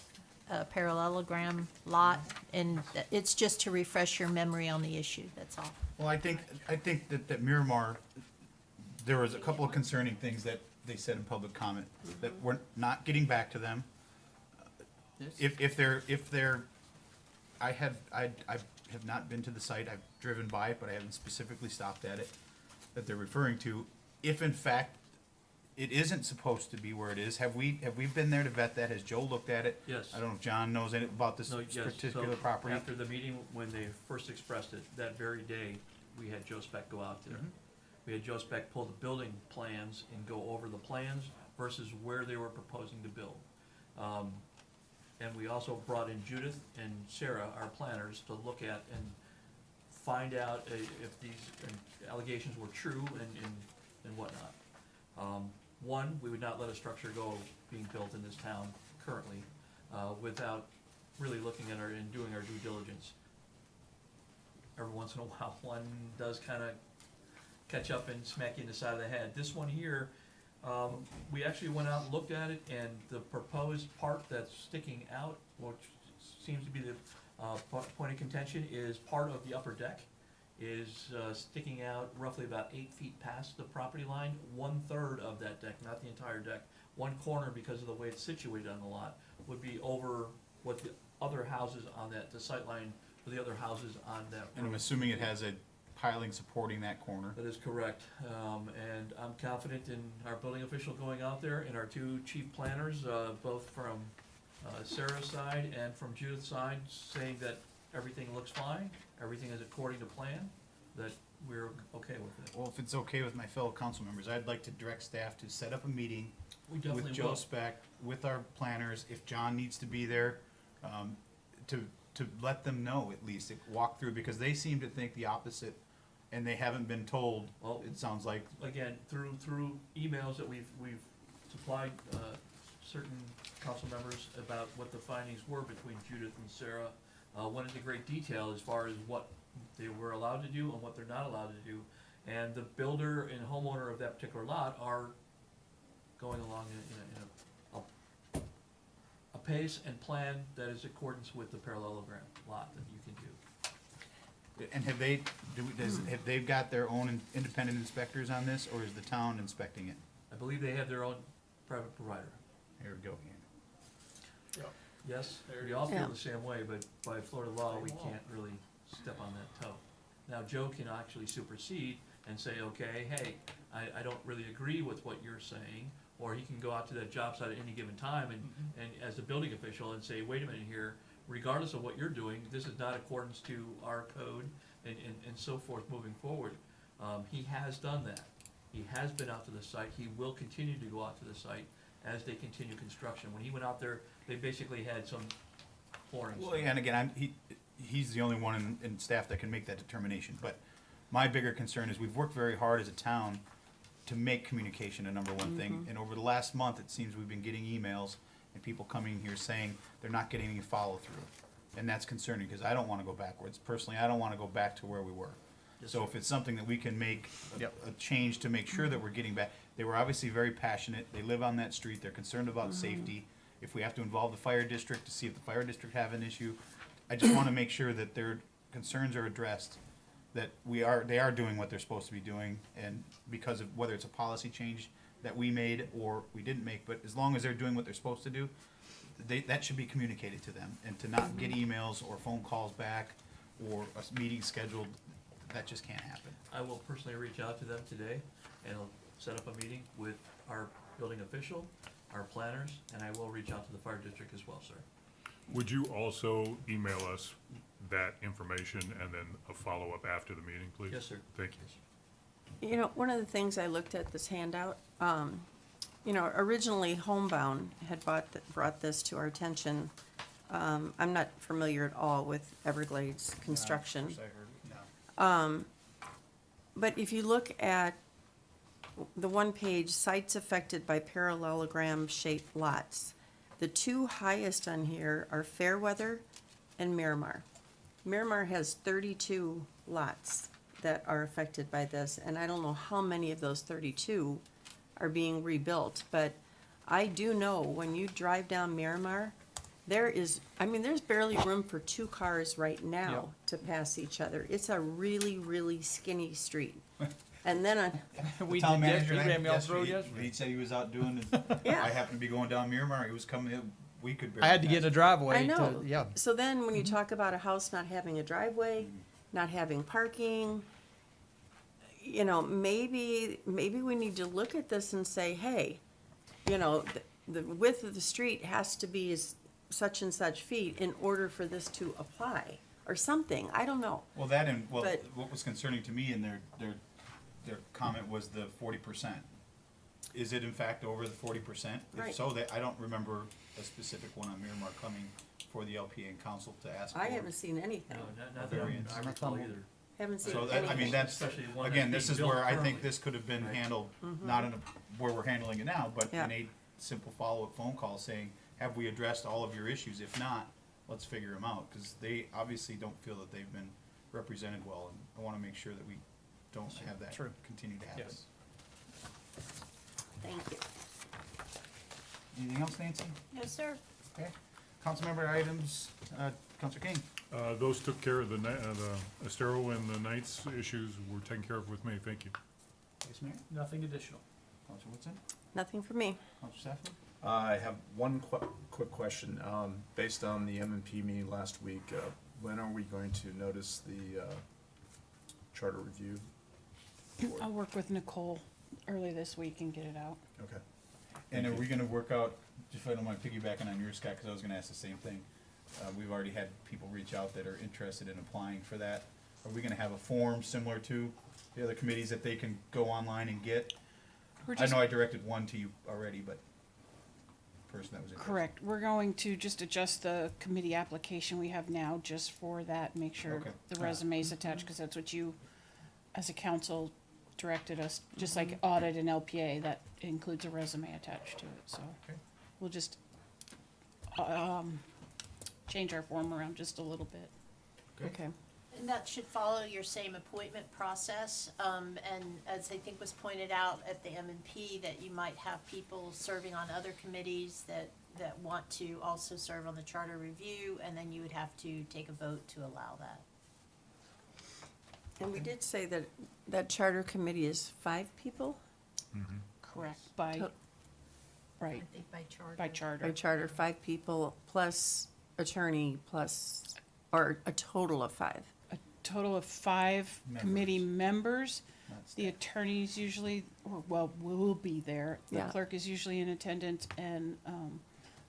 lot, and it's just to refresh your memory on the issue, that's all. Well, I think that Miramar, there was a couple of concerning things that they said in public comment, that we're not getting back to them. If they're, I have not been to the site, I've driven by it, but I haven't specifically stopped at it, that they're referring to. If in fact it isn't supposed to be where it is, have we been there to vet that? Has Joe looked at it? Yes. I don't know if John knows anything about this No, yes. particular So property. After the meeting, when they first expressed it, that very day, we had Joe Speck go out there. We had Joe Speck pull the building plans and go over the plans versus where they were proposing to build. And we also brought in Judith and Sarah, our planners, to look at and find out if these allegations were true and whatnot. One, we would not let a structure go being built in this town currently without really looking at and doing our due diligence. Every once in a while, one does kind of catch up and smack you in the side of the head. This one here, we actually went out and looked at it, and the proposed part that's sticking out, which seems to be the point of contention, is part of the upper deck, is sticking out roughly about 8 feet past the property line. 1/3 of that deck, not the entire deck, one corner, because of the way it's situated on the lot, would be over what the other houses on the sight line for the other houses on that. And I'm assuming it has a piling supporting that corner. That is correct, and I'm confident in our building official going out there and our 2 chief planners, both from Sarah's side and from Judith's side, saying that everything looks fine, everything is according to plan, that we're okay with it. Well, if it's okay with my fellow council members, I'd like to direct staff to set up a meeting We definitely with Joe will. Speck, with our planners, if John needs to be there, to let them know at least, walk through, because they seem to think the opposite, and they haven't been told, Well, it sounds like. Again, through emails that we've supplied certain council members about what the findings were between Judith and Sarah, went into great detail as far as what they were allowed to do and what they're not allowed to do. And the builder and homeowner of that particular lot are going along in a pace and plan that is accordance with the parallelogram lot that you can do. And have they got their own independent inspectors on this, or is the town inspecting it? I believe they have their own private provider. Here we go. Yes, we all feel the same way, but by Florida law, we can't really step on that toe. Now, Joe can actually supersede and say, okay, hey, I don't really agree with what you're saying, or he can go out to that job site at any given time and as a building official and say, wait a minute here, regardless of what you're doing, this is not accordance to our code and so forth moving forward. He has done that. He has been out to the site. He will continue to go out to the site as they continue construction. When he went out there, they basically had some flooring. Well, and again, he's the only one in staff that can make that determination, but My bigger concern is we've worked very hard as a town to make communication a number one thing. And over the last month, it seems we've been getting emails and people coming here saying they're not getting any follow through. And that's concerning because I don't want to go backwards. Personally, I don't want to go back to where we were. So if it's something that we can make a change to make sure that we're getting back, they were obviously very passionate. They live on that street. They're concerned about safety. If we have to involve the fire district to see if the fire district have an issue, I just want to make sure that their concerns are addressed, that they are doing what they're supposed to be doing, and because of whether it's a policy change that we made or we didn't make, but as long as they're doing what they're supposed to do, that should be communicated to them, and to not get emails or phone calls back or a meeting scheduled, that just can't happen. I will personally reach out to them today, and I'll set up a meeting with our building official, our planners, and I will reach out to the fire district as well, sir. Would you also email us that information and then a follow-up after the meeting, please? Yes, sir. Thank you. You know, one of the things I looked at this handout, you know, originally Homebound had brought this to our attention. I'm not familiar at all with Everglades construction. First I heard it, no. But if you look at the one page, sites affected by parallelogram-shaped lots, the two highest on here are Fairweather and Miramar. Miramar has 32 lots that are affected by this, and I don't know how many of those 32 are being rebuilt, but I do know when you drive down Miramar, there's barely room for two cars right now to pass each other. It's a really, really skinny street. And then The town manager he said he was out doing his, I happened to be going down Miramar, he was coming in, we could barely I had to get in a driveway. I know. Yeah. So then when you talk about a house not having a driveway, not having parking, you know, maybe we need to look at this and say, hey, you know, the width of the street has to be such and such feet in order for this to apply, or something. I don't know. Well, that and, well, But- what was concerning to me in their comment was the 40%. Is it in fact over the 40%? Right. If so, I don't remember a specific one on Miramar coming for the LPA and council to ask for. I haven't seen anything. No, not that variance. I recall either. Haven't seen So anything. that, I mean, that's, Especially one again, that's this being is where built I think currently. this could have been Right. handled, not in where we're handling it now, but Yeah. in a simple follow-up phone call saying, have we addressed all of your issues? If not, let's figure them out, because they obviously don't feel that they've been represented well, and I want to make sure that we don't have that continue to happen. Yes. Thank you. Anything else, Nancy? No, sir. Okay. Council member items, Councilor King. Those took care of the Estero and the Knights issues were taken care of with me, thank you. Vice Mayor. Nothing additional. Councilor Woodson. Nothing for me. Councilor Stafford. I have one quick question. Based on the M&P meeting last week, when are we going to notice the charter review? I'll work with Nicole early this week and get it out. Okay. And are we gonna work out, if I don't mind piggybacking on yours, Scott, because I was gonna ask the same thing. We've already had people reach out that are interested in applying for that. Are we gonna have a form similar to the other committees that they can go online and get? We're I just- know I directed one to you already, but person that was interested. Correct. We're going to just adjust the committee application we have now just for that, make sure Okay. the resume's attached, because that's what you, as a council, directed us, just like audit and LPA, that includes a resume attached to it, so. Okay. We'll just, change our form around just a little bit. Okay. And that should follow your same appointment process, and as I think was pointed out at the M&P, that you might have people serving on other committees that want to also serve on the charter review, and then you would have to take a vote to allow that. And we did say that charter committee is 5 people? Correct. By, To- right, I think by charter. by charter. By charter, 5 people plus attorney plus, or a total of 5. A total of 5 committee members. That's The attorneys usually, well, will be there. The Yeah. clerk is usually in attendance, and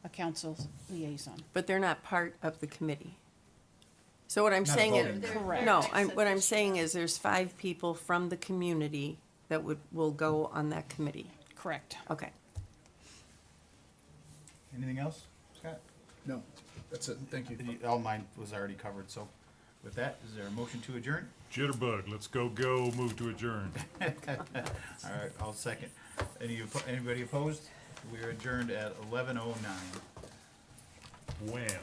a council liaison. But they're not part of the committee. So what I'm Not saying voting. is, Correct. no, what I'm saying is there's 5 people from the community that will go on that committee. Correct. Okay. Anything else, Scott? No, that's it. Thank you. All mine was already covered, so. With that, is there a motion to adjourn? Jitterbug, let's go, move to adjourn. All right, I'll second. Anybody opposed? We are adjourned at 11:09. Wham.